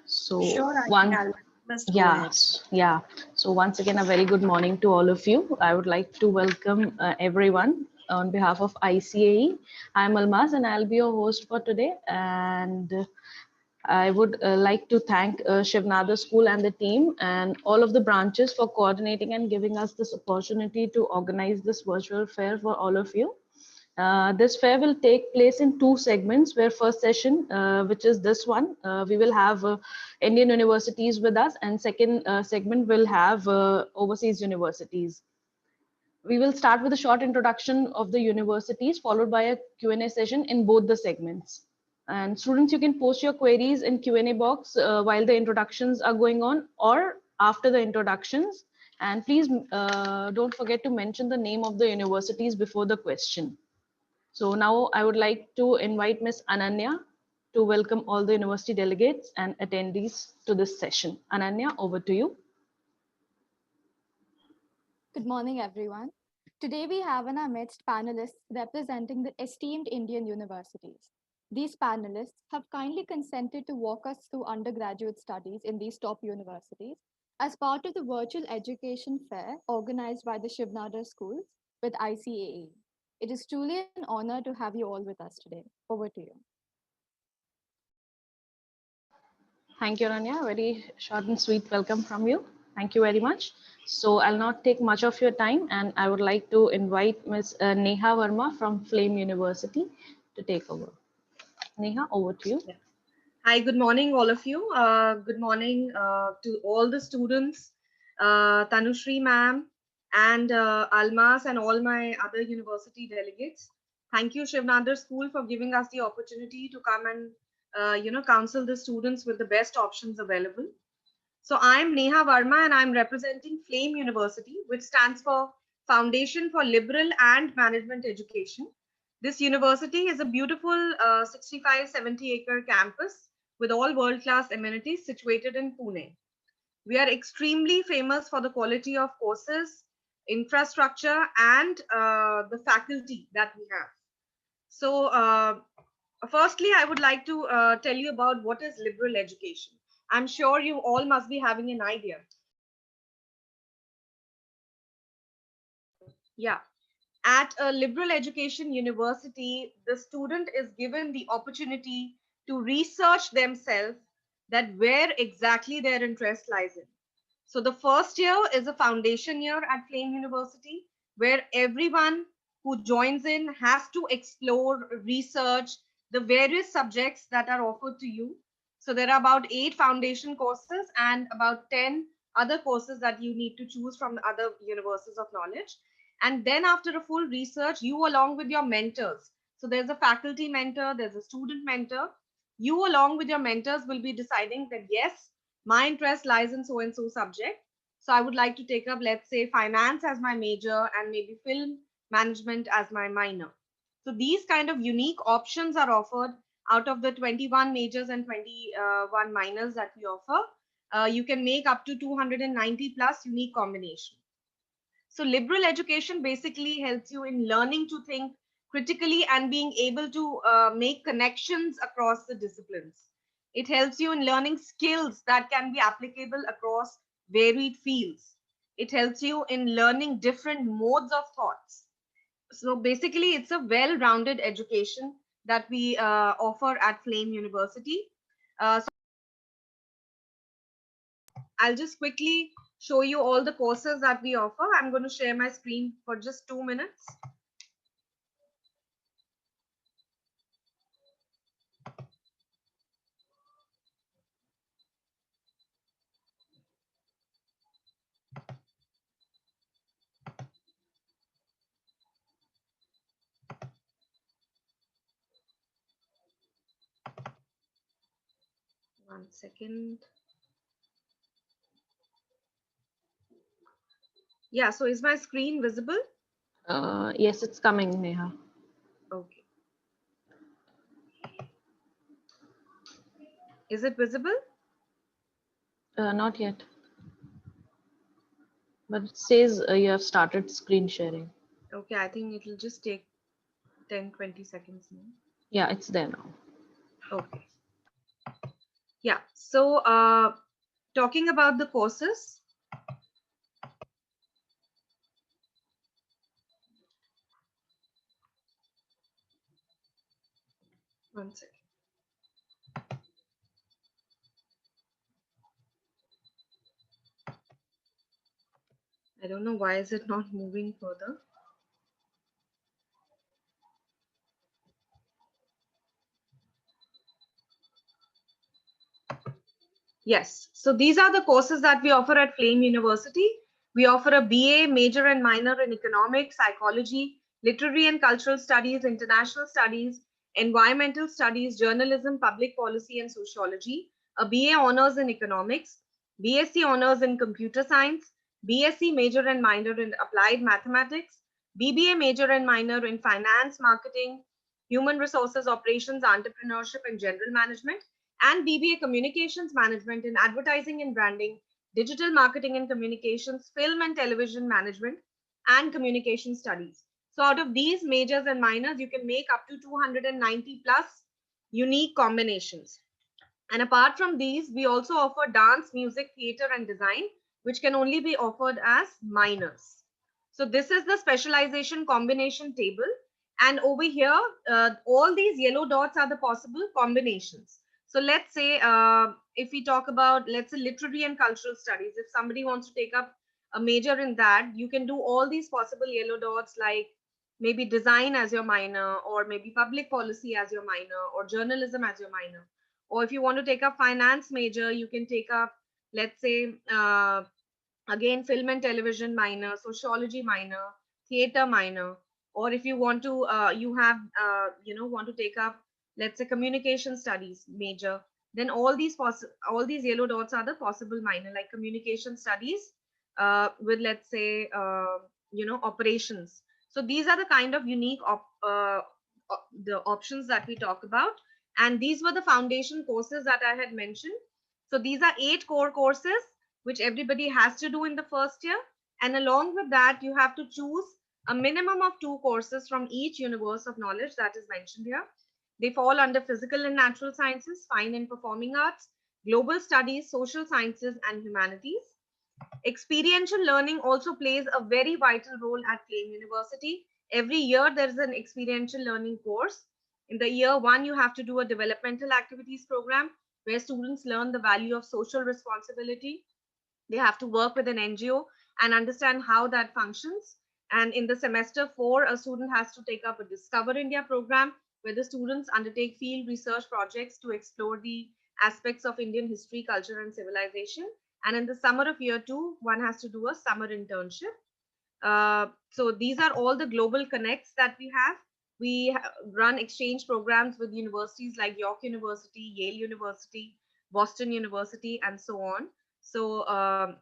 So Sure, must go yeah, ahead. yeah. So once again, a very good morning to all of you. I would like to welcome everyone on behalf of ICAE. I'm Almaz and I'll be your host for today. And I would like to thank Shiv School and the team and all of the branches for coordinating and giving us this opportunity to organize this virtual fair for all of you. This fair will take place in two segments, where first session, which is this one, we will have Indian universities with us, and second segment will have overseas universities. We will start with a short introduction of the universities, followed by a Q&A session in both the segments. And students, you can post your queries in Q&A box while the introductions are going on or after the introductions. And please don't forget to mention the name of the universities before the question. So now I would like to invite Ms. Ananya to welcome all the university delegates and attendees to this session. Ananya, over to you. Good morning, everyone. Today we have in our midst panelists representing the esteemed Indian universities. These panelists have kindly consented to walk us through undergraduate studies in these top universities as part of the virtual education fair organized by the Shiv schools with ICAE. It is truly an honor to have you all with us today. Over to you. Thank you, Ananya. Very short and sweet welcome from you. Thank you very much. So I'll not take much of your time, and I would like to invite Ms. Neha Verma from Flame University to take over. Neha, over to you. Yeah. Hi, good morning, all of you. Good morning to all the students, Tanushri ma'am, and Almas, and all my other university delegates. Thank you, Shiv School, for giving us the opportunity to come and counsel the students with the best options available. So I'm Neha Verma, and I'm representing Flame University, which stands for Foundation for Liberal and Management Education. This university is a beautiful 65-70 acre campus with all world-class amenities situated in Pune. We are extremely famous for the quality of courses, infrastructure, and the faculty that we have. So firstly, I would like to tell you about what is liberal education. I'm sure you all must be having an idea. Yeah. At a liberal education university, the student is given the opportunity to research themselves that where exactly their interest lies in. So the first year is a foundation year at Flame University, where everyone who joins in has to explore, research the various subjects that are offered to you. So there are about 8 foundation courses and about 10 other courses that you need to choose from the other universes of knowledge. And then after a full research, you along with your mentors. So there's a faculty mentor, there's a student mentor. You along with your mentors will be deciding that yes, my interest lies in so and so subject. So I would like to take up, let's say, finance as my major and maybe film management as my minor. So these kind of unique options are offered out of the 21 majors and 21 minors that we offer. You can make up to 290 plus unique combination. So liberal education basically helps you in learning to think critically and being able to make connections across the disciplines. It helps you in learning skills that can be applicable across varied fields. It helps you in learning different modes of thoughts. So basically, it's a well-rounded education that we offer at Flame University. So I'll just quickly show you all the courses that we offer. I'm going to share my screen for just 2 minutes. One second. Yeah, so is my screen visible? Yes, it's coming, Neha. Okay. Is it visible? Not yet. But it says you have started screen sharing. Okay, I think it will just take 10-20 seconds now. Yeah, it's there now. Okay. Yeah, so talking about the courses. One second. I don't know why is it not moving further. Yes, so these are the courses that we offer at Flame University. We offer a BA, major and minor in economics, psychology, literary and cultural studies, international studies, environmental studies, journalism, public policy, and sociology. A BA honors in economics, BSc honors in computer science, BSc major and minor in applied mathematics, BBA major and minor in finance, marketing, human resources, operations, entrepreneurship, and general management, and BBA Communications Management in Advertising and Branding, Digital Marketing and Communications, Film and Television Management, and Communication Studies. So out of these majors and minors, you can make up to 290 plus unique combinations. And apart from these, we also offer dance, music, theater, and design, which can only be offered as minors. So this is the specialization combination table. And over here, all these yellow dots are the possible combinations. So let's say if we talk about, let's say, literary and cultural studies, if somebody wants to take up a major in that, you can do all these possible yellow dots, like maybe design as your minor, or maybe public policy as your minor, or journalism as your minor. Or if you want to take up finance major, you can take up, let's say, again, film and television minor, sociology minor, theater minor. Or if you want to, you have, want to take up, let's say, communication studies major, then all these yellow dots are the possible minor, like communication studies with, let's say, operations. So these are the kind of unique the options that we talk about. And these were the foundation courses that I had mentioned. So these are 8 core courses which everybody has to do in the first year. And along with that, you have to choose a minimum of 2 courses from each universe of knowledge that is mentioned here. They fall under physical and natural sciences, fine and performing arts, global studies, social sciences, and humanities. Experiential learning also plays a very vital role at Flame University. Every year there is an experiential learning course. In the year 1, you have to do a developmental activities program where students learn the value of social responsibility. They have to work with an NGO and understand how that functions. And in the semester 4, a student has to take up a Discover India program where the students undertake field research projects to explore the aspects of Indian history, culture, and civilization. And in the summer of year 2, one has to do a summer internship. So these are all the global connects that we have. We run exchange programs with universities like York University, Yale University, Boston University, and so on. So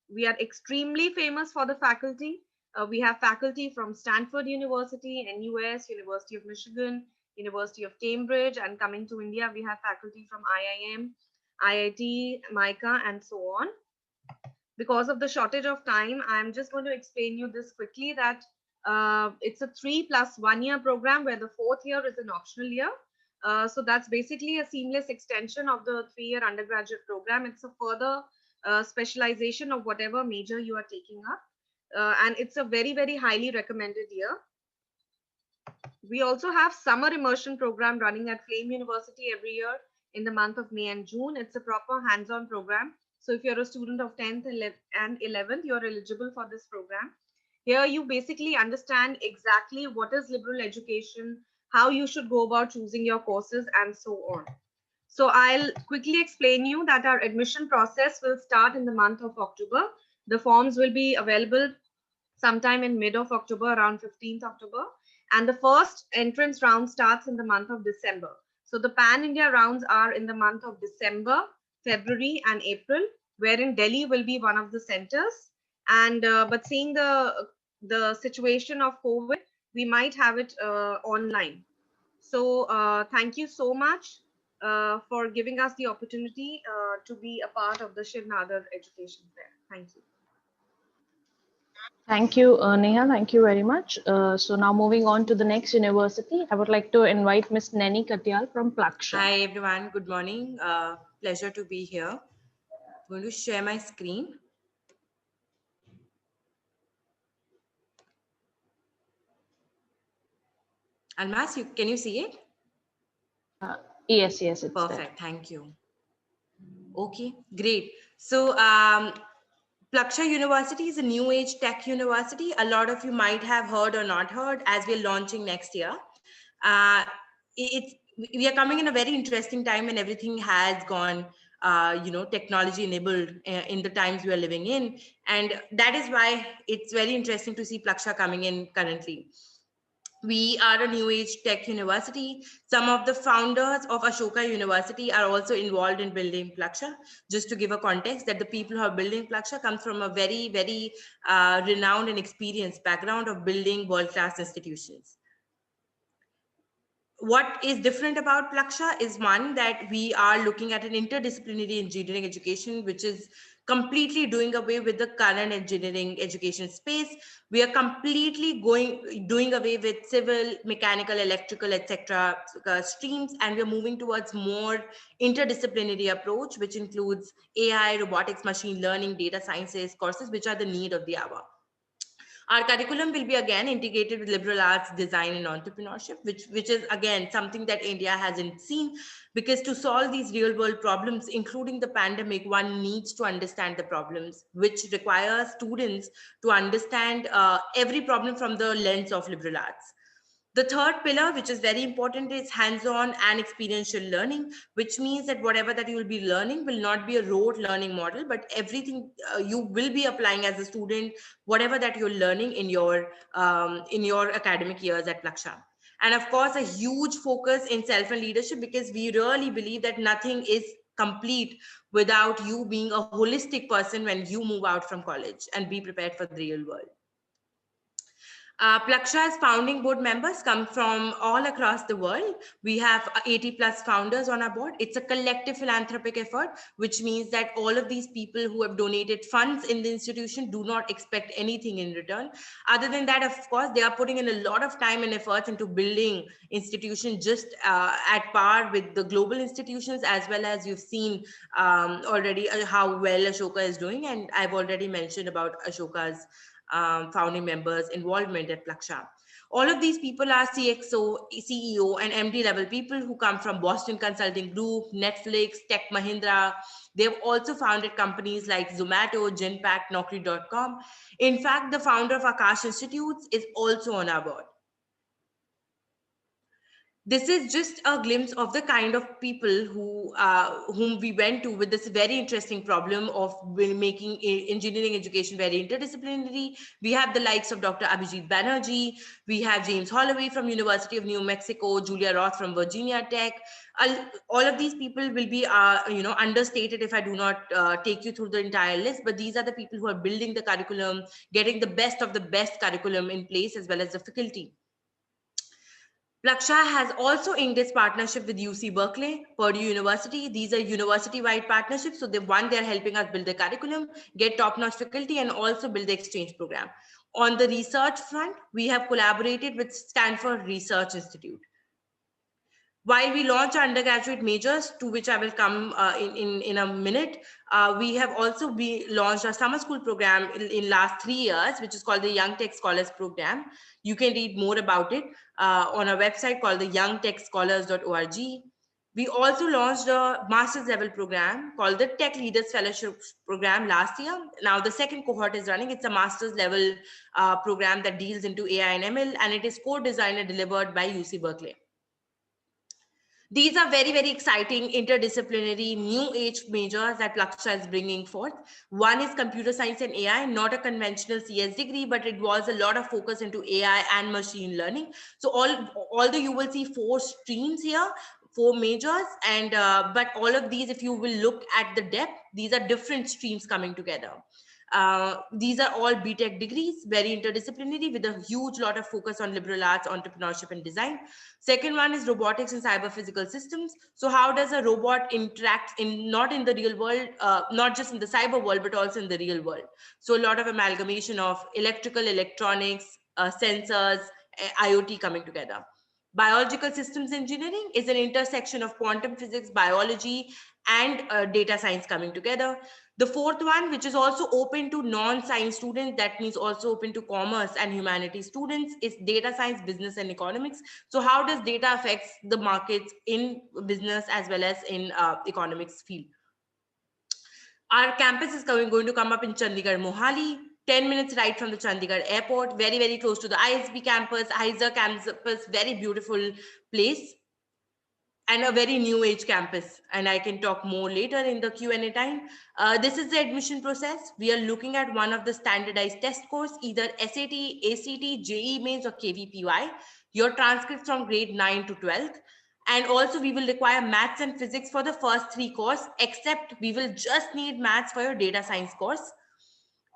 we are extremely famous for the faculty. We have faculty from Stanford University, NUS, University of Michigan, University of Cambridge, and coming to India, we have faculty from IIM, IIT, MICA, and so on. Because of the shortage of time, I'm just going to explain you this quickly, that it's a 3 plus 1 year program where the 4th year is an optional year. So that's basically a seamless extension of the 3-year undergraduate program. It's a further specialization of whatever major you are taking up. And it's a very, very highly recommended year. We also have summer immersion program running at Flame University every year in the month of May and June. It's a proper hands-on program. So if you're a student of 10th and 11th, you're eligible for this program. Here you basically understand exactly what is liberal education, how you should go about choosing your courses, and so on. So I'll quickly explain you that our admission process will start in the month of October. The forms will be available sometime in mid of October, around 15th October. And the first entrance round starts in the month of December. So the Pan India rounds are in the month of December, February, and April, wherein Delhi will be one of the centers. And but seeing the situation of COVID, we might have it online. So thank you so much for giving us the opportunity to be a part of the Shiv Nadar Education Fair. Thank you. Thank you, Neha. Thank you very much. So now moving on to the next university, I would like to invite Miss Neni Katyal from Plaksha. Hi everyone, good morning. Pleasure to be here. I'm going to share my screen. Almas, can you see it? Uh, yes, yes, it's there. Perfect, thank you. Okay, great. So Plaksha University is a new age tech university. A lot of you might have heard or not heard as we're launching next year. Uh, it's we are coming in a very interesting time when everything has gone technology enabled in the times we are living in, and that is why it's very interesting to see Plaksha coming in currently. We are a new age tech university. Some of the founders of Ashoka University are also involved in building Plaksha. Just to give a context, that the people who are building Plaksha come from a very, very renowned and experienced background of building world-class institutions. What is different about Plaksha is one, that we are looking at an interdisciplinary engineering education, which is completely doing away with the current engineering education space. We are completely doing away with civil, mechanical, electrical, etc. Streams, and we are moving towards more interdisciplinary approach, which includes AI, robotics, machine learning, data sciences courses, which are the need of the hour. Our curriculum will be again integrated with liberal arts, design, and entrepreneurship, which is again something that India hasn't seen, because to solve these real world problems, including the pandemic, one needs to understand the problems, which requires students to understand every problem from the lens of liberal arts. The third pillar, which is very important, is hands-on and experiential learning, which means that whatever that you will be learning will not be a rote learning model, but everything you will be applying as a student, whatever that you're learning in your academic years at Plaksha. And of course, a huge focus in self and leadership, because we really believe that nothing is complete without you being a holistic person when you move out from college, and be prepared for the real world. Plaksha's founding board members come from all across the world. We have 80 plus founders on our board. It's a collective philanthropic effort, which means that all of these people who have donated funds in the institution do not expect anything in return. Other than that, of course, they are putting in a lot of time and efforts into building institutions just at par with the global institutions, as well as you've seen already how well Ashoka is doing. And I've already mentioned about Ashoka's founding members' involvement at Plaksha. All of these people are CXO, CEO, and MD level people who come from Boston Consulting Group, Netflix, Tech Mahindra. They've also founded companies like Zomato, Genpact, Naukri.com. In fact, the founder of Akash Institutes is also on our board. This is just a glimpse of the kind of people whom we went to with this very interesting problem of making engineering education very interdisciplinary. We have the likes of Dr. Abhijit Banerjee. We have James Holloway from University of New Mexico, Julia Roth from Virginia Tech. All of these people will be understated if I do not take you through the entire list, but these are the people who are building the curriculum, getting the best of the best curriculum in place, as well as the faculty. Plaksha has also inked its partnership with UC Berkeley, Purdue University. These are university-wide partnerships. So they're helping us build the curriculum, get top-notch faculty, and also build the exchange program. On the research front, we have collaborated with Stanford Research Institute. While we launch our undergraduate majors, to which I will come in a minute, we have also launched a summer school program in last 3 years, which is called the Young Tech Scholars Program. You can read more about it on our website called the youngtechscholars.org. We also launched a master's level program called the Tech Leaders Fellowship Program last year. Now the second cohort is running. It's a master's level program that deals into AI and ML, and it is co-designed and delivered by UC Berkeley. These are very, very exciting interdisciplinary new age majors that Plaksha is bringing forth. One is computer science and AI, not a conventional CS degree, but it was a lot of focus into AI and machine learning. So although you will see 4 streams here, 4 majors, and but all of these, if you will look at the depth, these are different streams coming together. These are all BTech degrees, very interdisciplinary with a huge lot of focus on liberal arts, entrepreneurship and design. Second one is robotics and cyber physical systems. So how does a robot interact in, not in the real world, not just in the cyber world, but also in the real world. So a lot of amalgamation of electrical, electronics, sensors, IoT coming together. Biological systems engineering is an intersection of quantum physics, biology, and data science coming together. The fourth one, which is also open to non-science students, that means also open to commerce and humanities students, is data science, business, and economics. So how does data affects the markets in business as well as in economics field? Our campus is going to come up in Chandigarh, Mohali, 10 minutes ride from the Chandigarh airport, very, very close to the ISB campus, ISA campus, very beautiful place and a very new age campus. And I can talk more later in the Q&A time. This is the admission process. We are looking at one of the standardized test course, either SAT, ACT, JEE mains or KVPY, your transcripts from grade 9 to 12th. And also we will require maths and physics for the first 3 course, except we will just need maths for your data science course.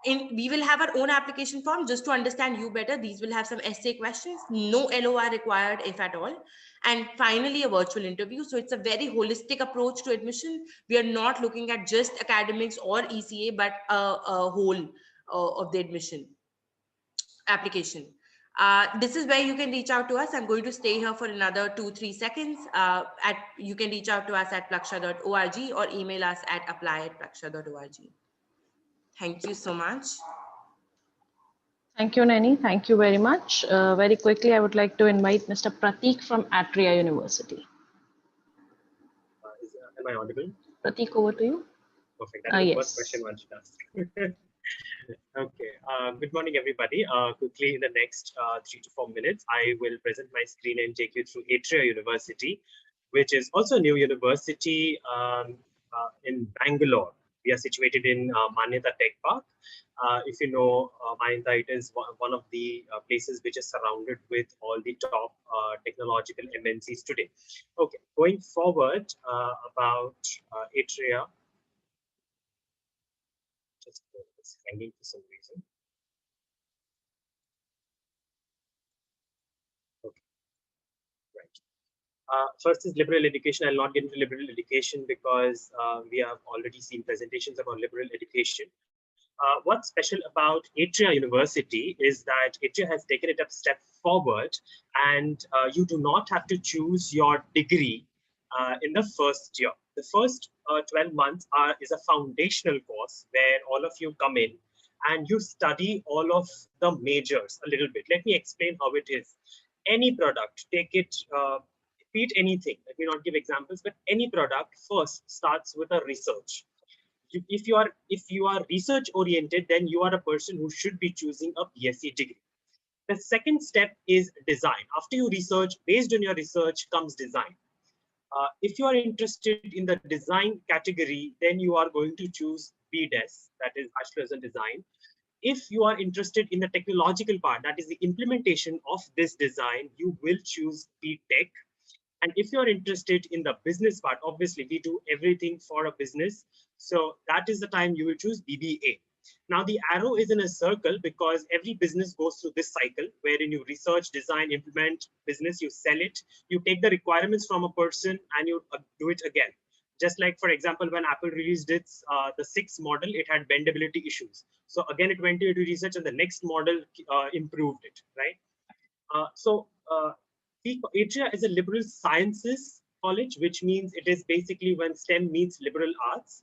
We will have our own application form just to understand you better. These will have some essay questions, no LOR required if at all. And finally, a virtual interview. So it's a very holistic approach to admission. We are not looking at just academics or ECA, but a whole of the admission application. This is where you can reach out to us. I'm going to stay here for another 2-3 seconds. You can reach out to us at plaksha.org or email us at apply@plaksha.org. Thank you so much. Thank you, Nani. Thank you very much. Very quickly, I would like to invite Mr. Pratik from Atria University. Am I audible? Pratik, over to you. Perfect. That's the Yes. first question one should ask. Okay. Good morning, everybody. Quickly, in the next 3 to 4 minutes, I will present my screen and take you through Atria University, which is also a new university in Bangalore. We are situated in Manyata Tech Park. If you know Manyata, it is one of the places which is surrounded with all the top technological MNCs today. Okay, going forward about Atria. Just it's hanging for some reason. Okay, right. First is liberal education. I'll not get into liberal education because we have already seen presentations about liberal education. What's special about Atria University is that Atria has taken it a step forward, and you do not have to choose your degree in the first year. The first 12 months is a foundational course where all of you come in and you study all of the majors a little bit. Let me explain how it is. Any product, take it, repeat anything. Let me not give examples, but any product first starts with a research. If you are research oriented, then you are a person who should be choosing a BSc degree. The second step is design. After you research, based on your research comes design. If you are interested in the design category, then you are going to choose BDes, that is Bachelor's in Design. If you are interested in the technological part, that is the implementation of this design, you will choose BTech. And if you're interested in the business part, obviously we do everything for a business. So that is the time you will choose BBA. Now the arrow is in a circle because every business goes through this cycle wherein you research, design, implement business, you sell it, you take the requirements from a person and you do it again. Just like, for example, when Apple released its the 6 model, it had bendability issues. So again, it went into research and the next model improved it, right? Atria is a liberal sciences college, which means it is basically when STEM meets liberal arts.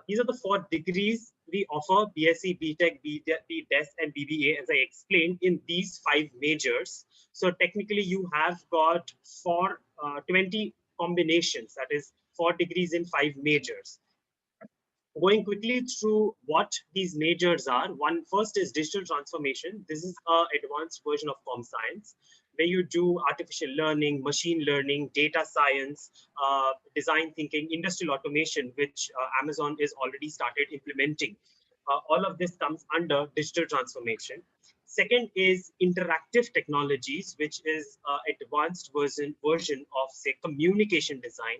These are the 4 degrees we offer: BSc, BTech, BDes, and BBA, as I explained, in these 5 majors. So technically, you have got 20 combinations, that is 4 degrees in 5 majors. Going quickly through what these majors are. One first is digital transformation. This is an advanced version of com science, where you do artificial learning, machine learning, data science, design thinking, industrial automation, which Amazon is already started implementing. All of this comes under digital transformation. Second is interactive technologies, which is advanced version of, say, communication design.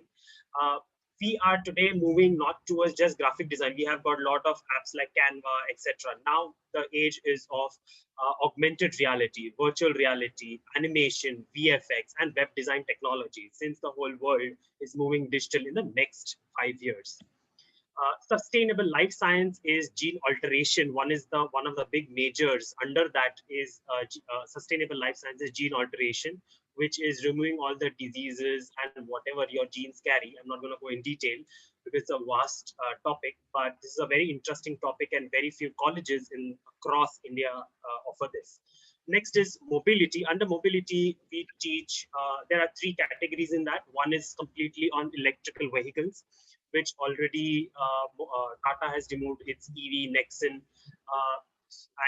we are today moving not towards just graphic design. We have got a lot of apps like Canva, etc. Now the age is of augmented reality, virtual reality, animation, VFX, and web design technology, since the whole world is moving digital in the next 5 years. Sustainable life science is gene alteration. One of the big majors under that is sustainable life science is gene alteration, which is removing all the diseases and whatever your genes carry. I'm not going to go in detail because it's a vast topic, but this is a very interesting topic, and very few colleges across India offer this. Next is mobility. Under mobility, we teach, there are three categories in that. One is completely on electrical vehicles, which already Tata has removed its EV Nexon.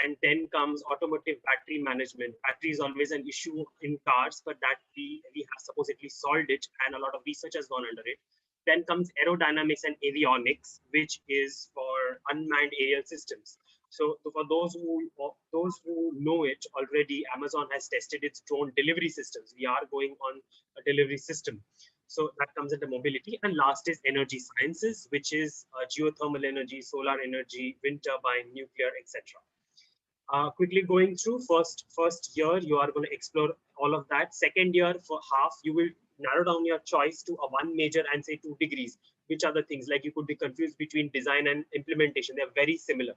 And then comes automotive battery management. Battery is always an issue in cars, but that we have supposedly solved it, and a lot of research has gone under it. Then comes aerodynamics and avionics, which is for unmanned aerial systems. So for those who know it already, Amazon has tested its drone delivery systems. We are going on a delivery system. So that comes into mobility. And last is energy sciences, which is geothermal energy, solar energy, wind turbine, nuclear, etc. Quickly going through, first year, you are going to explore all of that. Second year, for half, you will narrow down your choice to a one major and say 2 degrees, which are the things. Like you could be confused between design and implementation. They're very similar.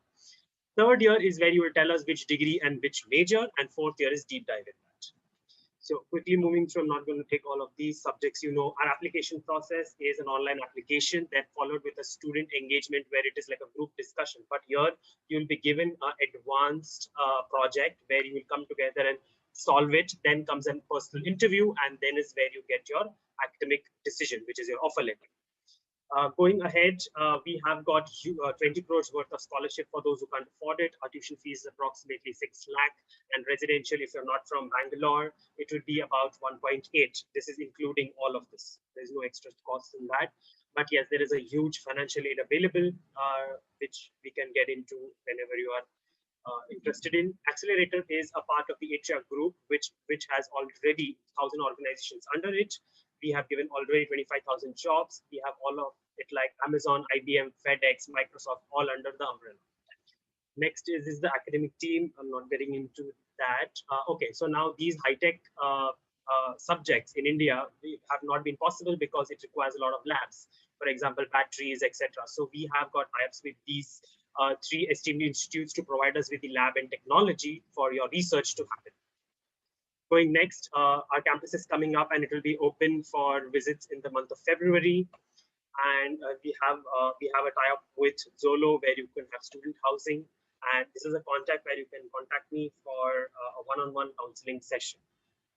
Third year is where you will tell us which degree and which major, and fourth year is deep dive in that. So quickly moving through, I'm not going to take all of these subjects. You know, our application process is an online application that followed with a student engagement where it is like a group discussion. But here you will be given an advanced project where you will come together and solve it. Then comes a personal interview, and then is where you get your academic decision, which is your offer letter. Going ahead, we have got 20 crores worth of scholarship for those who can't afford it. Our tuition fees is approximately 6 lakh, and residential, if you're not from Bangalore, it would be about 1.8. This is including all of this. There's no extra cost in that. But yes, there is a huge financial aid available, which we can get into whenever you are interested in. Accelerator is a part of the Atria group, which has already 1,000 organizations under it. We have given already 25,000 jobs. We have all of it like Amazon, IBM, FedEx, Microsoft, all under the umbrella. Next is the academic team. I'm not getting into that. Okay, so now these high-tech subjects in India have not been possible because it requires a lot of labs. For example, batteries, etc. So we have got tie-ups with these 3 esteemed institutes to provide us with the lab and technology for your research to happen. Going next, our campus is coming up, and it will be open for visits in the month of February. And we have a tie-up with Zolo where you can have student housing. And this is a contact where you can contact me for a one-on-one counseling session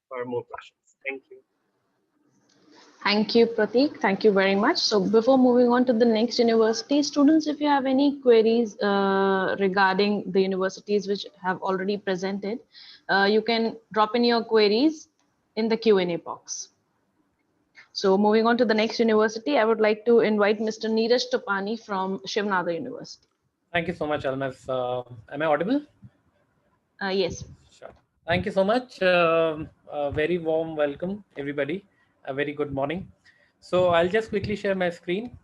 for more questions. Thank you. Thank you, Prateek. Thank you very much. So before moving on to the next university, students, if you have any queries regarding the universities which have already presented, you can drop in your queries in the Q&A box. So moving on to the next university, I would like to invite Mr. Neeraj Topani from Shiv Nadar University. Thank you so much, Almas. Am I audible? Yes. Sure. Thank you so much. A very warm welcome, everybody. A very good morning. So I'll just quickly share my screen.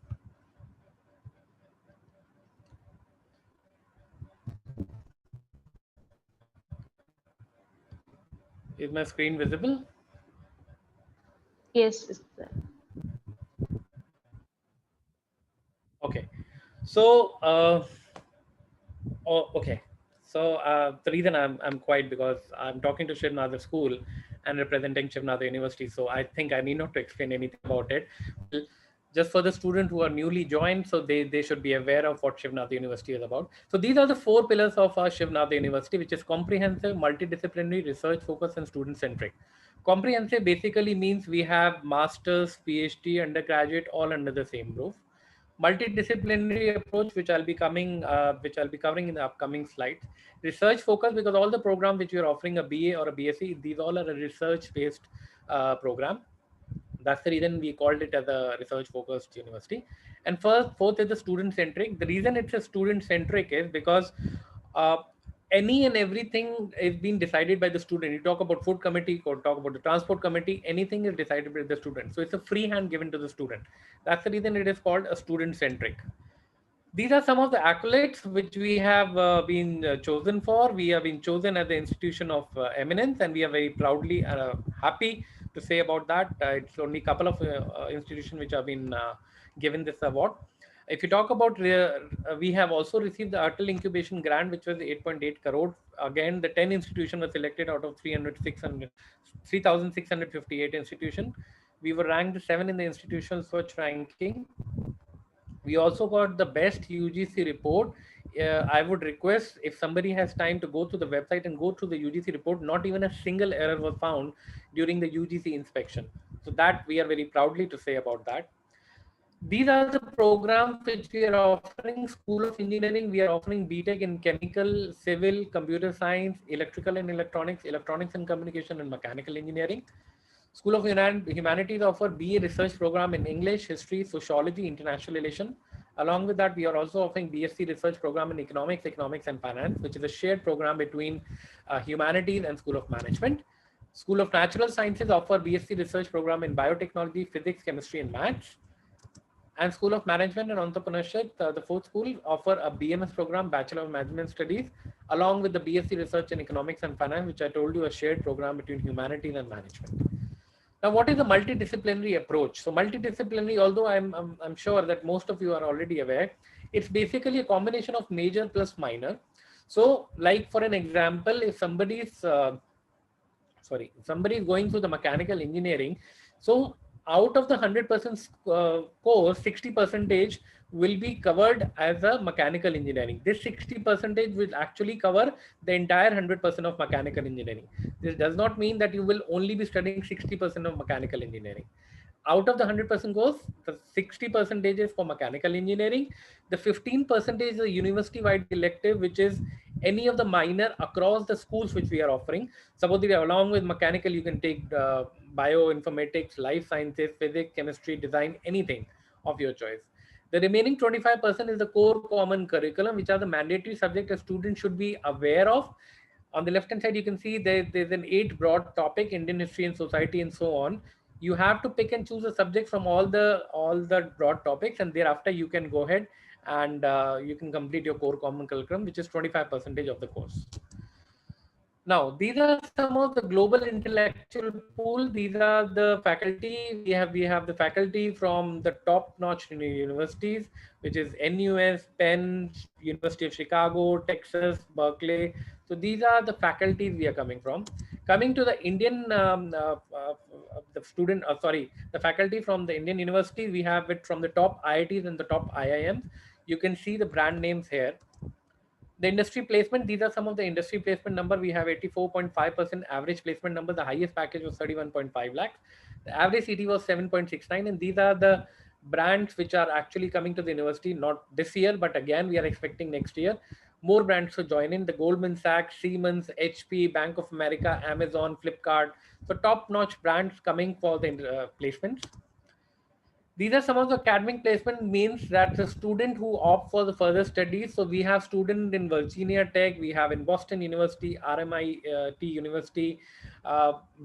Is my screen visible? Yes. Okay. So, okay. So the reason I'm quiet because I'm talking to Shiv Nadar School and representing Shiv Nadar University. So I think I need not to explain anything about it. Just for the students who are newly joined, so they should be aware of what Shiv Nadar University is about. So these are the 4 pillars of our Shiv Nadar University, which is comprehensive, multidisciplinary, research focused, and student centric. Comprehensive basically means we have masters, PhD, undergraduate, all under the same roof. Multidisciplinary approach, which I'll be covering in the upcoming slides. Research focus, because all the programs which we are offering, a BA or a BSc, these all are a research-based program. That's the reason we called it as a research-focused university. And fourth is the student-centric. The reason it's a student-centric is because any and everything is being decided by the student. You talk about food committee, or talk about the transport committee, anything is decided by the student. So it's a free hand given to the student. That's the reason it is called a student centric. These are some of the accolades which we have been chosen for. We have been chosen as the institution of eminence, and we are very proudly happy to say about that. It's only a couple of institutions which have been given this award. If you talk about, we have also received the Atal Incubation Grant, which was 8.8 crore. Again, the 10 institutions were selected out of 3,658 institutions. We were ranked 7 in the institutional search ranking. We also got the best UGC report. I would request, if somebody has time, to go to the website and go through the UGC report. Not even a single error was found during the UGC inspection. So that we are very proudly to say about that. These are the programs which we are offering. School of Engineering, we are offering BTech in Chemical, Civil, Computer Science, Electrical and Electronics, Electronics and Communication, and Mechanical Engineering. School of Humanities offer BA Research Program in English, History, Sociology, International Relation. Along with that, we are also offering BSc Research Program in Economics, Economics and Finance, which is a shared program between Humanities and School of Management. School of Natural Sciences offer BSc Research Program in Biotechnology, Physics, Chemistry and Maths. And School of Management and Entrepreneurship, the fourth school, offer a BMS program, Bachelor of Management Studies, along with the BSc Research in Economics and Finance, which I told you, a shared program between humanities and management. Now, what is the multidisciplinary approach? So multidisciplinary, although I'm sure that most of you are already aware, it's basically a combination of major plus minor. So like for an example, if somebody is going through the mechanical engineering, so out of the 100% course, 60% will be covered as a mechanical engineering. This 60% will actually cover the entire 100% of mechanical engineering. This does not mean that you will only be studying 60% of mechanical engineering. Out of the 100% course, the 60% is for mechanical engineering. The 15% is a university-wide elective, which is any of the minor across the schools which we are offering. Suppose along with mechanical, you can take bioinformatics, life sciences, physics, chemistry, design, anything of your choice. The remaining 25% is the core common curriculum, which are the mandatory subjects a student should be aware of. On the left hand side, you can see there's an 8 broad topic: Indian history and society and so on. You have to pick and choose a subject from all the broad topics, and thereafter you can go ahead and you can complete your core common curriculum, which is 25% of the course. Now, these are some of the global intellectual pool. These are the faculty. We have the faculty from the top-notch universities, which is NUS, Penn, University of Chicago, Texas, Berkeley. So these are the faculties we are coming from. Coming to the Indian, the faculty from the Indian universities, we have it from the top IITs and the top IIMs. You can see the brand names here. The industry placement, these are some of the industry placement number. We have 84.5% average placement number. The highest package was 31.5 lakhs. The average CT was 7.69. And these are the brands which are actually coming to the university, not this year, but again, we are expecting next year more brands to join in. The Goldman Sachs, Siemens, HP, Bank of America, Amazon, Flipkart. So top-notch brands coming for the placements. These are some of the academic placement means that the student who opt for the further studies. So we have students in Virginia Tech, we have in Boston University, RMIT University,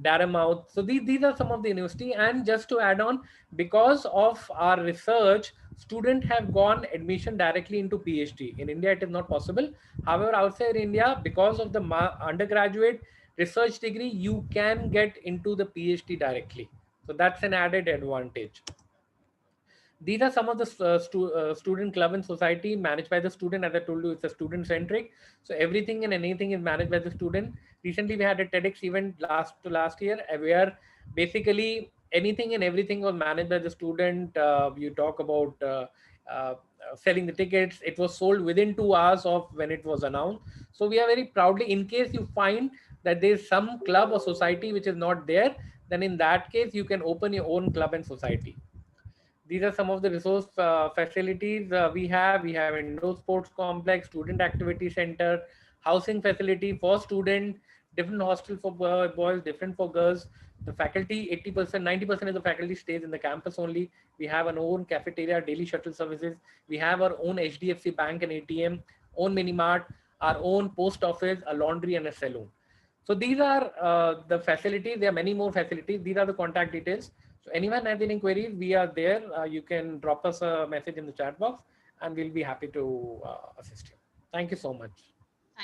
Dartmouth. So these are some of the university. And just to add on, because of our research, students have gone admission directly into PhD. In India, it is not possible. However, outside India, because of the undergraduate research degree, you can get into the PhD directly. So that's an added advantage. These are some of the student club and society managed by the student. As I told you, it's a student centric. So everything and anything is managed by the student. Recently, we had a TEDx event last year where basically anything and everything was managed by the student. You talk about selling the tickets. It was sold within 2 hours of when it was announced. So we are very proudly, in case you find that there's some club or society which is not there, then in that case, you can open your own club and society. These are some of the resource facilities we have. We have indoor sports complex, student activity center, housing facility for students, different hostel for boys, different for girls. The faculty, 80%, 90% of the faculty stays in the campus only. We have an own cafeteria, daily shuttle services. We have our own HDFC bank and ATM, own mini mart, our own post office, a laundry, and a saloon. So these are the facilities. There are many more facilities. These are the contact details. So anyone has any queries, we are there. You can drop us a message in the chat box and we'll be happy to assist you. Thank you so much.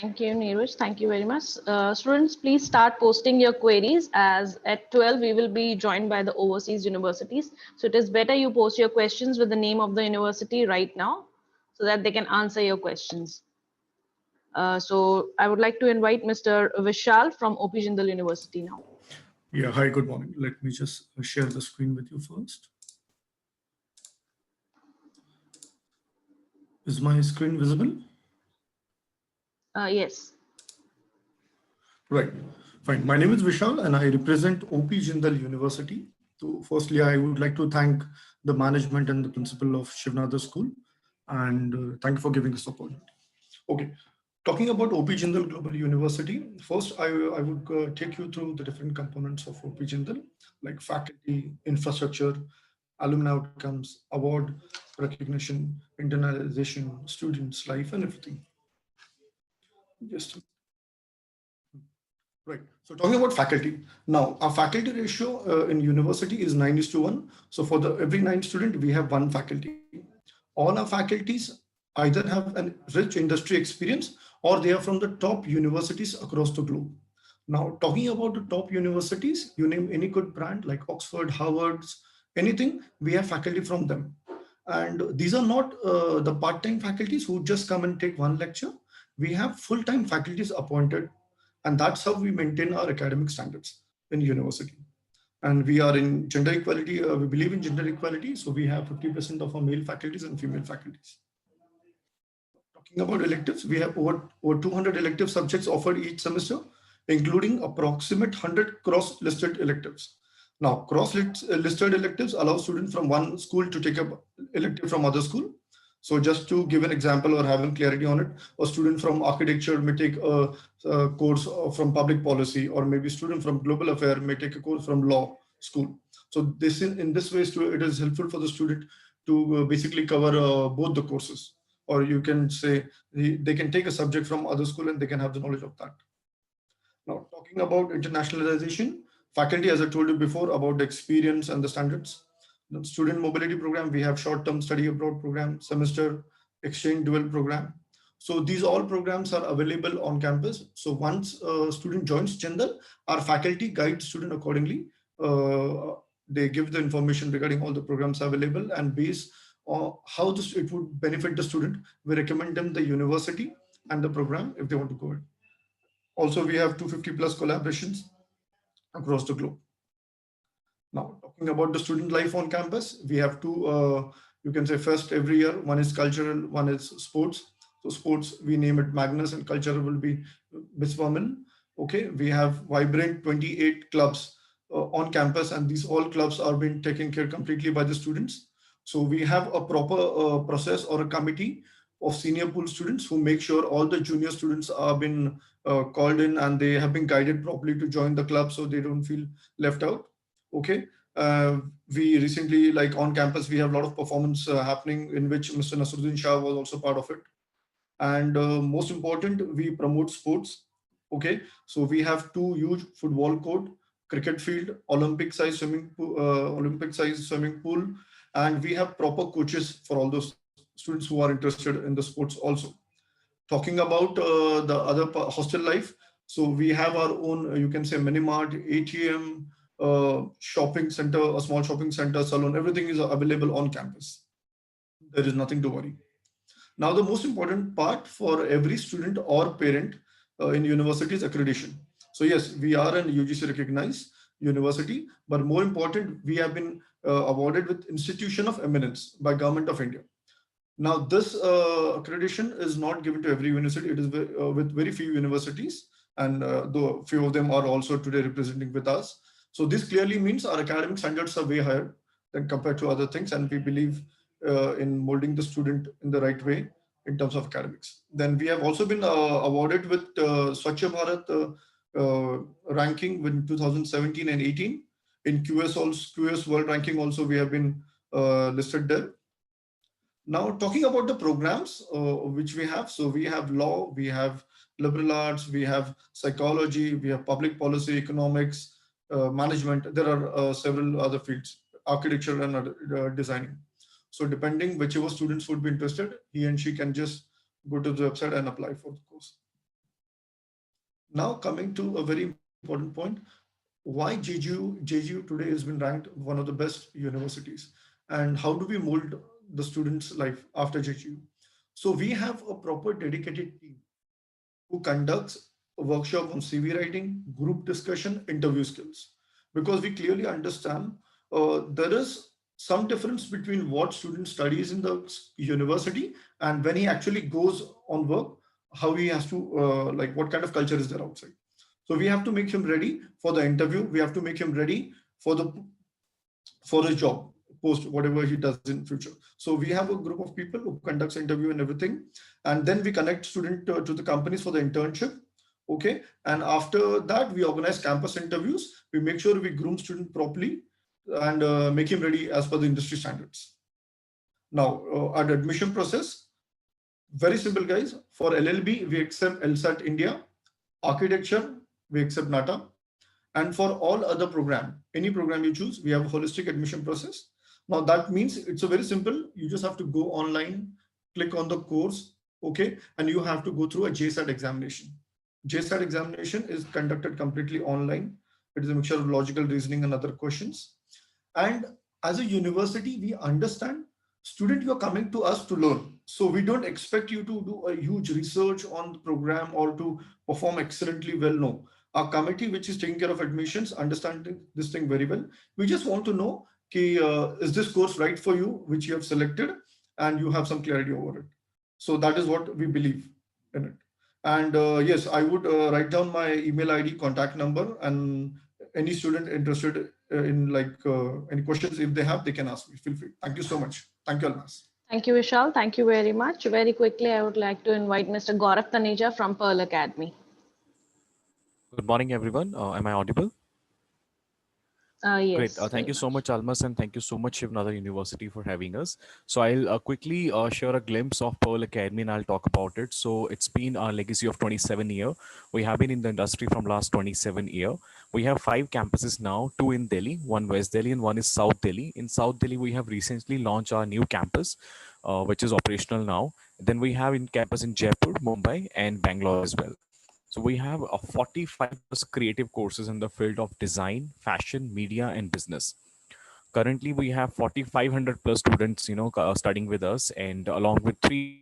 Thank you, Neeraj. Thank you very much. Students, please start posting your queries, as at 12 we will be joined by the overseas universities. So it is better you post your questions with the name of the university right now so that they can answer your questions. So I would like to invite Mr. Vishal from OP Jindal University now. Yeah, hi, good morning. Let me just share the screen with you first. Is my screen visible? Yes. Right, fine. My name is Vishal and I represent OP Jindal University. So firstly, I would like to thank the management and the principal of Shiv Nadar School, and thank you for giving this opportunity. Okay, talking about OP Jindal Global University, first I would take you through the different components of OP Jindal, like faculty, infrastructure, alumni outcomes, award recognition, internalization, students' life, and everything. Just right. So talking about faculty, now our faculty ratio in university is 9:1. So for the every 9 student, we have 1 faculty. All our faculties either have a rich industry experience or they are from the top universities across the globe. Now, talking about the top universities, you name any good brand like Oxford, Harvard's, anything, we have faculty from them. And these are not the part-time faculties who just come and take 1 lecture. We have full-time faculties appointed, and that's how we maintain our academic standards in university. And we are in gender equality. We believe in gender equality. So we have 50% of our male faculties and female faculties. Talking about electives, we have over 200 elective subjects offered each semester, including approximate 100 cross-listed electives. Now, cross-listed electives allow students from one school to take up elective from other school. So just to give an example or having clarity on it, a student from architecture may take a course from public policy, or maybe a student from global affair may take a course from law school. So this in this way, it is helpful for the student to basically cover both the courses, or you can say they can take a subject from other school and they can have the knowledge of that. Now, talking about internationalization, faculty, as I told you before, about the experience and the standards. The student mobility program, we have short-term study abroad program, semester exchange dual program. So these all programs are available on campus. So once a student joins Jindal, our faculty guide student accordingly. They give the information regarding all the programs available, and based on how it would benefit the student, we recommend them the university and the program if they want to go in. Also, we have 250 plus collaborations across the globe. Now, talking about the student life on campus, we have 2, you can say first every year, one is cultural, one is sports. So sports, we name it Magnus, and cultural will be Miss Women. Okay, we have vibrant 28 clubs on campus, and these all clubs are being taken care completely by the students. So we have a proper process or a committee of senior pool students who make sure all the junior students are been called in and they have been guided properly to join the club so they don't feel left out. Okay. We recently, like on campus, we have a lot of performance happening in which Mr. Nasruddin Shah was also part of it. And most important, we promote sports. Okay. So we have 2 huge football court, cricket field, Olympic size swimming pool, and we have proper coaches for all those students who are interested in the sports also. Talking about the other hostel life, so we have our own, you can say, mini mart, ATM, shopping center, a small shopping center, salon, everything is available on campus. There is nothing to worry. Now, the most important part for every student or parent in university is accreditation. So yes, we are an UGC recognized university, but more important, we have been awarded with Institution of Eminence by Government of India. Now, this accreditation is not given to every university. It is with very few universities, and though few of them are also today representing with us. So this clearly means our academic standards are way higher than compared to other things, and we believe in molding the student in the right way in terms of academics. Then we have also been awarded with Swachh Bharat ranking in 2017 and 18. In QS World ranking also we have been listed there. Now, talking about the programs which we have, so we have law, we have liberal arts, we have psychology, we have public policy, economics, management. There are several other fields, architecture and designing. So depending whichever students would be interested, he and she can just go to the website and apply for the course. Now coming to a very important point, why JGU today has been ranked one of the best universities, and how do we mold the students' life after JGU? So we have a proper dedicated team who conducts a workshop on CV writing, group discussion, interview skills, because we clearly understand there is some difference between what student studies in the university and when he actually goes on work, how he has to like what kind of culture is there outside. So we have to make him ready for the interview. We have to make him ready for the for his job post whatever he does in future. So we have a group of people who conducts interview and everything, and then we connect student to the companies for the internship. Okay, and after that we organize campus interviews. We make sure we groom student properly and make him ready as per the industry standards. Now, our admission process, very simple, guys. For LLB, we accept LSAT India. Architecture, we accept NATA. And for all other program, any program you choose, we have a holistic admission process. Now that means it's a very simple. You just have to go online, click on the course, okay, and you have to go through a JSAT examination. JSAT examination is conducted completely online. It is a mixture of logical reasoning and other questions. And as a university, we understand student, you are coming to us to learn. So we don't expect you to do a huge research on the program or to perform excellently well. No, our committee, which is taking care of admissions, understanding this thing very well. We just want to know, is this course right for you, which you have selected, and you have some clarity over it. So that is what we believe in it. And yes, I would write down my email ID, contact number, and any student interested in any questions, if they have, they can ask me. Feel free. Thank you so much. Thank you, Almas. Thank you, Vishal. Thank you very much. Very quickly, I would like to invite Mr. Gaurav Taneja from Pearl Academy. Good morning, everyone. Am I audible? Great. Yes, Thank very you so much. much, Almas, and thank you so much, Shiv Nadar University, for having us. So I'll quickly share a glimpse of Pearl Academy, and I'll talk about it. So it's been a legacy of 27 year. We have been in the industry from last 27 year. We have 5 campuses now, 2 in Delhi, 1 West Delhi, and 1 is South Delhi. In South Delhi, we have recently launched our new campus, which is operational now. Then we have in campus in Jaipur, Mumbai, and Bangalore as well. So we have a 45 plus creative courses in the field of design, fashion, media, and business. Currently, we have 4,500 plus students, studying with us, and along with 3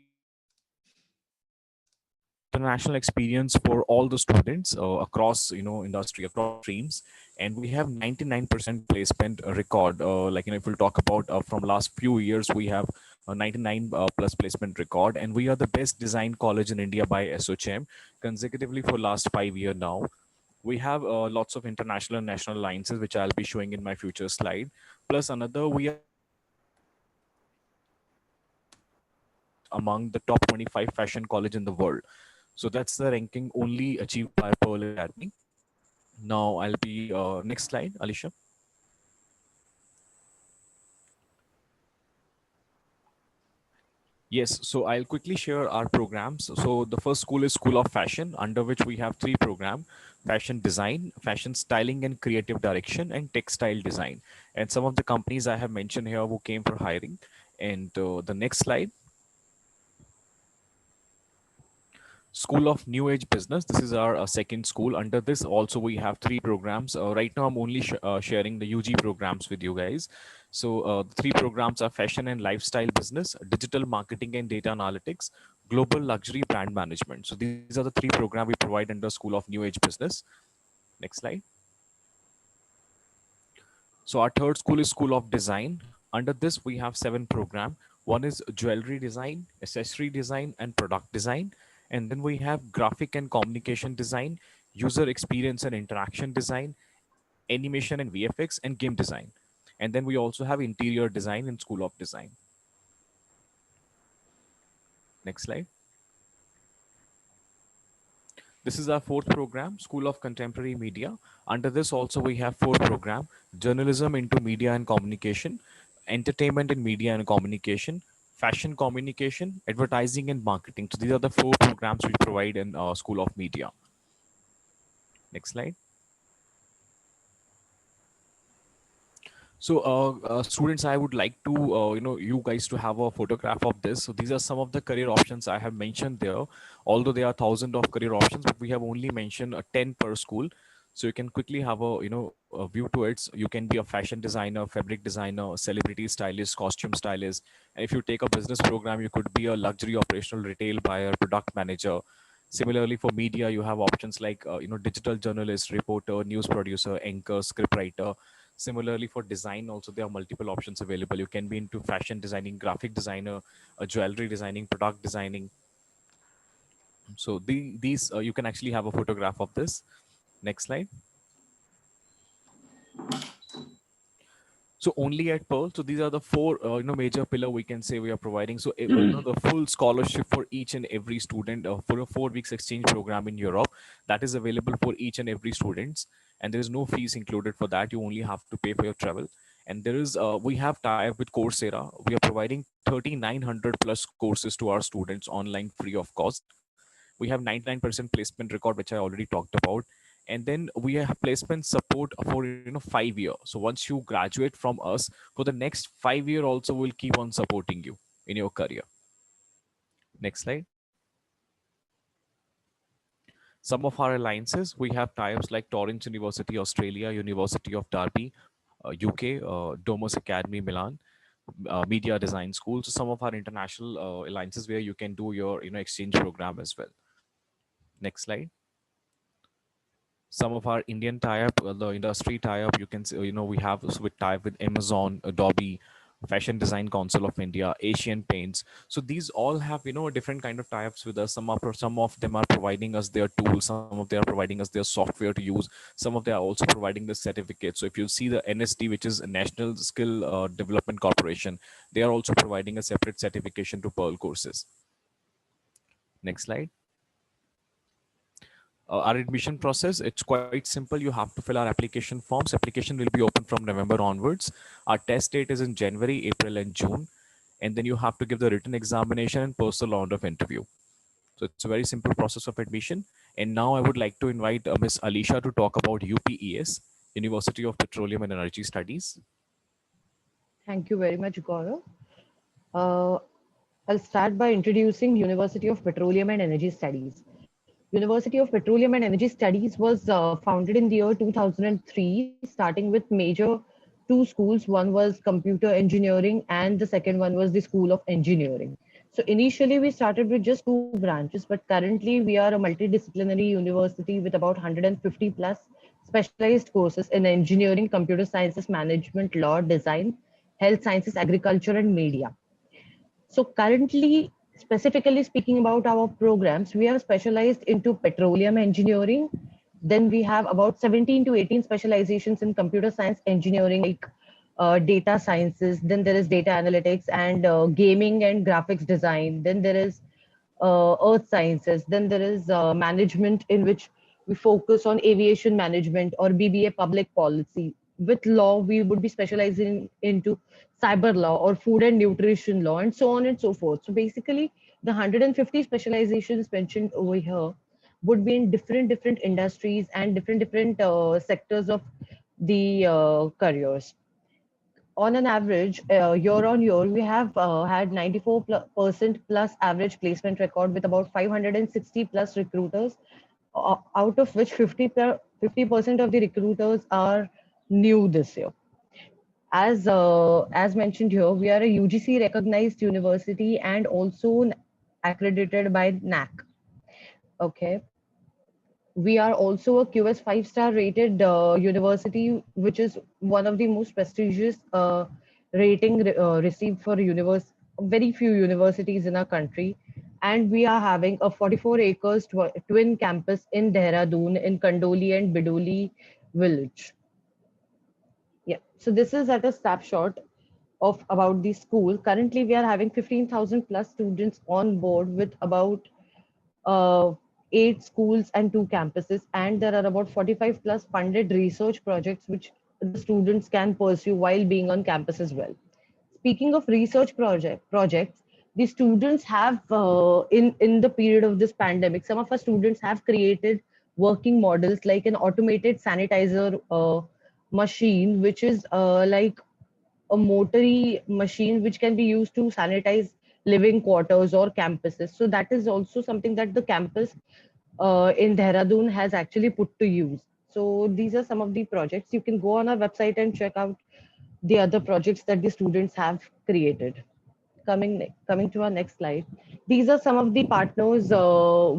international experience for all the students across, industry, across streams, and we have 99% placement record. If we'll talk about from last few years, we have a 99 plus placement record, and we are the best design college in India by SOCM consecutively for last 5 years now. We have lots of international and national alliances, which I'll be showing in my future slide. Plus another, we are among the top 25 fashion college in the world. So that's the ranking only achieved by Pearl Academy. Now I'll be next slide, Alicia. Yes, so I'll quickly share our programs. So the first school is School of Fashion, under which we have 3 programs: fashion design, fashion styling and creative direction, and textile design. And some of the companies I have mentioned here who came for hiring. And the next slide. School of New Age Business. This is our second school. Under this also we have 3 programs. Right now I'm only sharing the UG programs with you guys. So the 3 programs are fashion and lifestyle business, digital marketing and data analytics, global luxury brand management. So these are the 3 programs we provide under School of New Age Business. Next slide. So our third school is School of Design. Under this we have 7 programs. One is jewelry design, accessory design, and product design. And then we have graphic and communication design, user experience and interaction design, animation and VFX, and game design. And then we also have interior design in School of Design. Next slide. This is our 4th program, School of Contemporary Media. Under this also we have 4 programs: journalism into media and communication, entertainment in media and communication, fashion communication, advertising, and marketing. So these are the 4 programs we provide in School of Media. Next slide. So, students, I would like to, you guys to have a photograph of this. So these are some of the career options I have mentioned there. Although there are thousands of career options, but we have only mentioned 10 per school. So you can quickly have a view to it. So you can be a fashion designer, fabric designer, celebrity stylist, costume stylist. And if you take a business program, you could be a luxury operational retail buyer, product manager. Similarly, for media, you have options like digital journalist, reporter, news producer, anchor, scriptwriter. Similarly, for design, also there are multiple options available. You can be into fashion designing, graphic designer, jewelry designing, product designing. So these you can actually have a photograph of this. Next slide. So only at Pearl. So these are the 4 major pillar we can say we are providing. So the full scholarship for each and every student for a 4 weeks exchange program in Europe, that is available for each and every students, and there is no fees included for that. You only have to pay for your travel. And there is we have tie-up with Coursera. We are providing 3,900 plus courses to our students online free of cost. We have 99% placement record, which I already talked about. And then we have placement support for 5 years. So once you graduate from us, for the next 5 year also we'll keep on supporting you in your career. Next slide. Some of our alliances, we have tie-ups like Torrance University Australia, University of Derby UK, Domus Academy Milan, Media Design School. So some of our international alliances where you can do your exchange program as well. Next slide. Some of our Indian tie-up, the industry tie-up, you can say, we have with tie-up with Amazon, Adobe, Fashion Design Council of India, Asian Paints. So these all have, a different kind of tie-ups with us. Some of them are providing us their tools. Some of them are providing us their software to use. Some of them are also providing the certificate. So if you see the NSD, which is a National Skill Development Corporation, they are also providing a separate certification to Pearl courses. Next slide. Our admission process, it's quite simple. You have to fill our application forms. Application will be open from November onwards. Our test date is in January, April, and June. And then you have to give the written examination and personal round of interview. So it's a very simple process of admission. And now I would like to invite Ms. Alisha to talk about UPES, University of Petroleum and Energy Studies. Thank you very much, Gaurav. Uh, I'll start by introducing University of Petroleum and Energy Studies. University of Petroleum and Energy Studies was founded in the year 2003, starting with major 2 schools. One was computer engineering and the second one was the School of Engineering. So initially we started with just 2 branches, but currently we are a multidisciplinary university with about 150 plus specialized courses in engineering, computer sciences, management, law, design, health sciences, agriculture, and media. So currently, specifically speaking about our programs, we have specialized into petroleum engineering. Then we have about 17 to 18 specializations in computer science engineering, like data sciences. Then there is data analytics and gaming and graphics design. Then there is earth sciences. Then there is management, in which we focus on aviation management or BBA public policy. With law, we would be specializing into cyber law or food and nutrition law, and so on and so forth. So basically, the 150 specializations mentioned over here would be in different industries and different sectors of the careers. On an average, year on year, we have had 94% plus average placement record with about 560 plus recruiters, out of which 50% of the recruiters are new this year. As mentioned here, we are a UGC recognized university and also accredited by NAC. Okay. We are also a QS 5-star rated university, which is one of the most prestigious rating received for very few universities in our country. And we are having a 44 acres twin campus in Dehradun, in Kandoli and Bidoli village. Yeah, so this is at a snapshot of about the school. Currently, we are having 15,000 plus students on board with about uh, 8 schools and 2 campuses, and there are about 45 plus funded research projects which the students can pursue while being on campus as well. Speaking of research projects, the students have in the period of this pandemic, some of our students have created working models like an automated sanitizer machine, which is like a motory machine which can be used to sanitize living quarters or campuses. So that is also something that the campus in Dehradun has actually put to use. So these are some of the projects. You can go on our website and check out the other projects that the students have created. Coming to our next slide. These are some of the partners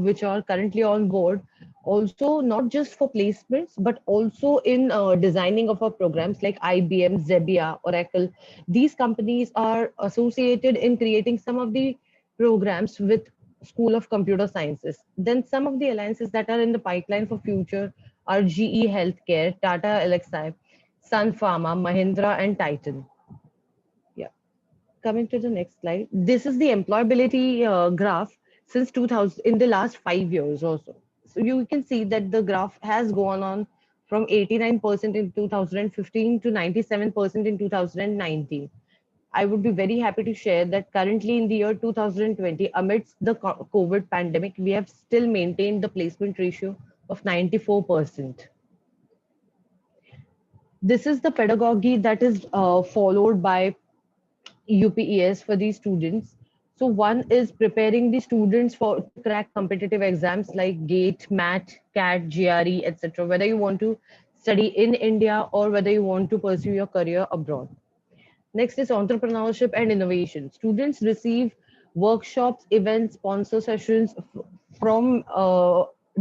which are currently on board. Also, not just for placements, but also in designing of our programs like IBM, Zebia, Oracle. These companies are associated in creating some of the programs with School of Computer Sciences. Then some of the alliances that are in the pipeline for future are GE Healthcare, Tata Elxsi, Sun Pharma, Mahindra, and Titan. Coming to the next slide, this is the employability graph since 2000 in the last 5 years or so. So you can see that the graph has gone on from 89% in 2015 to 97% in 2019. I would be very happy to share that currently in the year 2020, amidst the COVID pandemic, we have still maintained the placement ratio of 94%. This is the pedagogy that is followed by UPES for these students. So one is preparing the students for to crack competitive exams like GATE, MAT, CAT, GRE, etc. Whether you want to study in India or whether you want to pursue your career abroad. Next is entrepreneurship and innovation. Students receive workshops, events, sponsor sessions from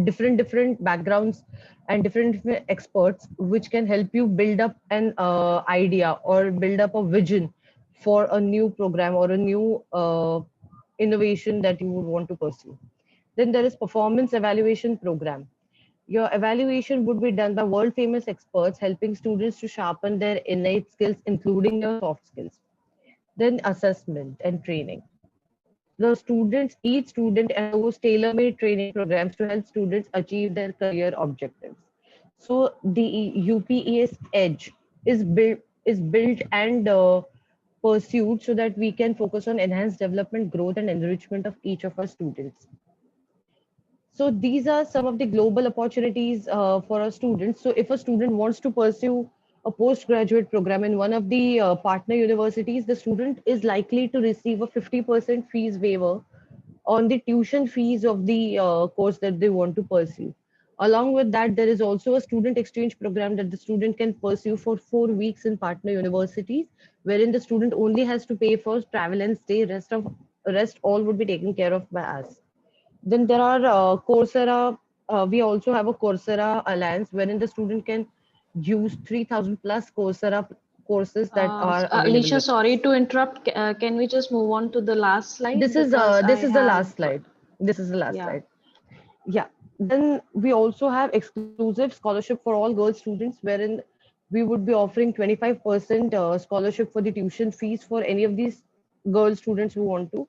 different backgrounds and different experts, which can help you build up an idea or build up a vision for a new program or a new innovation that you would want to pursue. Then there is performance evaluation program. Your evaluation would be done by world famous experts, helping students to sharpen their innate skills, including your soft skills. Then assessment and training. The students, each student undergoes tailor-made training programs to help students achieve their career objectives. So the UPES Edge is built and pursued so that we can focus on enhanced development, growth, and enrichment of each of our students. So these are some of the global opportunities for our students. So if a student wants to pursue a postgraduate program in one of the partner universities, the student is likely to receive a 50% fees waiver on the tuition fees of the course that they want to pursue. Along with that, there is also a student exchange program that the student can pursue for 4 weeks in partner universities, wherein the student only has to pay for travel and stay. Rest all would be taken care of by us. Then there are Coursera. We also have a Coursera alliance wherein the student can use 3,000 plus Coursera courses that are available. Alicia, with sorry to interrupt. Can we just move on to the last slide? This is Because this I is the have- last slide. This is the last Yeah. slide. Yeah. Then we also have exclusive scholarship for all girls students, wherein we would be offering 25% scholarship for the tuition fees for any of these girl students who want to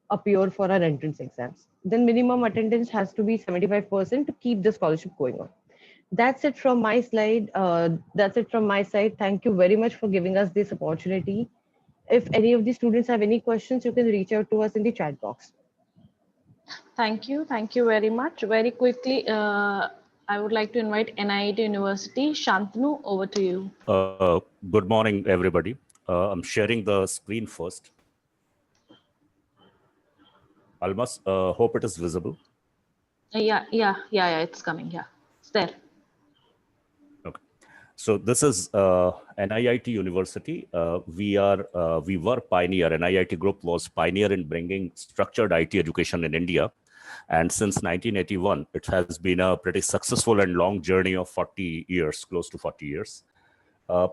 appear for our entrance exams. Then minimum attendance has to be 75% to keep the scholarship going on. That's it from my slide. That's it from my side. Thank you very much for giving us this opportunity. If any of the students have any questions, you can reach out to us in the chat box. Thank you. Thank you very much. Very quickly, I would like to invite NIT University. Shantanu, over to you. Good morning, everybody. I'm sharing the screen first. Almas, hope it is visible. Yeah, it's coming. Yeah, it's there. Okay. So this is NIT University. We were pioneer. NIT Group was pioneer in bringing structured IT education in India. And since 1981, it has been a pretty successful and long journey of 40 years, close to 40 years.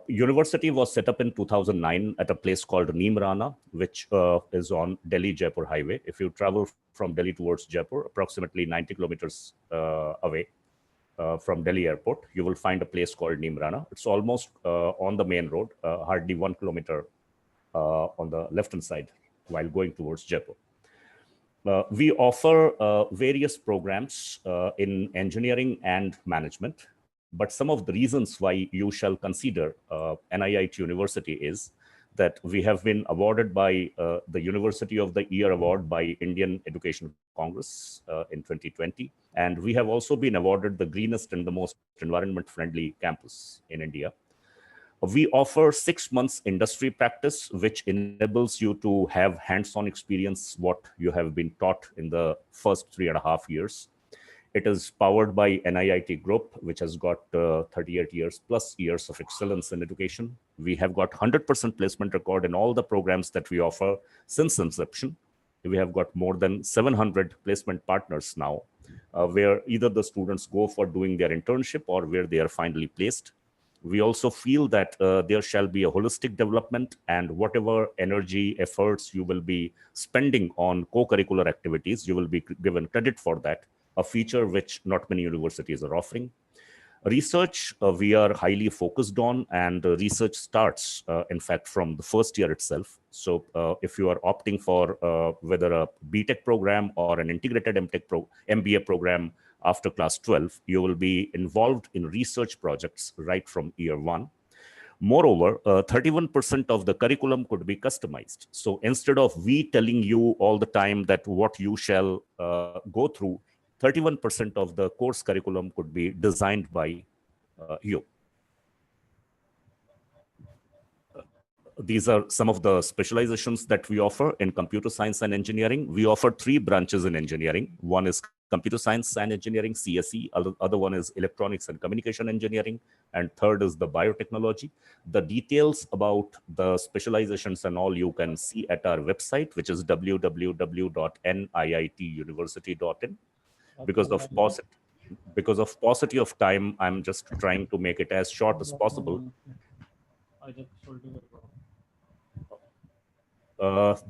University was set up in 2009 at a place called Neemrana, which is on Delhi-Jaipur highway. If you travel from Delhi towards Jaipur, approximately 90 kilometers away from Delhi airport, you will find a place called Neemrana. It's almost on the main road, hardly 1 kilometer on the left-hand side while going towards Jaipur. We offer various programs in engineering and management. But some of the reasons why you shall consider NIT University is that we have been awarded by the University of the Year Award by Indian Education Congress in 2020. And we have also been awarded the greenest and the most environment-friendly campus in India. We offer 6 months industry practice, which enables you to have hands-on experience what you have been taught in the first 3.5 years. It is powered by NIIT Group, which has got 38 years plus years of excellence in education. We have got 100% placement record in all the programs that we offer since inception. We have got more than 700 placement partners now, where either the students go for doing their internship or where they are finally placed. We also feel that there shall be a holistic development, and whatever energy, efforts you will be spending on co-curricular activities, you will be given credit for that, a feature which not many universities are offering. Research, we are highly focused on, and research starts, in fact, from the first year itself. So if you are opting for whether a BTech program or an integrated MBA program after class 12, you will be involved in research projects right from year 1. Moreover, 31% of the curriculum could be customized. So instead of we telling you all the time that what you shall go through, 31% of the course curriculum could be designed by you. These are some of the specializations that we offer in computer science and engineering. We offer 3 branches in engineering. One is computer science and engineering, CSE. Other one is electronics and communication engineering. And third is the biotechnology. The details about the specializations and all you can see at our website, which is www.niituniversity.in. Because of paucity of time, I'm just trying to make it as short as possible.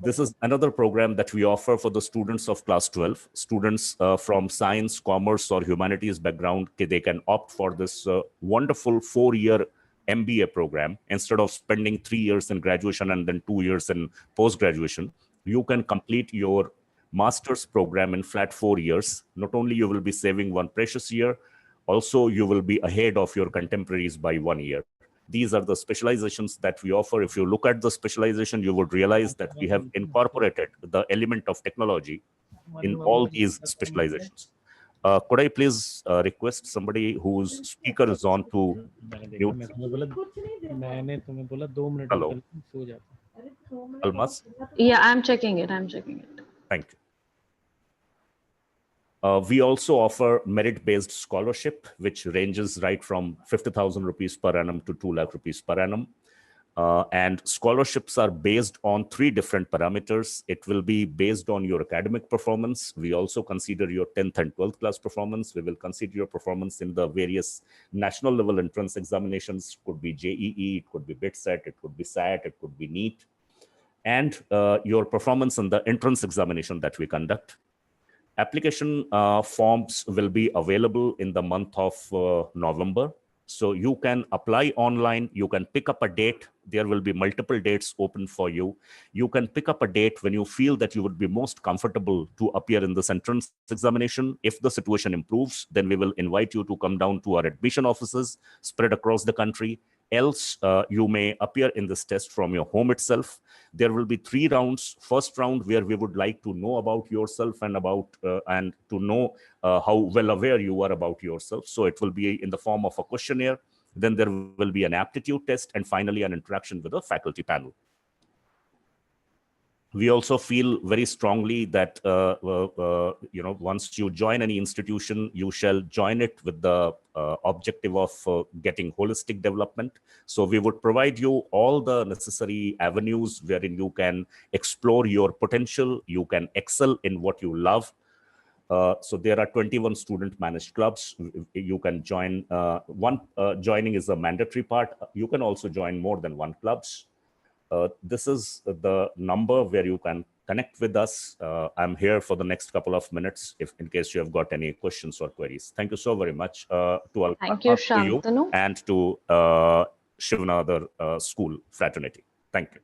This is another program that we offer for the students of class 12. Students from science, commerce, or humanities background, they can opt for this wonderful 4-year MBA program. Instead of spending 3 years in graduation and then 2 years in post-graduation, you can complete your master's program in flat 4 years. Not only you will be saving one precious year, also you will be ahead of your contemporaries by 1 year. These are the specializations that we offer. If you look at the specialization, you would realize that we have incorporated the element of technology in all these specializations. Could I please request somebody whose speaker is on to mute? Hello. Almas? Yeah, I'm checking it. Thank you. We also offer merit-based scholarship, which ranges right from 50,000 rupees per annum to 2 lakh rupees per annum. And scholarships are based on 3 different parameters. It will be based on your academic performance. We also consider your 10th and 12th class performance. We will consider your performance in the various national level entrance examinations. It could be JEE, it could be BITSAT, it could be SAT, it could be NEET. And your performance in the entrance examination that we conduct. Application forms will be available in the month of November. So you can apply online, you can pick up a date. There will be multiple dates open for you. You can pick up a date when you feel that you would be most comfortable to appear in this entrance examination. If the situation improves, then we will invite you to come down to our admission offices spread across the country. Else, you may appear in this test from your home itself. There will be 3 rounds. First round, where we would like to know about yourself and to know how well aware you are about yourself. So it will be in the form of a questionnaire. Then there will be an aptitude test, and finally an interaction with a faculty panel. We also feel very strongly that once you join any institution, you shall join it with the objective of getting holistic development. So we would provide you all the necessary avenues wherein you can explore your potential, you can excel in what you love. So there are 21 student managed clubs. You can join. Joining is a mandatory part. You can also join more than 1 clubs. This is the number where you can connect with us. I'm here for the next couple of minutes in case you have got any questions or queries. Thank you so very much to you and to Shiv Nadar School Fraternity. Thank you.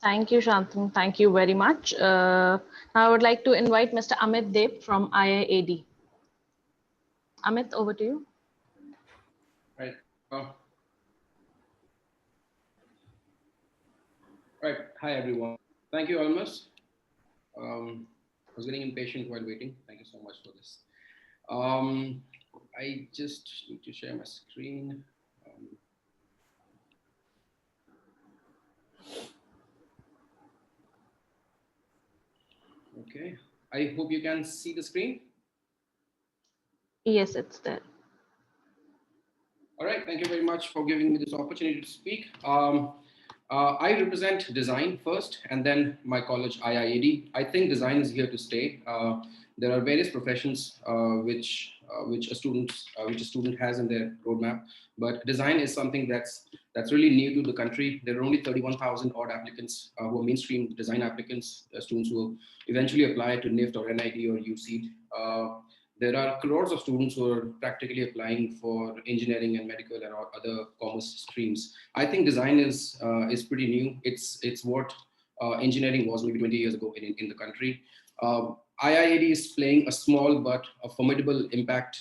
Thank you, Shantanu. Thank you very much. Now I would like to invite Mr. Amit Deb from IIAD. Amit, over to you. Right. Right. Hi, everyone. Thank you, Almas. I was getting impatient while waiting. Thank you so much for this. Um, I just need to share my screen. Okay. I hope you can see the screen. Yes, it's there. All right. Thank you very much for giving me this opportunity to speak. I represent design first, and then my college IIED. I think design is here to stay. There are various professions which a student has in their roadmap, but design is something that's really new to the country. There are only 31,000 odd applicants who are mainstream design applicants, students who eventually apply to NIFT or NIT or UCEED. There are crores of students who are practically applying for engineering and medical and other commerce streams. I think design is pretty new. It's what engineering was maybe 20 years ago in the country. IIED is playing a small but a formidable impact,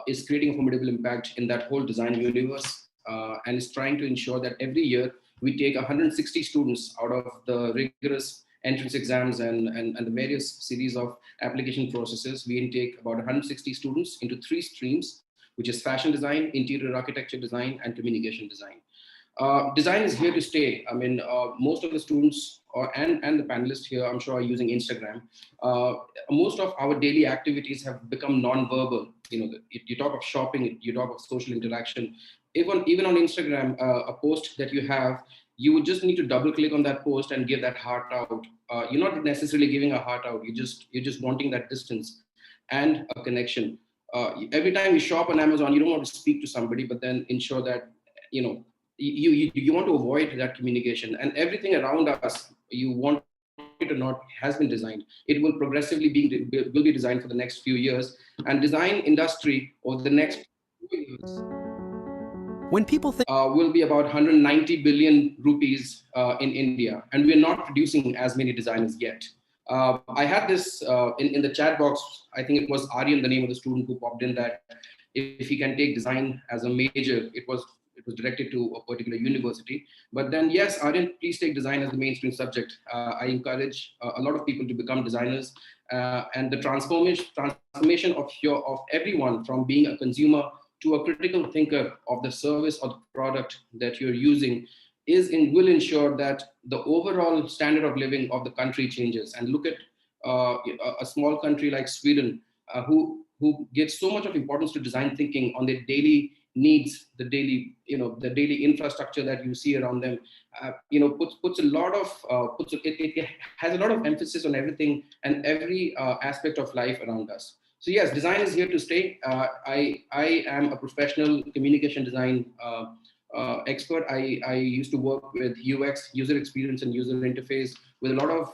is creating a formidable impact in that whole design universe, and is trying to ensure that every year we take 160 students out of the rigorous entrance exams and the various series of application processes. We intake about 160 students into 3 streams, which is fashion design, interior architecture design, and communication design. Design is here to stay. I mean, most of the students and the panelists here, I'm sure, are using Instagram. Most of our daily activities have become non-verbal. You know, you talk of shopping, you talk of social interaction. Even on Instagram, a post that you have, you would just need to double click on that post and give that heart out. You're not necessarily giving a heart out. You're just wanting that distance and a connection. Every time you shop on Amazon, you don't want to speak to somebody, but then ensure that, you know, you want to avoid that communication, and everything around us, you want it or not, has been designed. It will progressively will be designed for the next few years, and design industry over the next few years when people think will be about 190 billion rupees in India, and we're not producing as many designers yet. I had this in the chat box. I think it was Aryan, the name of the student, who popped in that if he can take design as a major, it was directed to a particular university. But then, yes, Aryan, please take design as the mainstream subject. I encourage a lot of people to become designers, and the transformation of everyone from being a consumer to a critical thinker of the service or the product that you're using will ensure that the overall standard of living of the country changes. And look at a small country like Sweden, who gives so much of importance to design thinking on their daily needs, the daily infrastructure that you see around them. Puts a lot of it has a lot of emphasis on everything and every aspect of life around us. So yes, design is here to stay. I am a professional communication design expert. I used to work with UX, user experience and user interface, with a lot of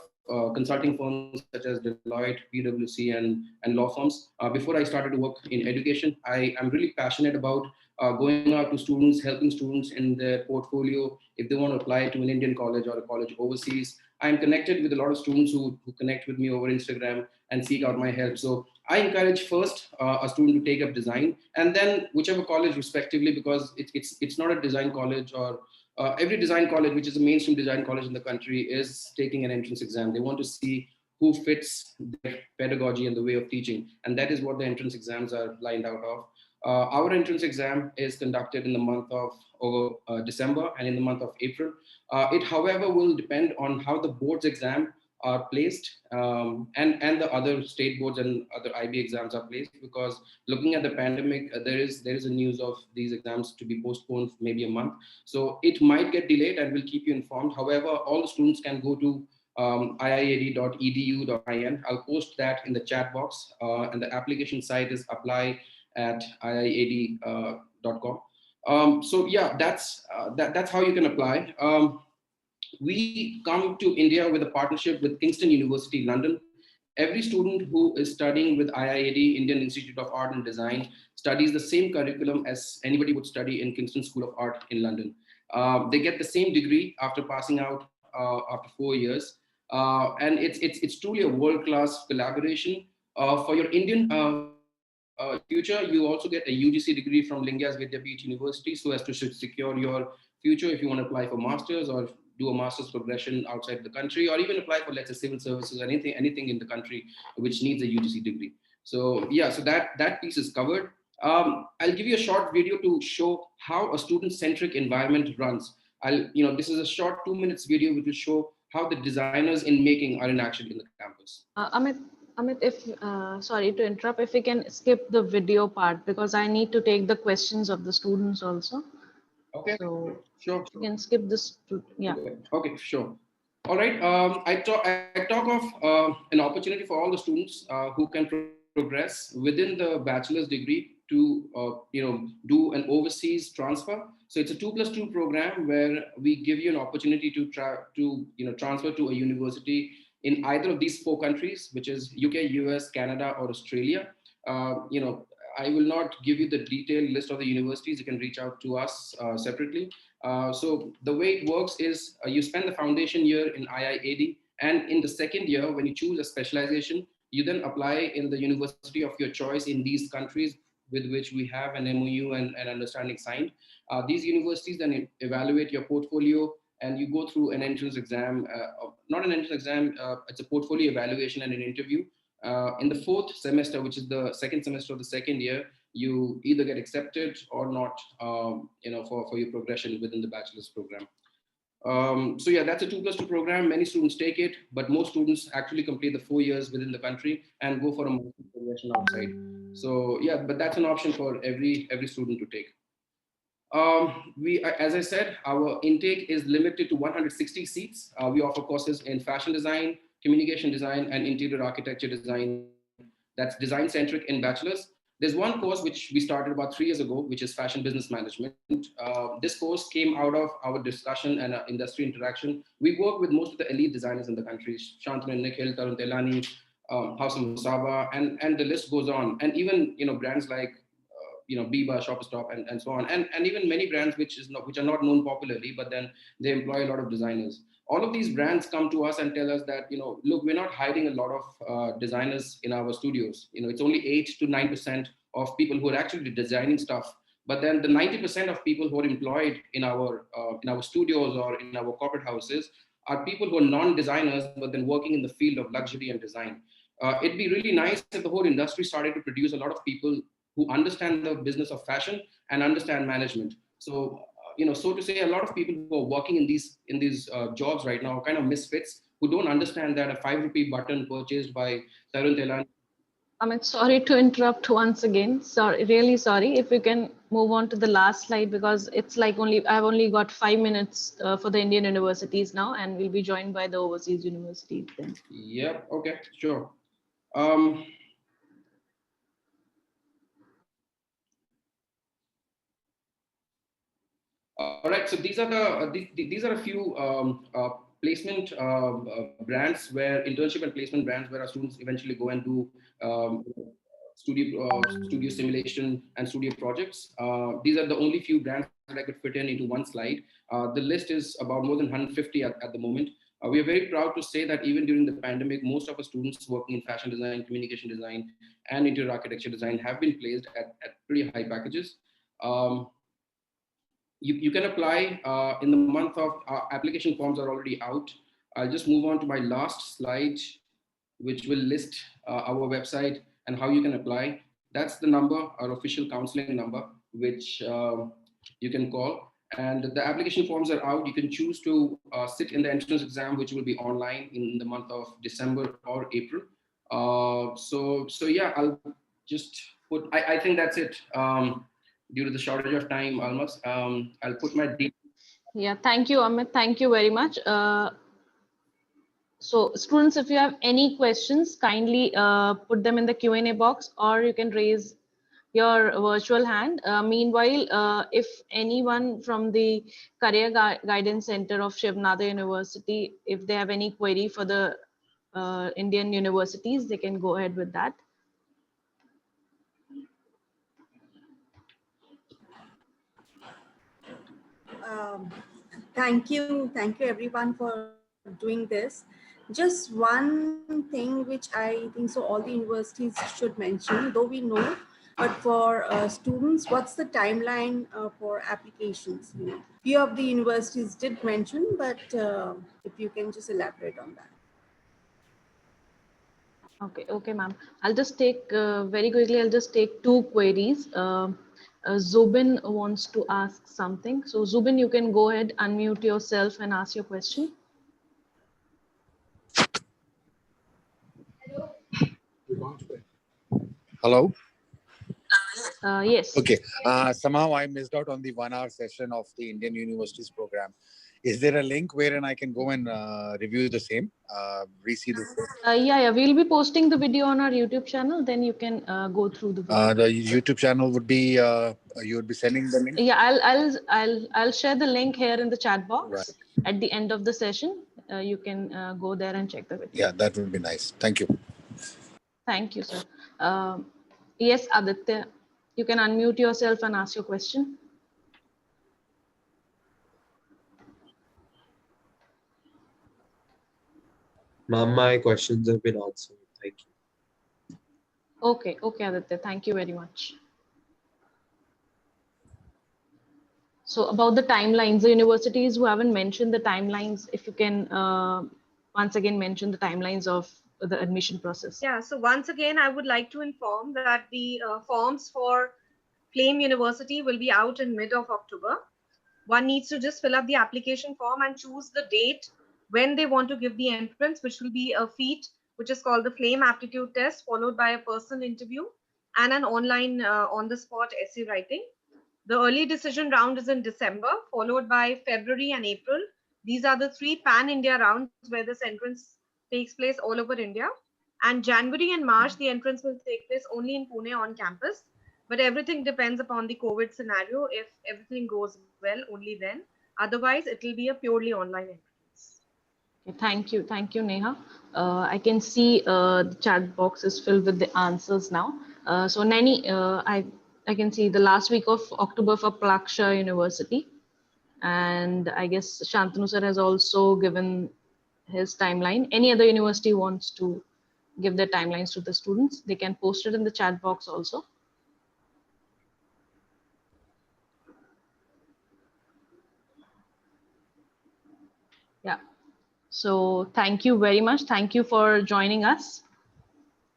consulting firms such as Deloitte, PwC, and law firms. Before I started to work in education, I am really passionate about going out to students, helping students in their portfolio if they want to apply to an Indian college or a college overseas. I'm connected with a lot of students who connect with me over Instagram and seek out my help. So I encourage first a student to take up design, and then whichever college respectively, because it's not a design college, or every design college, which is a mainstream design college in the country, is taking an entrance exam. They want to see who fits their pedagogy and the way of teaching, and that is what the entrance exams are lined out of. Our entrance exam is conducted in the month of December and in the month of April. It, however, will depend on how the board's exam are placed, and the other state boards and other IB exams are placed, because looking at the pandemic, there is a news of these exams to be postponed for maybe a month. So it might get delayed, and we'll keep you informed. However, all the students can go to iiad.edu.in. I'll post that in the chat box, and the application site is apply@iiad.com. So yeah, that's how you can apply. We come to India with a partnership with Kingston University, London. Every student who is studying with IIAD, Indian Institute of Art and Design, studies the same curriculum as anybody would study in Kingston School of Art in London. They get the same degree after passing out after 4 years. And it's truly a world-class collaboration. For your Indian future, you also get a UGC degree from Lingyas Vidyapeeth University, so as to secure your future if you want to apply for masters, or do a master's progression outside the country, or even apply for, let's say, civil services, anything in the country which needs a UGC degree. So yeah, so that piece is covered. I'll give you a short video to show how a student-centric environment runs. This is a short 2 minutes video which will show how the designers in making are in action in the campus. Amit, if sorry to interrupt, if we can skip the video part, because I need to take the questions of the students also. Okay. So sure. You can skip this. Yeah. Okay, sure. All right. I talk of an opportunity for all the students who can progress within the bachelor's degree to do an overseas transfer. So it's a 2+2 program where we give you an opportunity to transfer to a university in either of these 4 countries, which is UK, US, Canada, or Australia. I will not give you the detailed list of the universities. You can reach out to us separately. So the way it works is you spend the foundation year in IIAD, and in the second year, when you choose a specialization, you then apply in the university of your choice in these countries with which we have an MOU and an understanding signed. These universities then evaluate your portfolio, and you go through an entrance exam, not an entrance exam, it's a portfolio evaluation and an interview. In the 4th semester, which is the second semester of the second year, you either get accepted or not, for your progression within the bachelor's program. So yeah, that's a 2+2 program. Many students take it, but most students actually complete the 4 years within the country and go for a master's progression outside. So yeah, but that's an option for every student to take. As I said, our intake is limited to 160 seats. We offer courses in fashion design, communication design, and interior architecture design. That's design centric in bachelor's. There's one course which we started about 3 years ago, which is fashion business management. This course came out of our discussion and industry interaction. We work with most of the elite designers in the country: Shantanu Nikhil, Tarun Telani, House of Musaba, and the list goes on. And even brands like Biba, Shopper Stop, and so on, and even many brands which are not known popularly, but then they employ a lot of designers. All of these brands come to us and tell us that, look, we're not hiring a lot of designers in our studios. It's only 8 to 9% of people who are actually designing stuff. But then the 90% of people who are employed in our studios or in our corporate houses are people who are non-designers, but then working in the field of luxury and design. It'd be really nice if the whole industry started to produce a lot of people who understand the business of fashion and understand management. So, so to say, a lot of people who are working in these jobs right now are kind of misfits who don't understand that a 5 rupee button purchased by Tarun Telani. Amit, sorry to interrupt once again. Sorry, really sorry. If you can move on to the last slide, because it's like I've only got 5 minutes for the Indian universities now, and we'll be joined by the overseas universities then. Yep. Okay. Sure. All right, so these are a few placement brands where internship and placement brands where our students eventually go and do studio simulation and studio projects. These are the only few brands that I could fit into one slide. The list is about more than 150 at the moment. We are very proud to say that even during the pandemic, most of our students working in fashion design, communication design, and interior architecture design have been placed at pretty high packages. You can apply in the month of application forms are already out. I'll just move on to my last slide, which will list our website and how you can apply. That's the number, our official counseling number, which you can call. And the application forms are out. You can choose to sit in the entrance exam, which will be online in the month of December or April. So yeah, I'll just put, I think that's it. Due to the shortage of time, almost, I'll put my details. Yeah, thank you, Amit. Thank you very much. So students, if you have any questions, kindly put them in the Q&A box, or you can raise your virtual hand. Meanwhile, if anyone from the Career Guidance Center of Shiv University, if they have any query for the Indian universities, they can go ahead with that. Thank you everyone for doing this. Just one thing which I think so all the universities should mention, though we know But for students, what's the timeline for applications? Few of the universities did mention, but if you can just elaborate on that. Okay, ma'am. I'll just take very quickly. I'll just take two queries. Zubin wants to ask something. So Zubin, you can go ahead, unmute yourself and ask your question. Hello. Yes. Okay. Somehow I missed out on the 1 hour session of the Indian Universities program. Is there a link wherein I can go and review the same, re-see the same? Yeah. We'll be posting the video on our YouTube channel. Then you can go through the video. The YouTube channel would be you would be sending the link. Yeah, I'll share the link here in the chat box. Right. At the end of the session. You can go there and check the video. Yeah, that would be nice. Thank you. Thank you, sir. Yes, Aditya, you can unmute yourself and ask your question. Ma'am, my questions have been answered. Thank you. Okay, Aditya, thank you very much. So about the timelines, the universities who haven't mentioned the timelines, if you can once again mention the timelines of the admission process. Yeah, so once again, I would like to inform that the forms for Flame University will be out in mid of October. One needs to just fill up the application form and choose the date when they want to give the entrance, which will be a feat, which is called the Flame Aptitude Test, followed by a personal interview and an online on-the-spot essay writing. The early decision round is in December, followed by February and April. These are the 3 pan-India rounds where this entrance takes place all over India. And January and March, the entrance will take place only in Pune on campus. But everything depends upon the COVID scenario. If everything goes well, only then. Otherwise, it will be a purely online entrance. Thank you, Neha. I can see the chat box is filled with the answers now. So Nani, I can see the last week of October for Plaksha University. And I guess Shantanu sir has also given his timeline. Any other university wants to give their timelines to the students, they can post it in the chat box also. Yeah. So thank you very much. Thank you for joining us.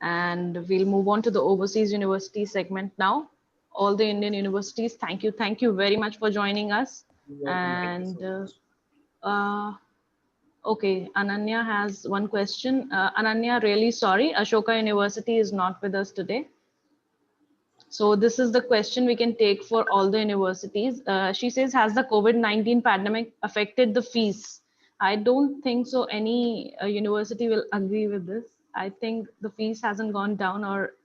And we'll move on to the overseas university segment now. All the Indian universities, thank you. Thank you very much for joining us. And okay, Ananya has one question. Ananya, really sorry, Ashoka University is not with us today. So this is the question we can take for all the universities. She says, has the COVID-19 pandemic affected the fees? I don't think so any university will agree with this. I think the fees hasn't gone down or...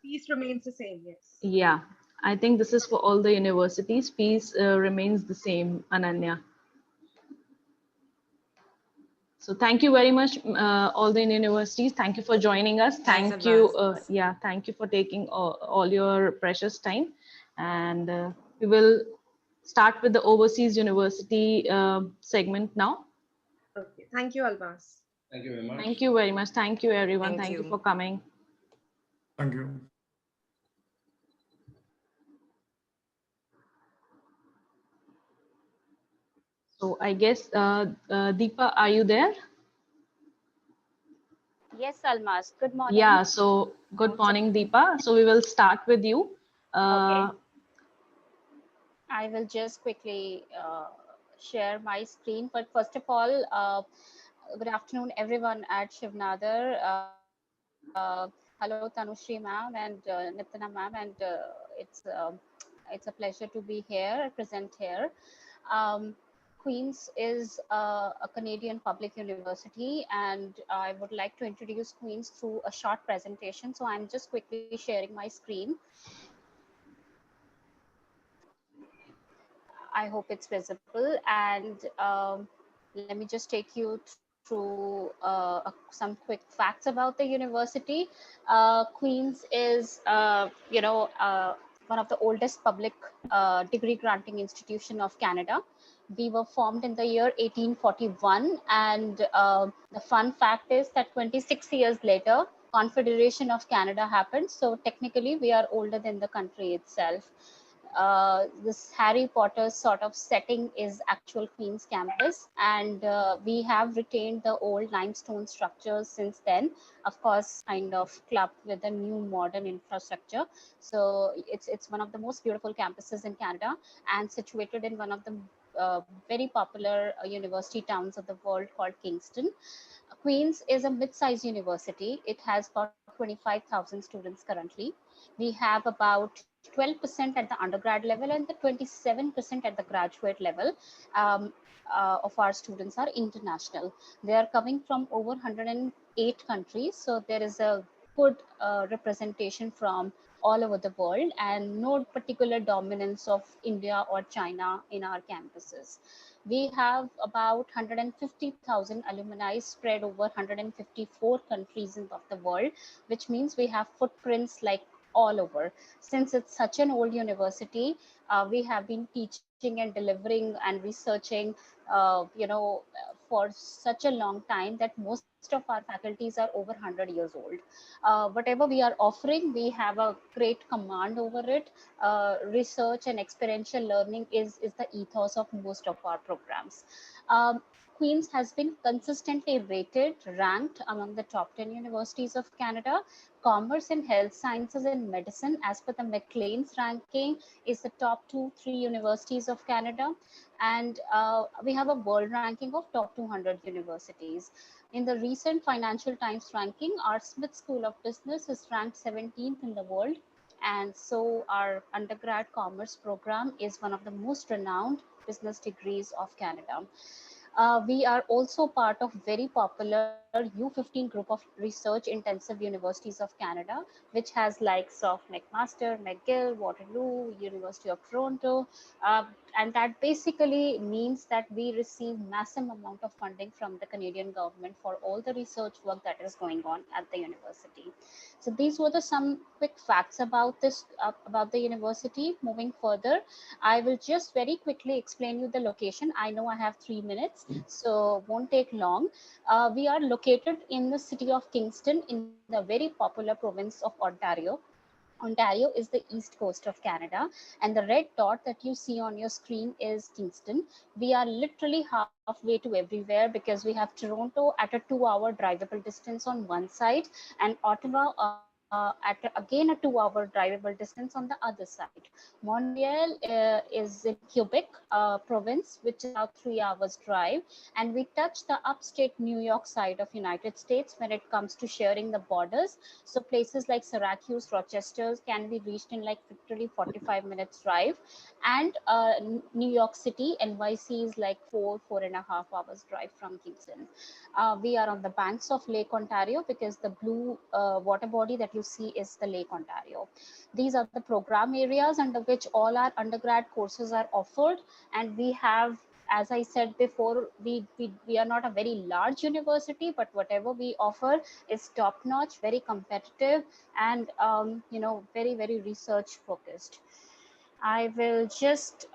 fees remains the same, yes. Yeah, I think this is for all the universities. Fees remains the same, Ananya. So thank you very much, all the Indian universities. Thank you for joining us. Thank you. Thank you for taking all your precious time. And we will start with the overseas university segment now. Okay. Thank you, Almas. Thank you very much. Thank you very much. Thank you, everyone. Thank you for coming. Thank you. So I guess, Deepa, are you there? Yes, Almas. Good morning. Yeah, so good morning, Deepa. So we will start with you. Okay. I will just quickly share my screen. But first of all, good afternoon, everyone at Shiv Nadar. Hello, Tanushree ma'am and Nitana ma'am, and it's a pleasure to be here, present here. Queen's is a Canadian public university, and I would like to introduce Queen's through a short presentation. So I'm just quickly sharing my screen. I hope it's visible, and let me just take you through some quick facts about the university. Queen's is, one of the oldest public degree granting institution of Canada. We were formed in the year 1841, and the fun fact is that 26 years later, Confederation of Canada happened. So technically we are older than the country itself. This Harry Potter sort of setting is actual Queen's campus, and we have retained the old limestone structures since then, of course kind of clubbed with the new modern infrastructure. So it's one of the most beautiful campuses in Canada, and situated in one of the very popular university towns of the world called Kingston. Queen's is a mid-sized university. It has about 25,000 students currently. We have about 12% at the undergrad level and the 27% at the graduate level of our students are international. They are coming from over 108 countries. So there is a good representation from all over the world, and no particular dominance of India or China in our campuses. We have about 150,000 alumni spread over 154 countries of the world, which means we have footprints like all over. Since it's such an old university, we have been teaching and delivering and researching, for such a long time that most of our faculties are over 100 years old. Whatever we are offering, we have a great command over it. Research and experiential learning is the ethos of most of our programs. Queen's has been consistently rated, ranked among the top 10 universities of Canada. Commerce and health sciences and medicine, as per the Maclean's ranking, is the top 2-3 universities of Canada. And we have a world ranking of top 200 universities. In the recent Financial Times ranking, our Smith School of Business is ranked 17th in the world. And so our undergrad commerce program is one of the most renowned business degrees of Canada. We are also part of very popular U15 group of research intensive universities of Canada, which has likes of McMaster, McGill, Waterloo, University of Toronto. And that basically means that we receive massive amount of funding from the Canadian government for all the research work that is going on at the university. So these were some quick facts about this, about the university. Moving further, I will just very quickly explain you the location. I know I have 3 minutes, so won't take long. We are located in the city of Kingston in the very popular province of Ontario. Ontario is the east coast of Canada, and the red dot that you see on your screen is Kingston. We are literally halfway to everywhere because we have Toronto at a 2-hour drivable distance on one side, and Ottawa at again a 2-hour drivable distance on the other side. Montreal is in Quebec province, which is about 3 hours drive, and we touch the upstate New York side of United States when it comes to sharing the borders. So places like Syracuse, Rochester can be reached in like literally 45 minutes drive, and New York City, NYC is like 4.5 hours drive from Kingston. We are on the banks of Lake Ontario because the blue water body that you see is the Lake Ontario. These are the program areas under which all our undergrad courses are offered, and we have, as I said before, we are not a very large university, but whatever we offer is top notch, very competitive, and very, very research focused. I will just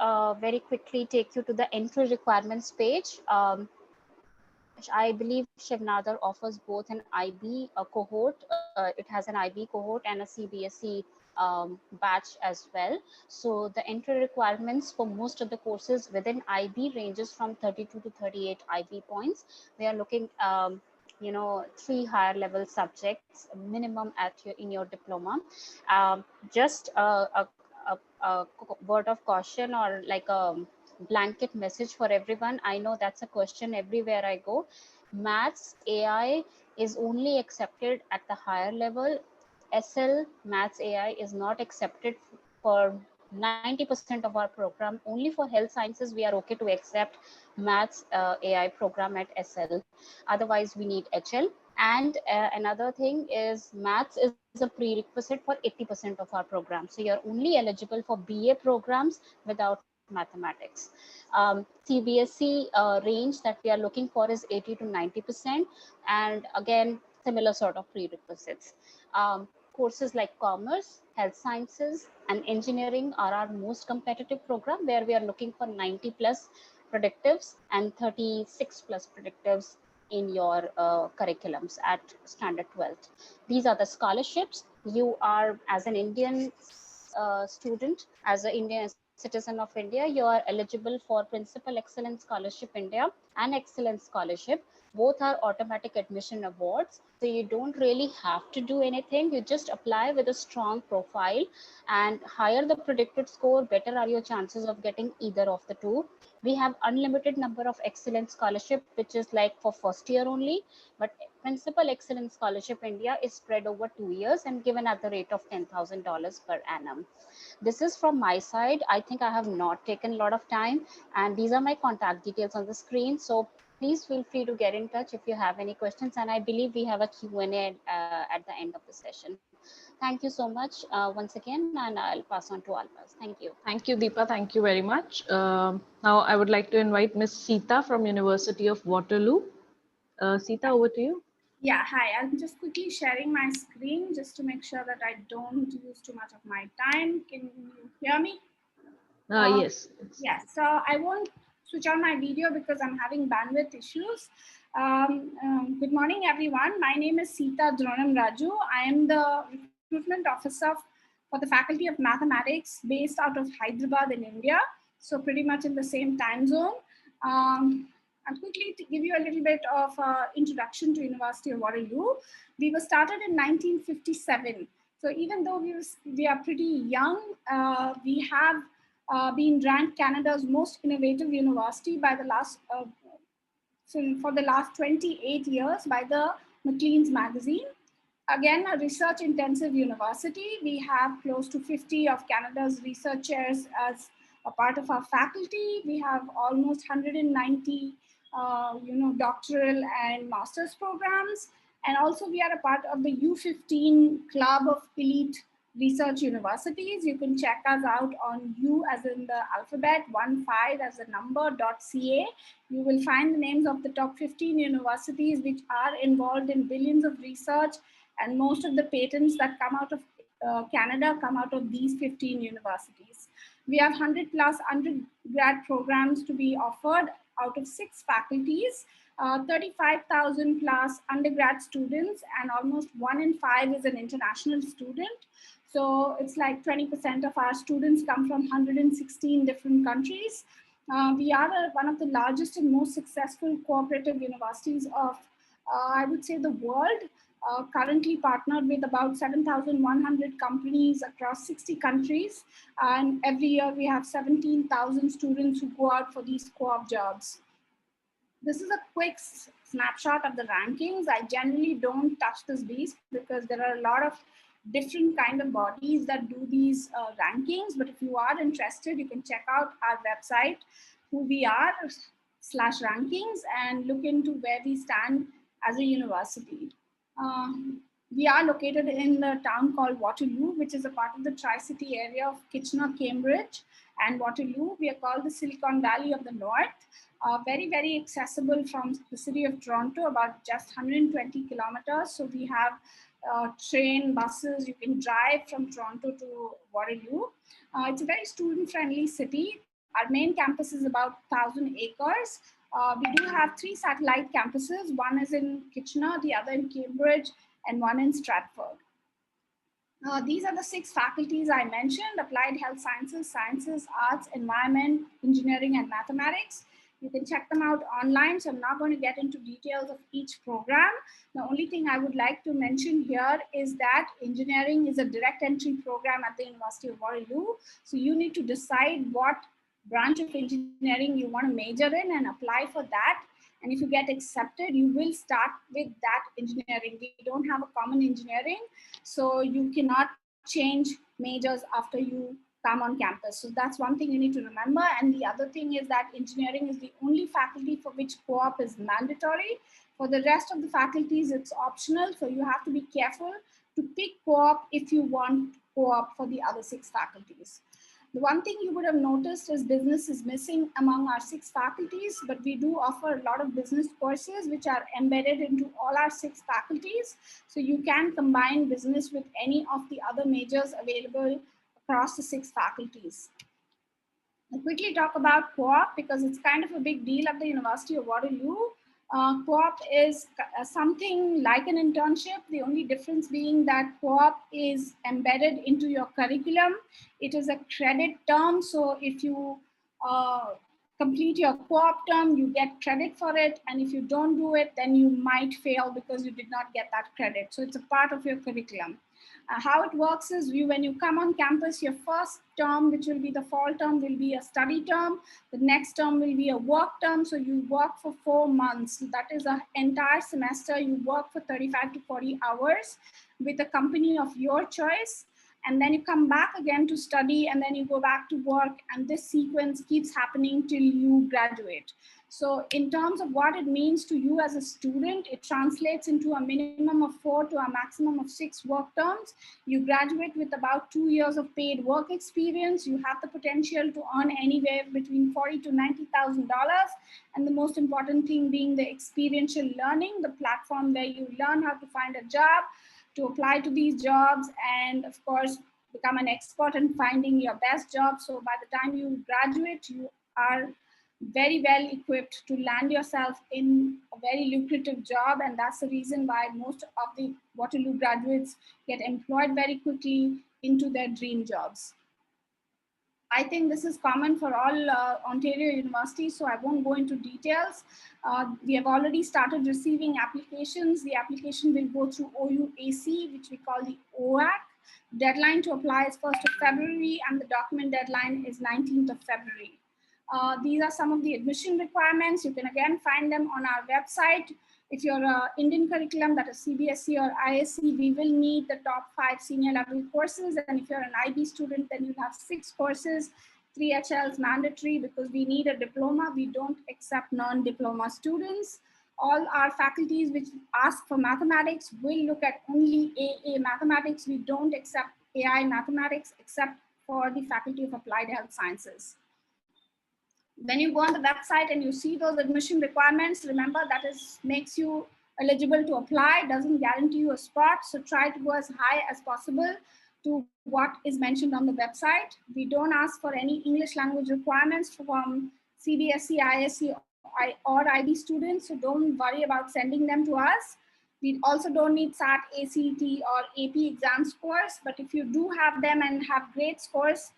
very quickly take you to the entry requirements page. I believe Shiv Nadar offers both an IB cohort. It has an IB cohort and a CBSE batch as well. So the entry requirements for most of the courses within IB ranges from 32 to 38 IB points. We are looking 3 higher level subjects minimum in your diploma. Just a word of caution, or like a blanket message for everyone. I know that's a question everywhere I go. Maths AI is only accepted at the higher level. SL Maths AI is not accepted for 90% of our program. Only for health sciences we are okay to accept Maths AI program at SL. Otherwise we need HL. And another thing is Maths is a prerequisite for 80% of our program. So you're only eligible for BA programs without mathematics. CBSE range that we are looking for is 80 to 90%. And again, similar sort of prerequisites. Courses like commerce, health sciences, and engineering are our most competitive program, where we are looking for 90 plus predictives and 36 plus predictives in your curriculums at standard 12th. These are the scholarships. You are, as an Indian student, as an Indian citizen of India, you are eligible for Principal Excellence Scholarship India and Excellence Scholarship. Both are automatic admission awards. So you don't really have to do anything. You just apply with a strong profile, and higher the predicted score, better are your chances of getting either of the two. We have unlimited number of excellence scholarship, which is like for first year only, but Principal Excellence Scholarship India is spread over 2 years and given at the rate of $10,000 per annum. This is from my side. I think I have not taken a lot of time, and these are my contact details on the screen. So please feel free to get in touch if you have any questions. And I believe we have a Q&A at the end of the session. Thank you so much once again, and I'll pass on to Almas. Thank you. Thank you, Deepa. Thank you very much. Now I would like to invite Miss Sita from University of Waterloo. Sita, over to you. Yeah, hi. I'm just quickly sharing my screen just to make sure that I don't use too much of my time. Can you hear me? Yes. Yes, so I won't switch on my video because I'm having bandwidth issues. Good morning, everyone. My name is Sita Dronam Raju. I am the recruitment officer for the Faculty of Mathematics based out of Hyderabad in India. So pretty much in the same time zone. And quickly to give you a little bit of introduction to University of Waterloo. We were started in 1957. So even though we are pretty young, we have been ranked Canada's most innovative university by the last, for the last 28 years by the Maclean's magazine. Again, a research intensive university. We have close to 50 of Canada's researchers as a part of our faculty. We have almost 190 doctoral and master's programs. And also we are a part of the U15 Club of Elite Research Universities. You can check us out on U as in the alphabet, 15 as a number.ca. You will find the names of the top 15 universities which are involved in billions of research, and most of the patents that come out of Canada come out of these 15 universities. We have 100 plus undergrad programs to be offered out of 6 faculties, 35,000 plus undergrad students, and almost 1 in 5 is an international student. So it's like 20% of our students come from 116 different countries. We are one of the largest and most successful cooperative universities of, I would say, the world. Currently partnered with about 7,100 companies across 60 countries. And every year we have 17,000 students who go out for these co-op jobs. This is a quick snapshot of the rankings. I generally don't touch this beast because there are a lot of different kind of bodies that do these rankings. But if you are interested, you can check out our website, who we are /rankings, and look into where we stand as a university. We are located in the town called Waterloo, which is a part of the Tri-City area of Kitchener, Cambridge, and Waterloo. We are called the Silicon Valley of the North. Very, very accessible from the city of Toronto, about just 120 kilometers. So we have train, buses, you can drive from Toronto to Waterloo. It's a very student-friendly city. Our main campus is about 1,000 acres. We do have 3 satellite campuses. One is in Kitchener, the other in Cambridge, and one in Stratford. These are the 6 faculties I mentioned: Applied Health Sciences, Sciences, Arts, Environment, Engineering, and Mathematics. You can check them out online, so I'm not going to get into details of each program. The only thing I would like to mention here is that engineering is a direct entry program at the University of Waterloo. So you need to decide what branch of engineering you want to major in and apply for that. And if you get accepted, you will start with that engineering. We don't have a common engineering, so you cannot change majors after you come on campus. So that's one thing you need to remember. And the other thing is that engineering is the only faculty for which co-op is mandatory. For the rest of the faculties, it's optional. So you have to be careful to pick co-op if you want co-op for the other 6 faculties. The one thing you would have noticed is business is missing among our 6 faculties, but we do offer a lot of business courses which are embedded into all our 6 faculties. So you can combine business with any of the other majors available across the 6 faculties. I'll quickly talk about co-op because it's kind of a big deal at the University of Waterloo. Co-op is something like an internship, the only difference being that co-op is embedded into your curriculum. It is a credit term, so if you complete your co-op term, you get credit for it, and if you don't do it, then you might fail because you did not get that credit. So it's a part of your curriculum. How it works is when you come on campus, your first term, which will be the fall term, will be a study term. The next term will be a work term. So you work for 4 months. That is an entire semester. You work for 35 to 40 hours with a company of your choice. And then you come back again to study, and then you go back to work. And this sequence keeps happening till you graduate. So in terms of what it means to you as a student, it translates into a minimum of 4 to a maximum of 6 work terms. You graduate with about 2 years of paid work experience. You have the potential to earn anywhere between $40,000 to $90,000. And the most important thing being the experiential learning, the platform where you learn how to find a job, to apply to these jobs, and of course, become an expert in finding your best job. So by the time you graduate, you are very well equipped to land yourself in a very lucrative job. And that's the reason why most of the Waterloo graduates get employed very quickly into their dream jobs. I think this is common for all Ontario universities, so I won't go into details. We have already started receiving applications. The application will go through OUAC, which we call the OAC. Deadline to apply is 1st of February, and the document deadline is 19th of February. These are some of the admission requirements. You can again find them on our website. If you're an Indian curriculum, that is CBSE or ISC, we will need the top 5 senior level courses. And if you're an IB student, then you'll have 6 courses. 3 HL is mandatory because we need a diploma. We don't accept non-diploma students. All our faculties which ask for mathematics will look at only AA mathematics. We don't accept AI mathematics except for the Faculty of Applied Health Sciences. When you go on the website and you see those admission requirements, remember that makes you eligible to apply, doesn't guarantee you a spot. So try to go as high as possible to what is mentioned on the website. We don't ask for any English language requirements from CBSE, ISC, or IB students, so don't worry about sending them to us. We also don't need SAT, ACT, or AP exam scores, but if you do have them and have great scores,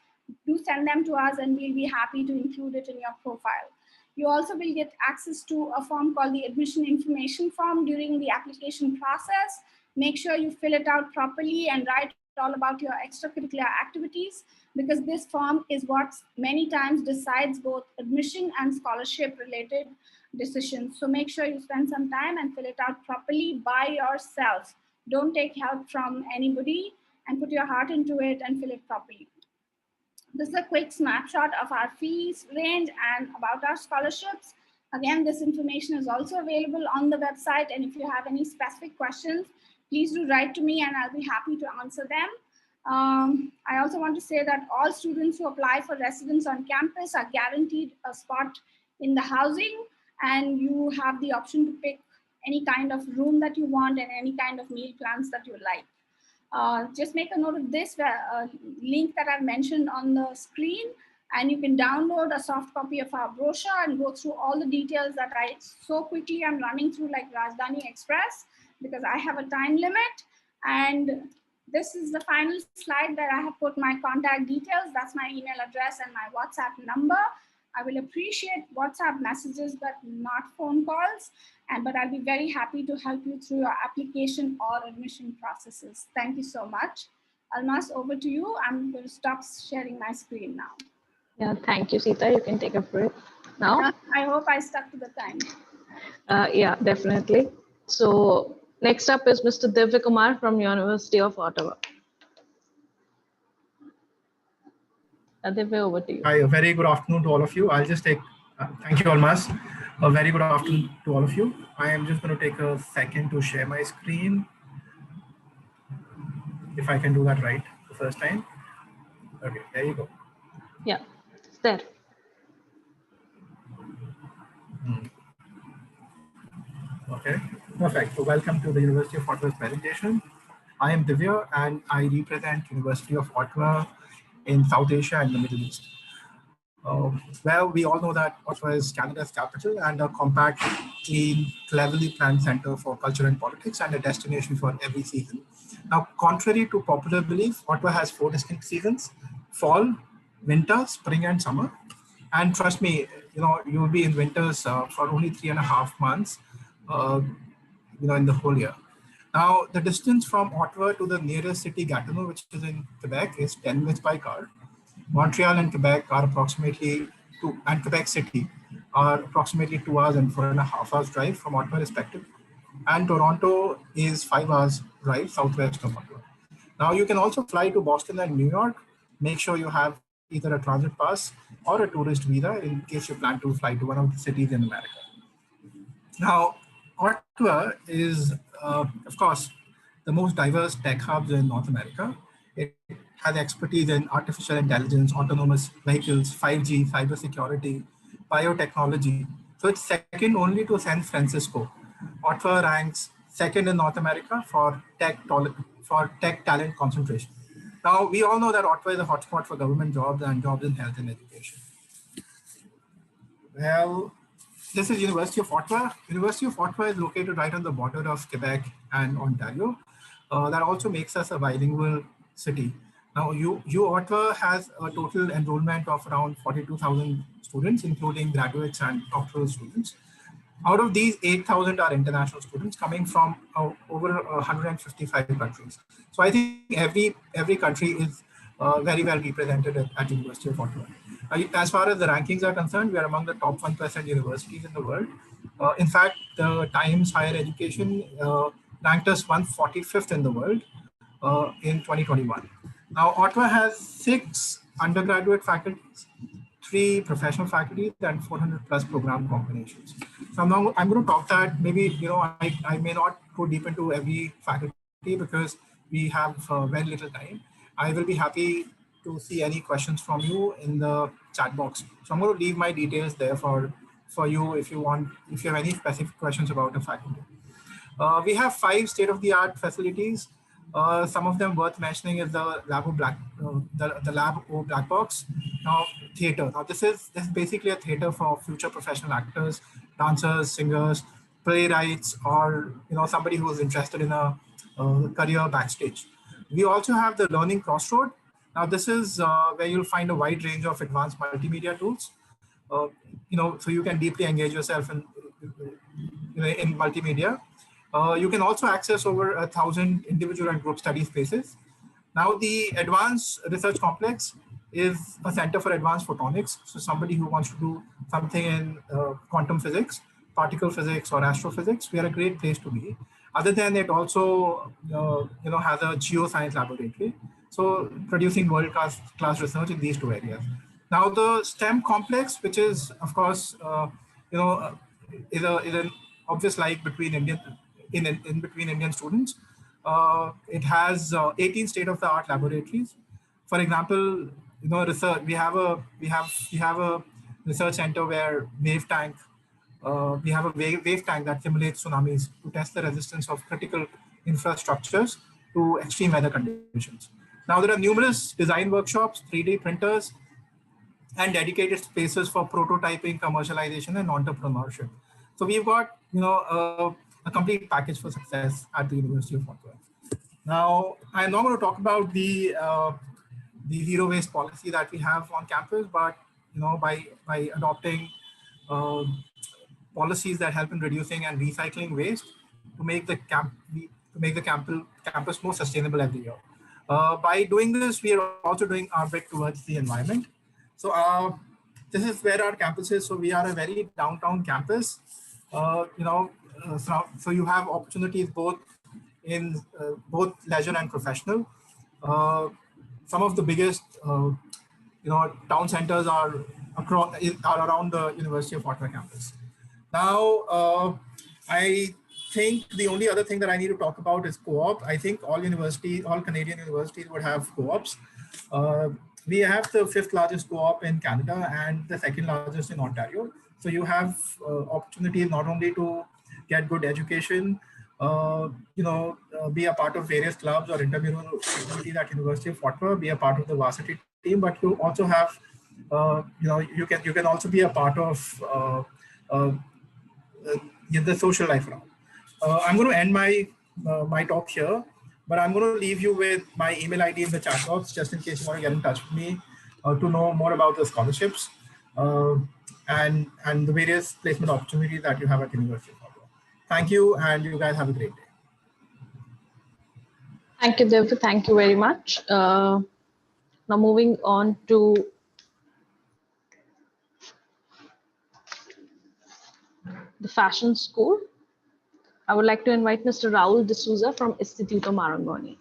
do send them to us and we'll be happy to include it in your profile. You also will get access to a form called the admission information form during the application process. Make sure you fill it out properly and write all about your extracurricular activities, because this form is what many times decides both admission and scholarship related decisions. So make sure you spend some time and fill it out properly by yourself. Don't take help from anybody, and put your heart into it and fill it properly. This is a quick snapshot of our fees range and about our scholarships. Again, this information is also available on the website, and if you have any specific questions, please do write to me and I'll be happy to answer them. I also want to say that all students who apply for residence on campus are guaranteed a spot in the housing, and you have the option to pick any kind of room that you want and any kind of meal plans that you like. Just make a note of this link that I've mentioned on the screen, and you can download a soft copy of our brochure and go through all the details that I so quickly I'm running through like Rajdhani Express, because I have a time limit. And this is the final slide that I have put my contact details. That's my email address and my WhatsApp number. I will appreciate WhatsApp messages, but not phone calls. But I'll be very happy to help you through your application or admission processes. Thank you so much. Almas, over to you. I'm going to stop sharing my screen now. Yeah, thank you, Sita. You can take a break now. I hope I stuck to the time. Yeah, definitely. So next up is Mr. Divya Kumar from University of Ottawa. Divya, over to you. Hi, a very good afternoon to all of you. I'll just take, thank you, Almas. A very good afternoon to all of you. I am just going to take a second to share my screen. If I can do that right the first time. Okay, there you go. Yeah, it's there. Okay, perfect. So welcome to the University of Ottawa's presentation. I am Divya and I represent University of Ottawa in South Asia and the Middle East. Well, we all know that Ottawa is Canada's capital and a compact, clean, cleverly planned center for culture and politics and a destination for every season. Now, contrary to popular belief, Ottawa has 4 distinct seasons: fall, winter, spring, and summer. And trust me, you'll be in winters for only 3.5 months, in the whole year. Now, the distance from Ottawa to the nearest city, Gatineau, which is in Quebec, is 10 minutes by car. Montreal and Quebec are approximately and Quebec City are approximately 2 hours and 4.5 hours drive from Ottawa respectively. And Toronto is 5 hours drive southwest of Ottawa. Now you can also fly to Boston and New York. Make sure you have either a transit pass or a tourist visa in case you plan to fly to one of the cities in America. Now, Ottawa is, of course, the most diverse tech hubs in North America. It has expertise in artificial intelligence, autonomous vehicles, 5G, cybersecurity, biotechnology. So it's second only to San Francisco. Ottawa ranks second in North America for tech talent concentration. Now, we all know that Ottawa is a hotspot for government jobs and jobs in health and education. Well, this is University of Ottawa. University of Ottawa is located right on the border of Quebec and Ontario. That also makes us a bilingual city. Now, Ottawa has a total enrollment of around 42,000 students, including graduates and doctoral students. Out of these, 8,000 are international students coming from over 155 countries. So I think every country is very well represented at University of Ottawa. As far as the rankings are concerned, we are among the top 1% universities in the world. In fact, the Times Higher Education ranked us 145th in the world in 2021. Now, Ottawa has 6 undergraduate faculties, 3 professional faculties, and 400 plus program combinations. So I'm going to talk that maybe, I may not go deep into every faculty because we have very little time. I will be happy to see any questions from you in the chat box. So I'm going to leave my details there for you if you have any specific questions about the faculty. We have 5 state-of-the-art facilities. Some of them worth mentioning is the Lab O Black Box. Now, theater. Now, this is basically a theater for future professional actors, dancers, singers, playwrights, or somebody who is interested in a career backstage. We also have the Learning Crossroad. Now, this is where you'll find a wide range of advanced multimedia tools. So you can deeply engage yourself in multimedia. You can also access over 1,000 individual and group study spaces. Now, the Advanced Research Complex is a center for advanced photonics. So somebody who wants to do something in quantum physics, particle physics, or astrophysics, we are a great place to be. Other than it also, has a geoscience laboratory. So producing world-class research in these 2 areas. Now, the STEM complex, which is, of course, is an obvious like between Indian students. It has 18 state-of-the-art laboratories. For example, research. We have a research center where we have a wave tank that simulates tsunamis to test the resistance of critical infrastructures to extreme weather conditions. Now, there are numerous design workshops, 3D printers, and dedicated spaces for prototyping, commercialization, and entrepreneurship. So we've got a complete package for success at the University of Ottawa. Now, I'm not going to talk about the zero waste policy that we have on campus, but by adopting policies that help in reducing and recycling waste to make the campus more sustainable every year. By doing this, we are also doing our bit towards the environment. So this is where our campus is. So we are a very downtown campus. So you have opportunities both in both leisure and professional. Some of the biggest town centers are around the University of Ottawa campus. Now, I think the only other thing that I need to talk about is co-op. I think all Canadian universities would have co-ops. We have the 5th largest co-op in Canada and the 2nd largest in Ontario. So you have opportunities not only to get good education, be a part of various clubs or intramural activities at University of Ottawa, be a part of the varsity team, but you also have you can also be a part of the social life around. I'm going to end my talk here, but I'm going to leave you with my email ID in the chat box, just in case you want to get in touch with me to know more about the scholarships and the various placement opportunities that you have at University of Ottawa. Thank you, and you guys have a great day. Thank you, Dev. Thank you very much. Now moving on to the fashion school. I would like to invite Mr. Raul D'Souza from Instituto Marangoni.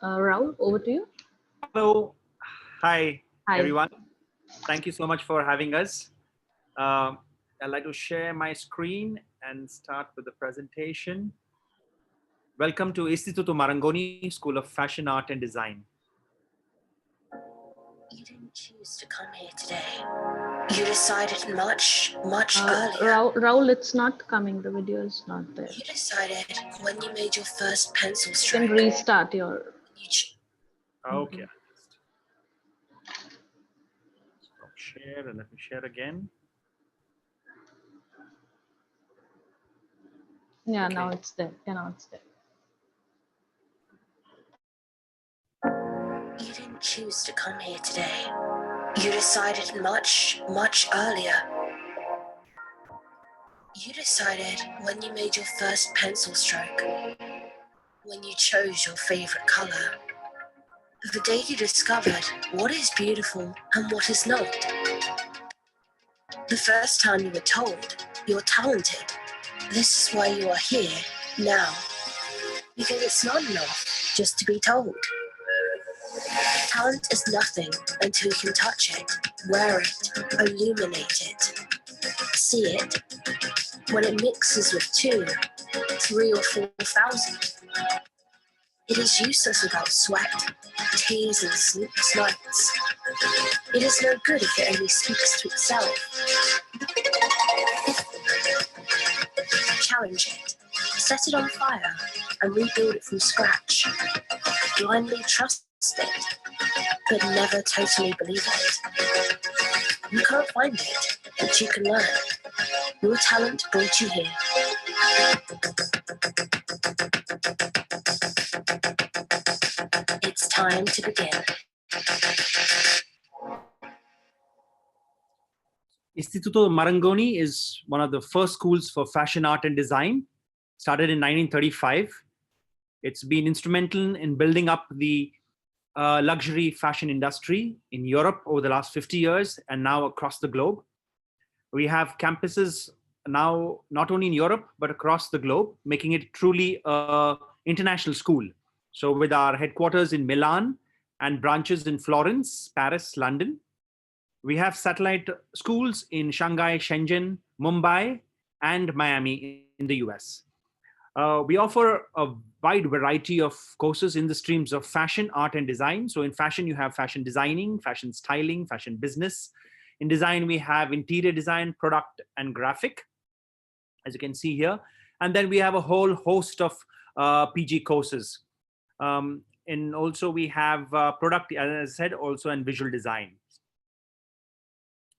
Raul, over to you. Hello. Hi, Hi. everyone. Thank you so much for having us. I'd like to share my screen and start with the presentation. Welcome to Instituto Marangoni School of Fashion, Art and Design. You didn't choose to come here today. You decided much earlier. Raul, it's not coming. The video is not there. You decided when you made your first pencil You stroke. can restart your... Okay. Stop share and let me share again. Yeah, okay. Now it's there. Yeah, now it's there. You didn't choose to come here today. You decided much earlier. You decided when you made your first pencil stroke, when you chose your favorite color, the day you discovered what is beautiful and what is not. The first time you were told you're talented. This is why you are here now. Because it's not enough just to be told. Talent is nothing until you can touch it, wear it, illuminate it, see it. When it mixes with 2, 3 or 4,000. It is useless without sweat, tears and sleepless nights. It is no good if it only speaks to itself. Challenge it, set it on fire, and rebuild it from scratch. Blindly trust it, but never totally believe it. You can't find it, but you can learn. Your talent brought you here. It's time to begin. Instituto Marangoni is one of the first schools for fashion, art and design, started in 1935. It's been instrumental in building up the luxury fashion industry in Europe over the last 50 years and now across the globe. We have campuses now not only in Europe, but across the globe, making it truly an international school. So with our headquarters in Milan and branches in Florence, Paris, London. We have satellite schools in Shanghai, Shenzhen, Mumbai, and Miami in the US. We offer a wide variety of courses in the streams of fashion, art, and design. So in fashion, you have fashion designing, fashion styling, fashion business. In design, we have interior design, product, and graphic, as you can see here. And then we have a whole host of PG courses. And also we have product, as I said, also and visual design.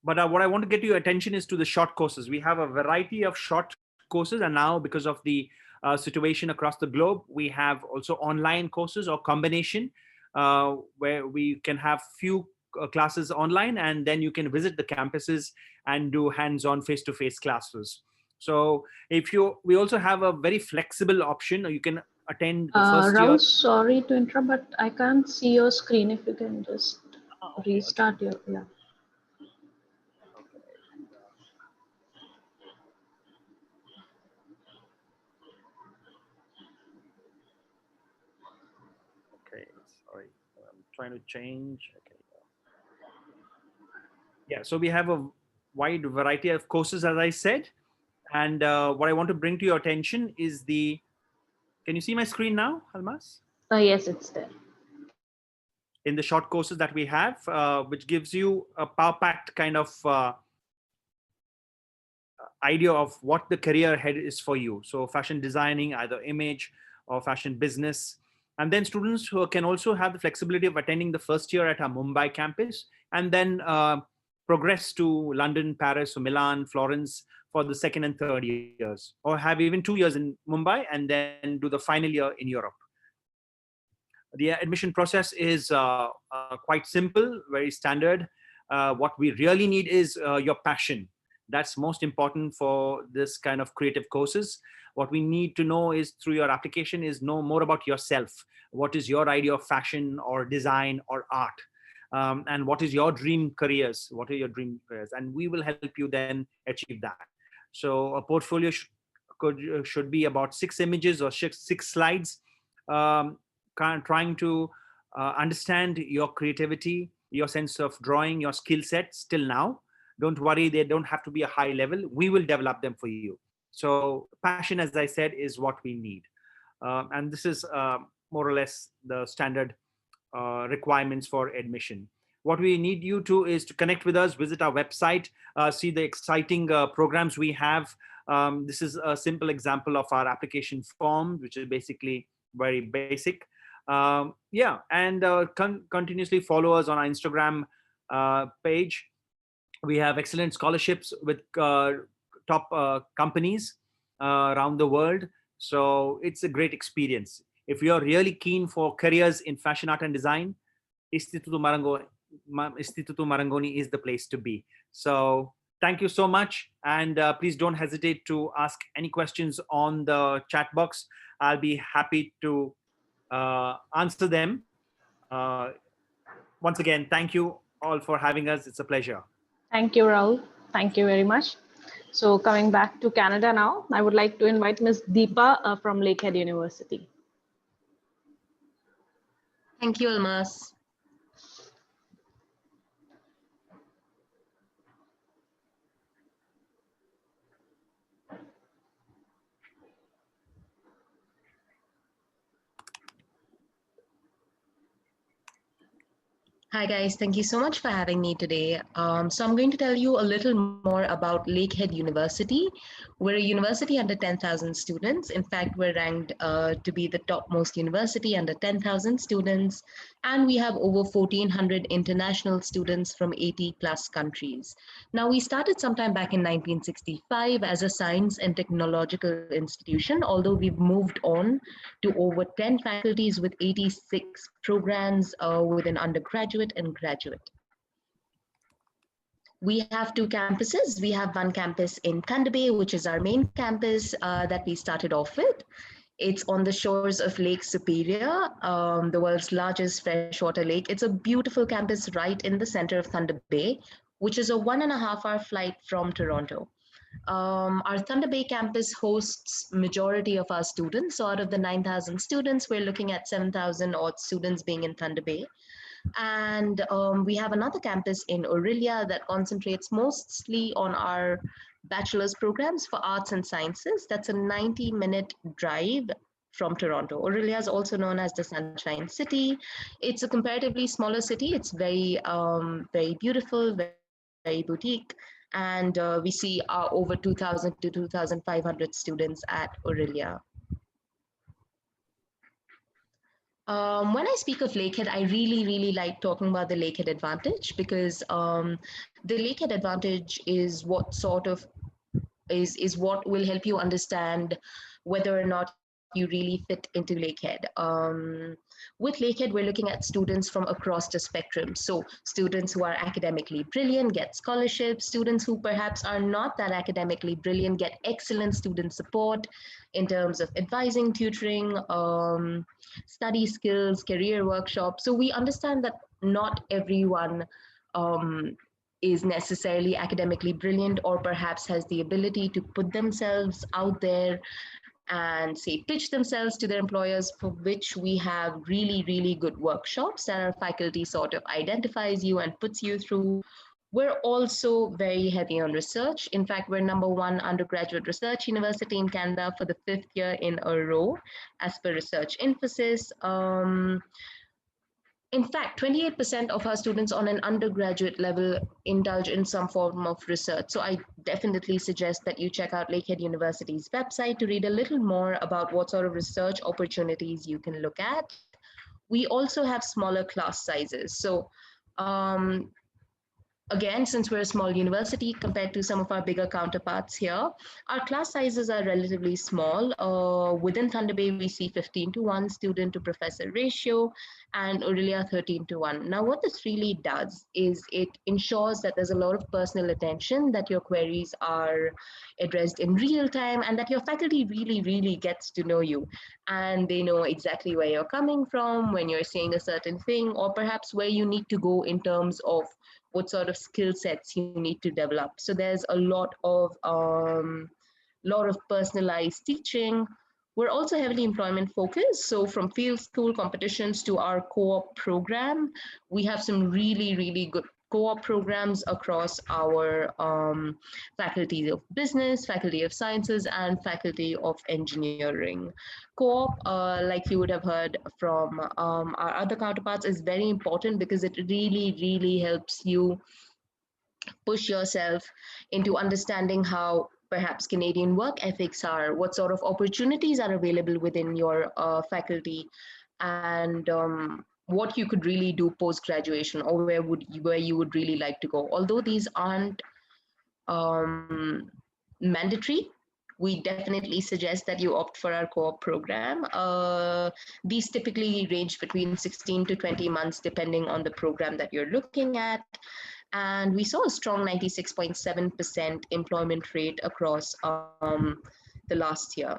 But what I want to get your attention is to the short courses. We have a variety of short courses, and now because of the situation across the globe, we have also online courses or combination where we can have few classes online, and then you can visit the campuses and do hands-on face-to-face classes. So we also have a very flexible option. You can attend the first year. Raul, sorry to interrupt, but I can't see your screen. If you can just restart your, yeah. Sorry, I'm trying to change. Okay. Yeah, so we have a wide variety of courses, as I said. And what I want to bring to your attention is can you see my screen now, Almas? Yes, it's there. In the short courses that we have, which gives you a power-packed kind of idea of what the career ahead is for you. So fashion designing, either image or fashion business, And then students who can also have the flexibility of attending the first year at our Mumbai campus, and then progress to London, Paris, or Milan, Florence for the second and third years, or have even 2 years in Mumbai and then do the final year in Europe. The admission process is quite simple, very standard. What we really need is your passion. That's most important for this kind of creative courses. What we need to know is through your application is know more about yourself. What is your idea of fashion or design or art? And what is your dream careers? What are your dream careers? And we will help you then achieve that. So a portfolio should be about 6 images or 6 slides, trying to understand your creativity, your sense of drawing, your skill sets till now. Don't worry, they don't have to be a high level. We will develop them for you. So passion, as I said, is what we need. And this is more or less the standard requirements for admission. What we need you to is to connect with us, visit our website, see the exciting programs we have. This is a simple example of our application form, which is basically very basic. Yeah, and continuously follow us on our Instagram page. We have excellent scholarships with top companies around the world. So it's a great experience. If you're really keen for careers in fashion, art, and design, Instituto Marangoni is the place to be. So thank you so much. And please don't hesitate to ask any questions on the chat box. I'll be happy to answer them. Once again, thank you all for having us. It's a pleasure. Thank you, Rahul. Thank you very much. So coming back to Canada now, I would like to invite Ms. Deepa from Lakehead University. Thank you, Almas. Hi guys, thank you so much for having me today. So I'm going to tell you a little more about Lakehead University. We're a university under 10,000 students. In fact, we're ranked to be the topmost university under 10,000 students. And we have over 1,400 international students from 80 plus countries. Now, we started sometime back in 1965 as a science and technological institution, although we've moved on to over 10 faculties with 86 programs within undergraduate and graduate. We have 2 campuses. We have one campus in Thunder Bay, which is our main campus that we started off with. It's on the shores of Lake Superior, the world's largest freshwater lake. It's a beautiful campus right in the center of Thunder Bay, which is a 1.5-hour flight from Toronto. Our Thunder Bay campus hosts majority of our students. So out of the 9,000 students, we're looking at 7,000 odd students being in Thunder Bay. And we have another campus in Aurelia that concentrates mostly on our bachelor's programs for arts and sciences. That's a 90-minute drive from Toronto. Aurelia is also known as the Sunshine City. It's a comparatively smaller city. It's very, very beautiful, very boutique. And we see over 2,000 to 2,500 students at Aurelia. When I speak of Lakehead, I really like talking about the Lakehead advantage, because the Lakehead advantage is what sort of is what will help you understand whether or not you really fit into Lakehead. With Lakehead, we're looking at students from across the spectrum. So students who are academically brilliant get scholarships. Students who perhaps are not that academically brilliant get excellent student support in terms of advising, tutoring, study skills, career workshops. So we understand that not everyone is necessarily academically brilliant, or perhaps has the ability to put themselves out there and say pitch themselves to their employers, for which we have really good workshops that our faculty sort of identifies you and puts you through. We're also very heavy on research. In fact, we're #1 undergraduate research university in Canada for the 5th year in a row, as per Research Emphasis. In fact, 28% of our students on an undergraduate level indulge in some form of research. So I definitely suggest that you check out Lakehead University's website to read a little more about what sort of research opportunities you can look at. We also have smaller class sizes. So again, since we're a small university compared to some of our bigger counterparts here, our class sizes are relatively small. Within Thunder Bay, we see 15:1 student to professor ratio, and Aurelia 13:1. Now, what this really does is it ensures that there's a lot of personal attention, that your queries are addressed in real time, and that your faculty really, really gets to know you. And they know exactly where you're coming from when you're saying a certain thing, or perhaps where you need to go in terms of what sort of skill sets you need to develop. So there's a lot of personalized teaching. We're also heavily employment focused. So from field school competitions to our co-op program, we have some really, really good co-op programs across our faculty of business, faculty of sciences, and faculty of engineering. Co-op, like you would have heard from our other counterparts, is very important because it really, really helps you push yourself into understanding how perhaps Canadian work ethics are, what sort of opportunities are available within your faculty, and what you could really do post-graduation, or where you would really like to go. Although these aren't mandatory, we definitely suggest that you opt for our co-op program. These typically range between 16 to 20 months, depending on the program that you're looking at. And we saw a strong 96.7% employment rate across the last year.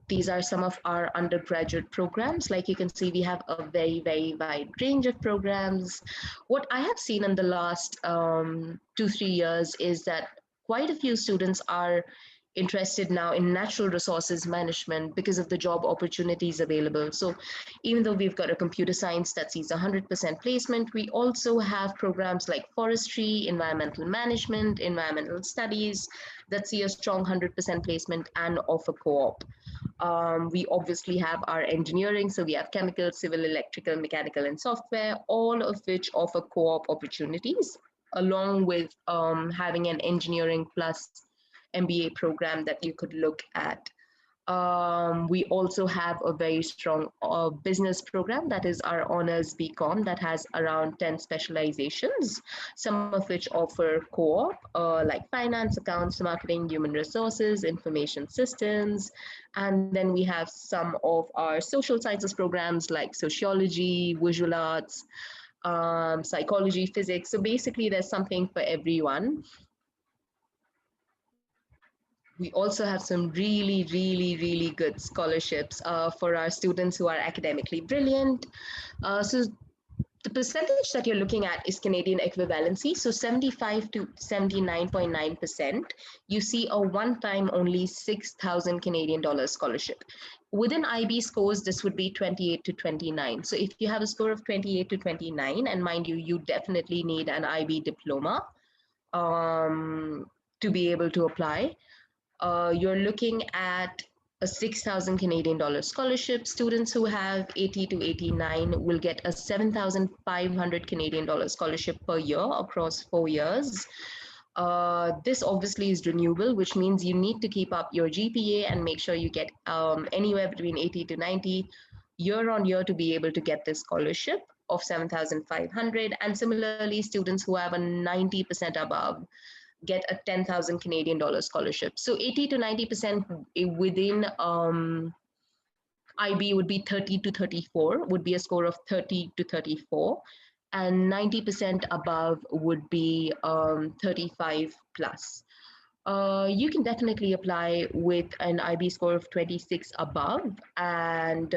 These are some of our undergraduate programs. Like you can see, we have a very, very wide range of programs. What I have seen in the last 2-3 years is that quite a few students are interested now in natural resources management because of the job opportunities available. So even though we've got a computer science that sees 100% placement, we also have programs like forestry, environmental management, environmental studies that see a strong 100% placement and offer co-op. We obviously have our engineering, so we have chemical, civil, electrical, mechanical, and software, all of which offer co-op opportunities, along with having an engineering plus MBA program that you could look at. We also have a very strong business program, that is our honors BCom, that has around 10 specializations, some of which offer co-op, like finance, accounts, marketing, human resources, information systems. And then we have some of our social sciences programs like sociology, visual arts, psychology, physics. So basically there's something for everyone. We also have some really, really, really good scholarships for our students who are academically brilliant. So the percentage that you're looking at is Canadian equivalency. So 75 to 79.9%. You see a one-time only 6,000 Canadian dollars scholarship. Within IB scores, this would be 28 to 29. So if you have a score of 28 to 29, and mind you, you definitely need an IB diploma to be able to apply. You're looking at a 6,000 Canadian dollars scholarship. Students who have 80 to 89 will get a 7,500 Canadian dollars scholarship per year across 4 years. This obviously is renewable, which means you need to keep up your GPA and make sure you get anywhere between 80 to 90 year on year to be able to get this scholarship of 7,500. And similarly, students who have a 90% above get a 10,000 Canadian dollars scholarship. So 80 to 90% within IB would be 30 to 34, would be a score of 30 to 34. And 90% above would be 35 plus. You can definitely apply with an IB score of 26 above, and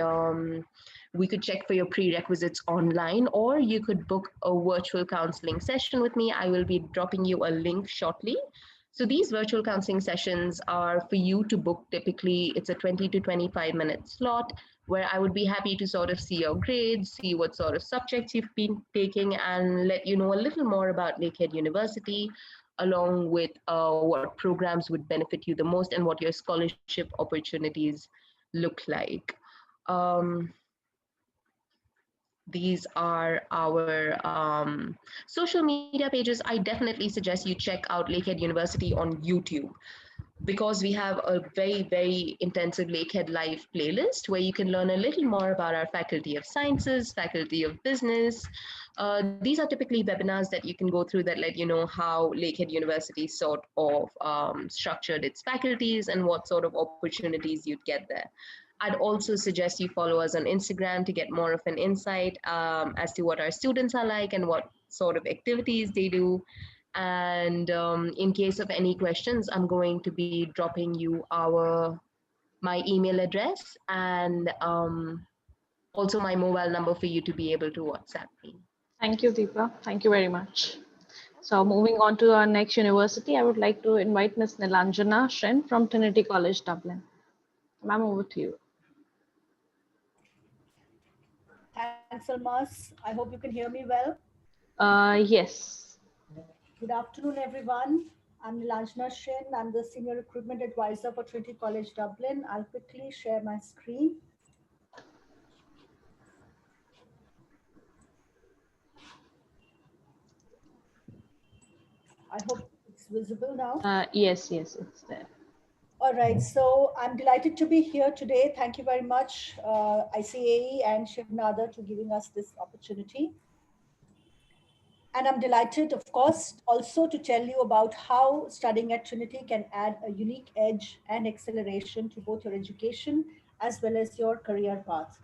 we could check for your prerequisites online, or you could book a virtual counseling session with me. I will be dropping you a link shortly. So these virtual counseling sessions are for you to book. Typically, it's a 20 to 25-minute slot where I would be happy to sort of see your grades, see what sort of subjects you've been taking, and let you know a little more about Lakehead University, along with what programs would benefit you the most and what your scholarship opportunities look like. These are our social media pages. I definitely suggest you check out Lakehead University on YouTube, because we have a very intensive Lakehead Live playlist where you can learn a little more about our Faculty of Sciences, Faculty of Business. These are typically webinars that you can go through that let you know how Lakehead University sort of structured its faculties and what sort of opportunities you'd get there. I'd also suggest you follow us on Instagram to get more of an insight as to what our students are like and what sort of activities they do. And in case of any questions, I'm going to be dropping you my email address and also my mobile number for you to be able to WhatsApp me. Thank you, Deepa. Thank you very much. So moving on to our next university, I would like to invite Ms. Nilanjana Shen from Trinity College, Dublin. Ma'am, over to you. Thanks, Almas. I hope you can hear me well. Yes. Good afternoon, everyone. I'm Nilanjana Shen. I'm the Senior Recruitment Advisor for Trinity College, Dublin. I'll quickly share my screen. I hope it's visible now. Yes, it's there. All right, so I'm delighted to be here today. Thank you very much, ICAE and Shiv Nadar, to giving us this opportunity. And I'm delighted, of course, also to tell you about how studying at Trinity can add a unique edge and acceleration to both your education as well as your career path.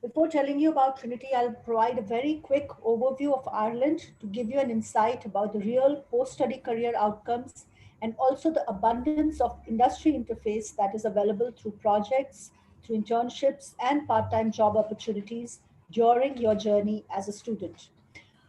Before telling you about Trinity, I'll provide a very quick overview of Ireland to give you an insight about the real post-study career outcomes and also the abundance of industry interface that is available through projects, through internships and part-time job opportunities during your journey as a student.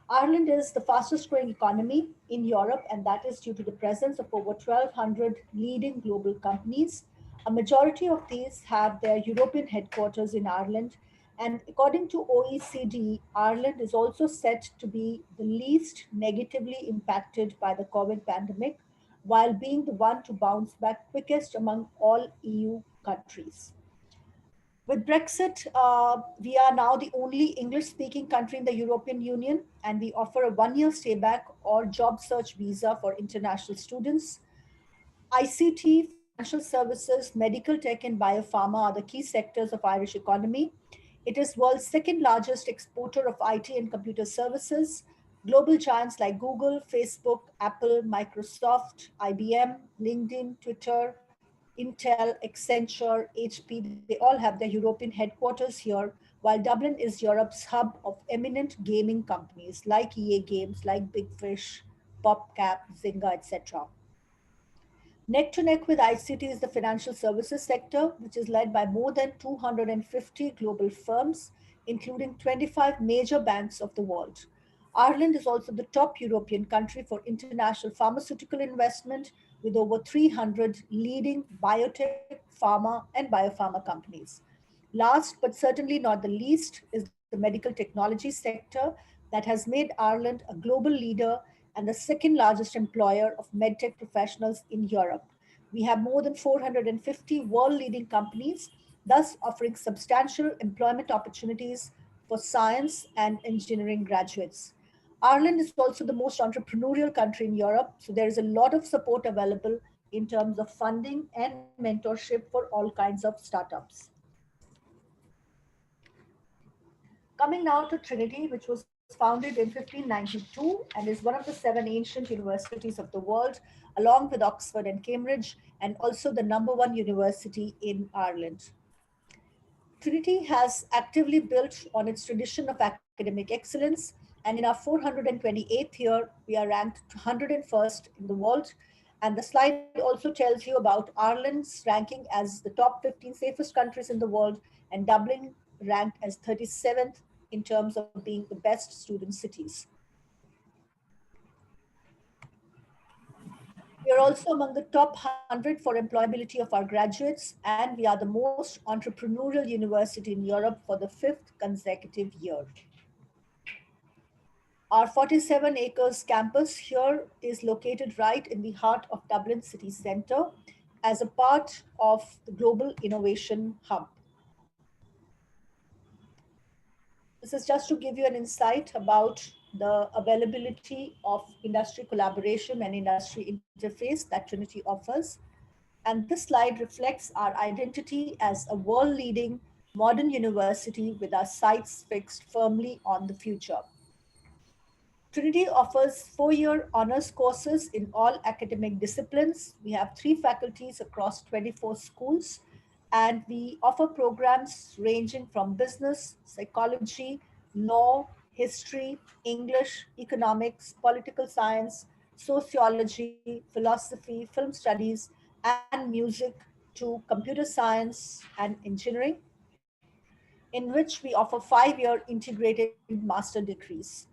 Ireland is the fastest growing economy in Europe, and that is due to the presence of over 1,200 leading global companies. A majority of these have their European headquarters in Ireland. And according to OECD, Ireland is also set to be the least negatively impacted by the COVID pandemic, while being the one to bounce back quickest among all EU countries. With Brexit, we are now the only English-speaking country in the European Union, and we offer a one-year stay-back or job search visa for international students. ICT, financial services, medical tech, and biopharma are the key sectors of Irish economy. It is world's second largest exporter of IT and computer services. Global giants like Google, Facebook, Apple, Microsoft, IBM, LinkedIn, Twitter, Intel, Accenture, HP, they all have their European headquarters here, while Dublin is Europe's hub of eminent gaming companies like EA Games, like Big Fish, PopCap, Zynga, etc. Neck to neck with ICT is the financial services sector, which is led by more than 250 global firms, including 25 major banks of the world. Ireland is also the top European country for international pharmaceutical investment, with over 300 leading biotech, pharma, and biopharma companies. Last but certainly not the least is the medical technology sector that has made Ireland a global leader and the second largest employer of medtech professionals in Europe. We have more than 450 world-leading companies, thus offering substantial employment opportunities for science and engineering graduates. Ireland is also the most entrepreneurial country in Europe, so there is a lot of support available in terms of funding and mentorship for all kinds of startups. Coming now to Trinity, which was founded in 1592 and is one of the 7 ancient universities of the world, along with Oxford and Cambridge, and also the #1 university in Ireland. Trinity has actively built on its tradition of academic excellence, and in our 428th year, we are ranked 101st in the world. And the slide also tells you about Ireland's ranking as the top 15 safest countries in the world, and Dublin ranked as 37th in terms of being the best student cities. We are also among the top 100 for employability of our graduates, and we are the most entrepreneurial university in Europe for the 5th consecutive year. Our 47 acres campus here is located right in the heart of Dublin city centre as a part of the Global Innovation Hub. This is just to give you an insight about the availability of industry collaboration and industry interface that Trinity offers. And this slide reflects our identity as a world-leading modern university with our sights fixed firmly on the future. Trinity offers 4-year honors courses in all academic disciplines. We have 3 faculties across 24 schools, and we offer programs ranging from business, psychology, law, history, English, economics, political science, sociology, philosophy, film studies, and music to computer science and engineering, in which we offer 5-year integrated master degrees.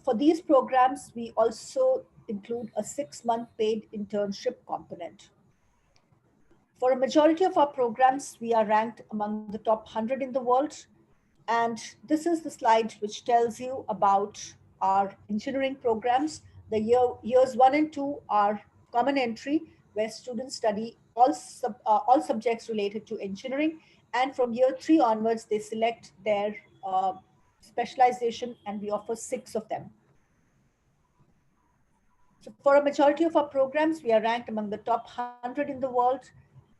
For these programs, we also include a 6-month paid internship component. For a majority of our programs, we are ranked among the top 100 in the world. And this is the slide which tells you about our engineering programs. The years 1 and 2 are common entry, where students study all subjects related to engineering. And from year 3 onwards, they select their specialization, and we offer 6 of them. So for a majority of our programs, we are ranked among the top 100 in the world.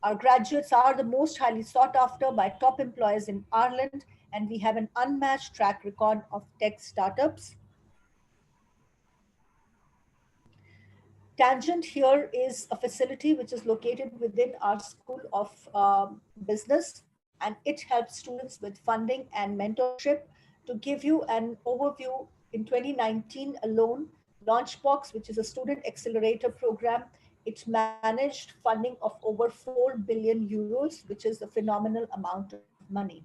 Our graduates are the most highly sought after by top employers in Ireland, and we have an unmatched track record of tech startups. Tangent here is a facility which is located within our School of Business, and it helps students with funding and mentorship. To give you an overview, in 2019 alone, Launchbox, which is a student accelerator program, it managed funding of over 4 billion euros, which is a phenomenal amount of money.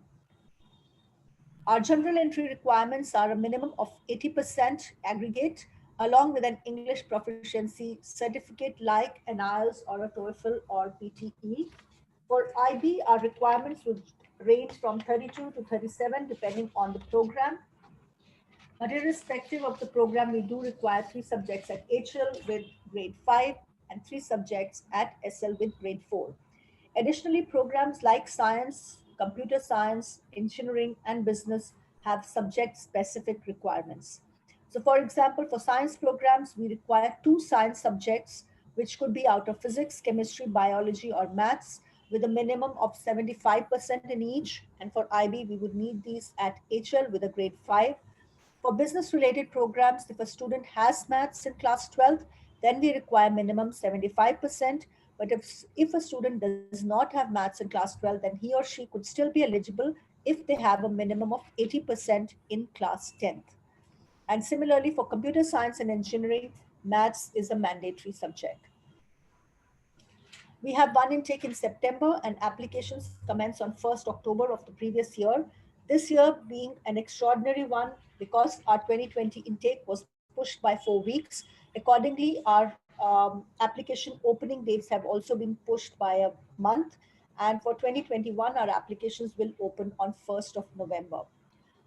Our general entry requirements are a minimum of 80% aggregate, along with an English proficiency certificate like an IELTS or a TOEFL or PTE. For IB, our requirements would range from 32 to 37, depending on the program. But irrespective of the program, we do require 3 subjects at HL with grade 5 and 3 subjects at SL with grade 4. Additionally, programs like science, computer science, engineering, and business have subject-specific requirements. So for example, for science programs, we require 2 science subjects, which could be out of physics, chemistry, biology, or maths, with a minimum of 75% in each. And for IB, we would need these at HL with a grade 5. For business-related programs, if a student has maths in class 12, then we require minimum 75%. But if a student does not have maths in class 12, then he or she could still be eligible if they have a minimum of 80% in class 10th. And similarly, for computer science and engineering, maths is a mandatory subject. We have one intake in September, and applications commence on 1st October of the previous year. This year being an extraordinary one because our 2020 intake was pushed by 4 weeks. Accordingly, our application opening dates have also been pushed by a month. And for 2021, our applications will open on 1st of November.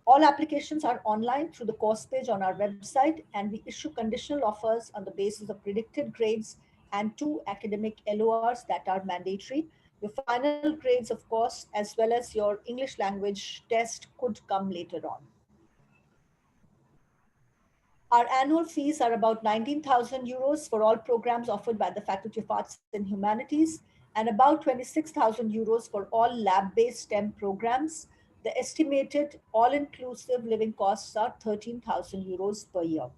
All applications are online through the course page on our website, and we issue conditional offers on the basis of predicted grades and 2 academic LORs that are mandatory. Your final grades, of course, as well as your English language test could come later on. Our annual fees are about 19,000 euros for all programs offered by the Faculty of Arts and Humanities, and about 26,000 euros for all lab-based STEM programs. The estimated all-inclusive living costs are 13,000 euros per year.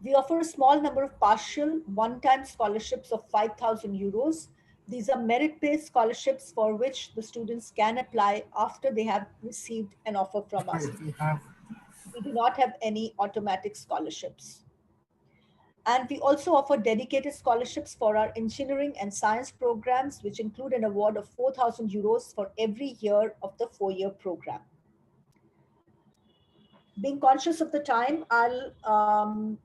We offer a small number of partial one-time scholarships of 5,000 euros. These are merit-based scholarships for which the students can apply after they have received an offer from us. We do not have any automatic scholarships. And we also offer dedicated scholarships for our engineering and science programs, which include an award of 4,000 euros for every year of the 4-year program. Being conscious of the time, I'll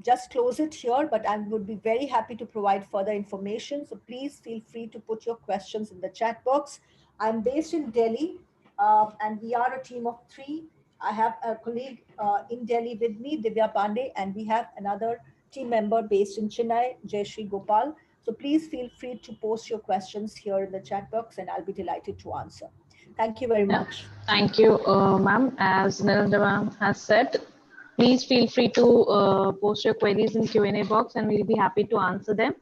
just close it here, but I would be very happy to provide further information. So please feel free to put your questions in the chat box. I'm based in Delhi, and we are a team of 3. I have a colleague in Delhi with me, Divya Pandey, and we have another team member based in Chennai, Jayashree Gopal. So please feel free to post your questions here in the chat box, and I'll be delighted to answer. Thank you very much. Thank you, ma'am. As Nilendra ma'am has said, please feel free to post your queries in Q&A box and we'll be happy to answer them.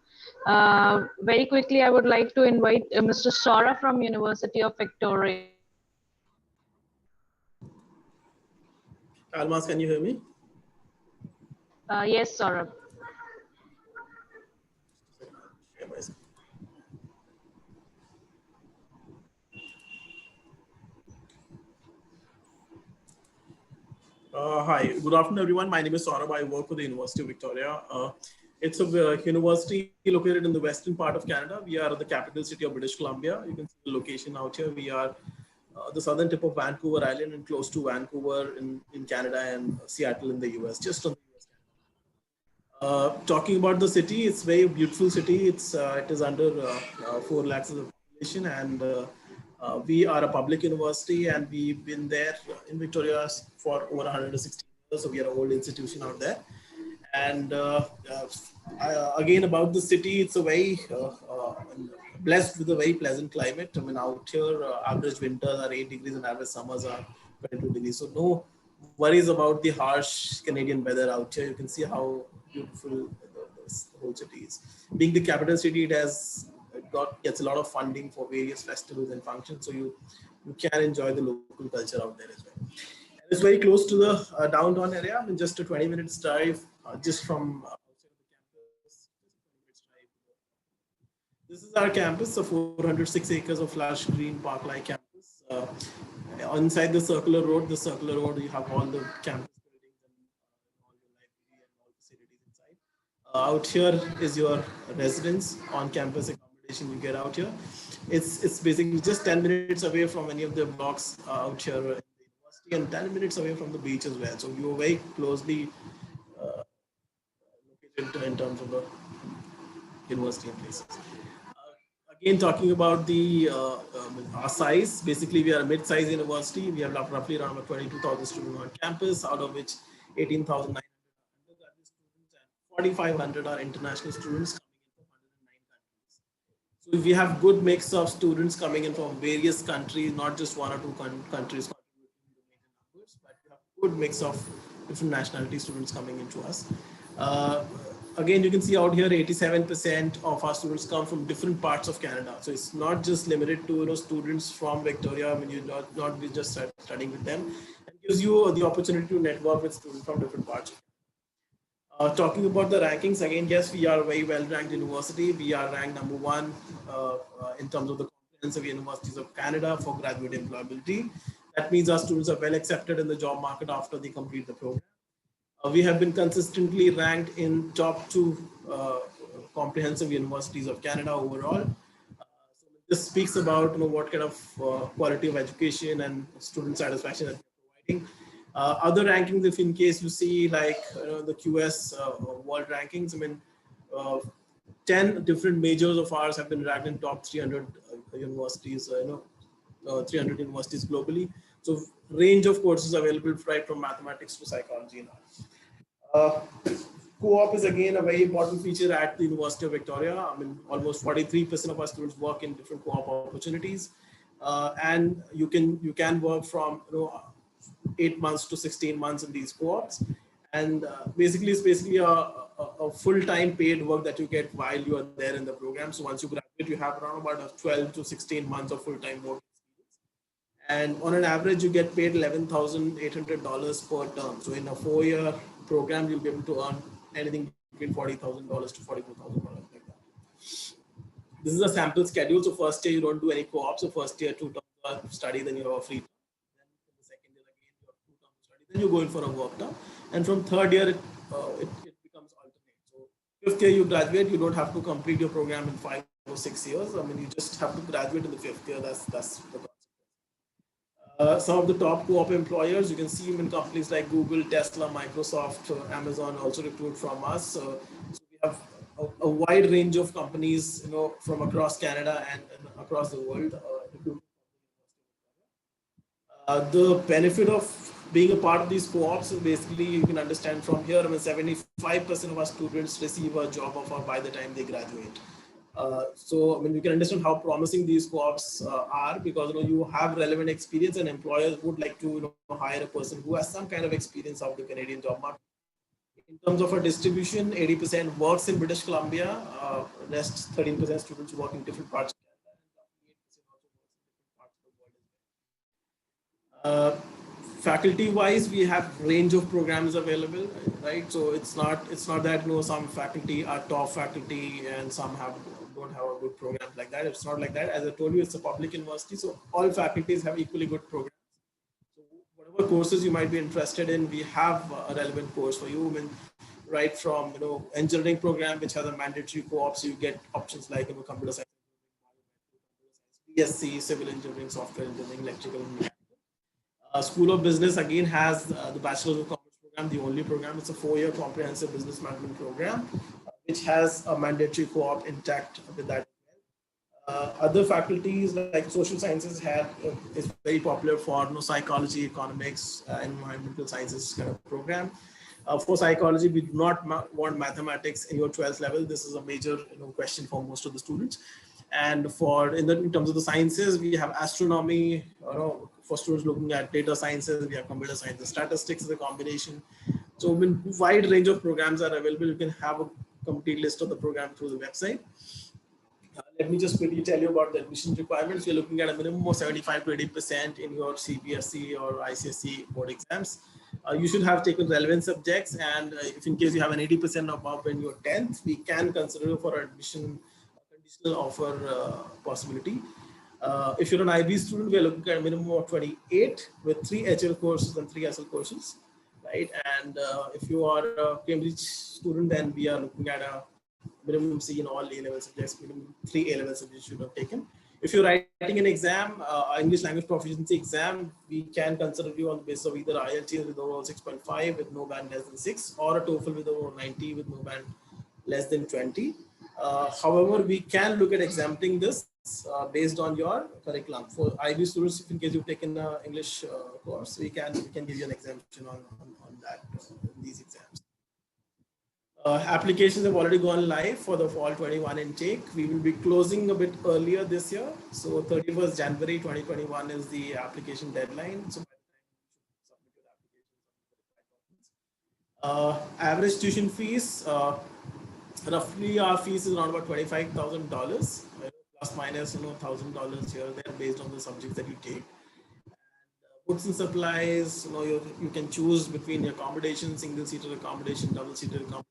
Very quickly, I would like to invite Mr. Saurabh from University of Victoria. Almas, can you hear me? Yes, Saurabh. Hi, good afternoon, everyone. My name is Saurabh. I work for the University of Victoria. It's a university located in the western part of Canada. We are the capital city of British Columbia. You can see the location out here. We are the southern tip of Vancouver Island and close to Vancouver in Canada and Seattle in the US, just on the US. Talking about the city, it's a very beautiful city. It is under 4 lakhs of the population, and we are a public university, and we've been there in Victoria for over 160 years. So we are an old institution out there. And again, about the city, it's a very blessed with a very pleasant climate. I mean, out here, average winters are 8 degrees and average summers are 22 degrees. So no worries about the harsh Canadian weather out here. You can see how beautiful this whole city is. Being the capital city, it gets a lot of funding for various festivals and functions. So you can enjoy the local culture out there as well. And it's very close to the downtown area. I mean, just a 20 minutes drive just from outside of the campus. This is our campus, a 406 acres of lush green park-like campus. Inside the circular road, you have all the campus buildings and all your library and all facilities inside. Out here is your residence, on-campus accommodation you get out here. It's basically just 10 minutes away from any of the blocks out here in the university and 10 minutes away from the beach as well. So you are very closely located in terms of the university and places. Again, talking about the our size, basically we are a mid-sized university. We have roughly around 22,000 students on campus, out of which 18,900 are undergraduate students and 4,500 are international students coming in from 109 countries. So we have good mix of students coming in from various countries, not just 1 or 2 countries contributing to the major numbers, but we have good mix of different nationality students coming into us. Again, you can see out here 87% of our students come from different parts of Canada. So it's not just limited to students from Victoria. I mean, you're not be just studying with them. It gives you the opportunity to network with students from different parts. Talking about the rankings, again, yes, we are a very well-ranked university. We are ranked #1 in terms of the comprehensive universities of Canada for graduate employability. That means our students are well accepted in the job market after they complete the program. We have been consistently ranked in top 2 comprehensive universities of Canada overall. So this speaks about what kind of quality of education and student satisfaction that we're providing. Other rankings, if in case you see like the QS world rankings, I mean, 10 different majors of ours have been ranked in top 300 universities, 300 universities globally. So range of courses available right from mathematics to psychology and arts. Co-op is again a very important feature at the University of Victoria. I mean, almost 43% of our students work in different co-op opportunities, and you can work from 8 months to 16 months in these co-ops, and basically it's basically a full-time paid work that you get while you are there in the program. So once you graduate, you have around about 12 to 16 months of full-time work. And on an average, you get paid $11,800 per term. So in a 4-year program, you'll be able to earn anything between $40,000 to $44,000 like that. This is a sample schedule. So first year, you don't do any co-op. So first year, 2 terms of study, then you have a free term. Then in the second year, again, you have 2 terms of study. Then you go in for a work term. And from third year, it becomes alternate. So 5th year, you graduate. You don't have to complete your program in 5 or 6 years. I mean, you just have to graduate in the 5th year. That's the some of the top co-op employers, you can see them in companies like Google, Tesla, Microsoft, Amazon also recruit from us. So we have a wide range of companies, from across Canada and across the world. The benefit of being a part of these co-ops is basically, you can understand from here, I mean, 75% of our students receive a job offer by the time they graduate. So I mean, you can understand how promising these co-ops are, because you have relevant experience, and employers would like to hire a person who has some kind of experience of the Canadian job market. In terms of a distribution, 80% works in British Columbia, rest 13% students work in different parts of Canada. Faculty wise, we have range of programs available, right? So it's not that some faculty are top faculty and some don't have a good program like that. It's not like that. As I told you, it's a public university, so all faculties have equally good programs. So whatever courses you might be interested in, we have a relevant course for you. I mean, right from engineering program, which has a mandatory co-op, so you get options like computer science, BSc, civil engineering, software engineering, electrical engineering. School of Business again has the Bachelor of Commerce program, the only program. It's a 4-year comprehensive business management program, which has a mandatory co-op intact with that. Other faculties like social sciences is very popular for psychology, economics, environmental sciences kind of program. For psychology, we do not want mathematics in your 12th level. This is a major question for most of the students. And in terms of the sciences, we have astronomy, for students looking at data sciences, we have computer science, statistics is a combination. So a wide range of programs are available. You can have a complete list of the program through the website. Let me just quickly tell you about the admission requirements. We're looking at a minimum of 75 to 80% in your CBSE or ICSE board exams. You should have taken relevant subjects, and if in case you have an 80% above in your 10th, we can consider you for admission conditional offer possibility. If you're an IB student, we're looking at a minimum of 28 with 3 HL courses and 3 SL courses, right? And if you are a Cambridge student, then we are looking at a minimum C in all A-level subjects, minimum 3 A-level subjects you should have taken. If you're writing an exam, English language proficiency exam, we can consider you on the basis of either IELTS with overall 6.5 with no band less than 6, or a TOEFL with over 90 with no band less than 20. However, we can look at exempting this based on your curriculum. For IB students, if in case you've taken an English course, we can give you an exemption on that these exams. Applications have already gone live for the fall 21 intake. We will be closing a bit earlier this year. So 31st January 2021 is the application deadline. So average tuition fees, roughly our fees is around about $25,000, plus minus $1,000 here there based on the subjects that you take. Books and supplies, you can choose between the accommodation, single-seater accommodation, double-seater accommodation.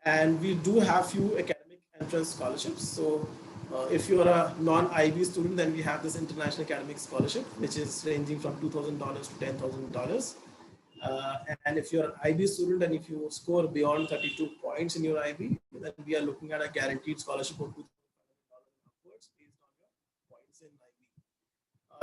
And we do have few academic entrance scholarships. So if you are a non-IB student, then we have this International Academic Scholarship, which is ranging from $2,000 to $10,000. And if you're an IB student and if you score beyond 32 points in your IB, then we are looking at a guaranteed scholarship of $2,500 upwards based on your points in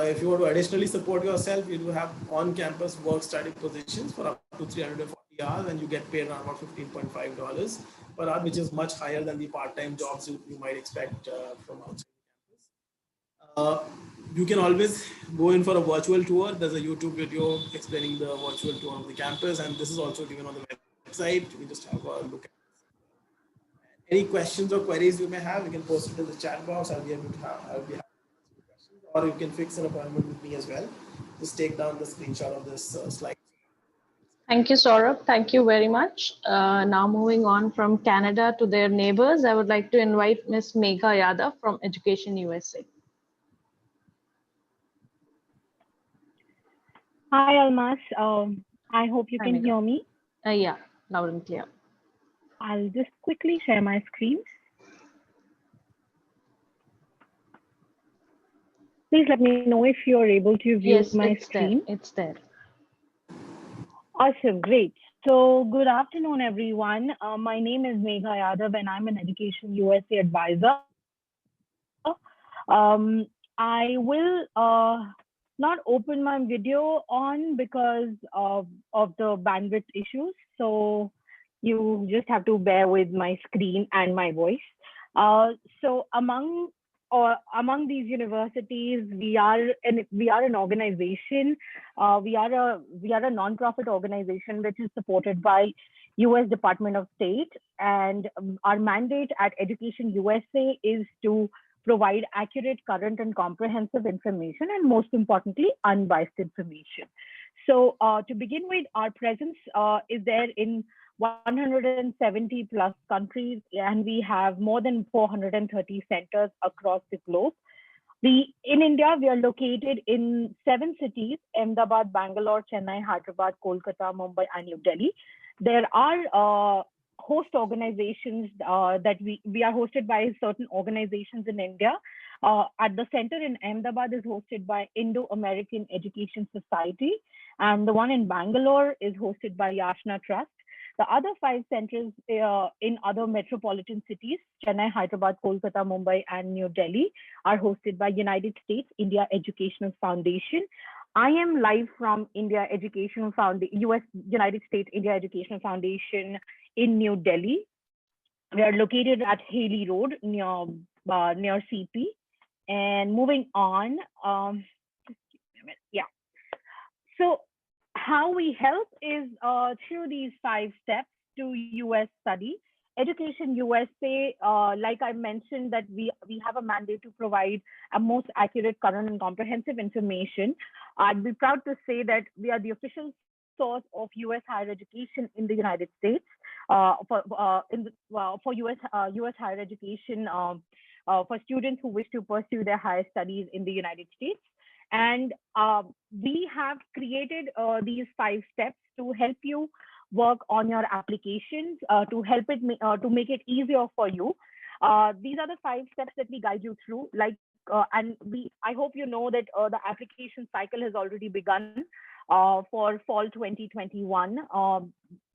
IB. If you want to additionally support yourself, you do have on-campus work study positions for up to 340 hours, and you get paid around about $15.5 per hour, which is much higher than the part-time jobs you might expect from outside campus. You can always go in for a virtual tour. There's a YouTube video explaining the virtual tour of the campus, and this is also given on the website. You just have a look at it. Any questions or queries you may have, you can post it in the chat box. I'll be happy to answer questions, or you can fix an appointment with me as well. Just take down the screenshot of this slide. Thank you, Saurabh. Thank you very much. Now moving on from Canada to their neighbors, I would like to invite Ms. Megha Yadav from Education USA. Hi, Almas. I hope you can hear me. Yeah, loud and clear. I'll just quickly share my screen. Please let me know if you're able to view my screen. It's there. Awesome, great. So good afternoon, everyone. My name is Megha Yadav, and I'm an Education USA advisor. I will not open my video on because of the bandwidth issues. So you just have to bear with my screen and my voice. So among among these universities, we are an organization. We are a non-profit organization which is supported by U.S. Department of State, and our mandate at Education USA is to provide accurate, current, and comprehensive information, and most importantly, unbiased information. So to begin with, our presence is there in 170 plus countries, and we have more than 430 centers across the globe. In India, we are located in 7 cities: Ahmedabad, Bangalore, Chennai, Hyderabad, Kolkata, Mumbai, and New Delhi. There are host organizations that we are hosted by certain organizations in India. At the center in Ahmedabad is hosted by Indo-American Education Society, and the one in Bangalore is hosted by Yashna Trust. The other 5 centers in other metropolitan cities, Chennai, Hyderabad, Kolkata, Mumbai, and New Delhi, are hosted by United States India Educational Foundation. I am live from United States India Educational Foundation in New Delhi. We are located at Haley Road near CP. And moving on, yeah. So how we help is through these 5 steps to US study. Education USA, like I mentioned, that we have a mandate to provide a most accurate, current, and comprehensive information. I'd be proud to say that we are the official source of US higher education in the United States for US higher education for students who wish to pursue their higher studies in the United States. And we have created these 5 steps to help you work on your applications, to help it to make it easier for you. These are the 5 steps that we guide you through. I hope you know that the application cycle has already begun for fall 2021.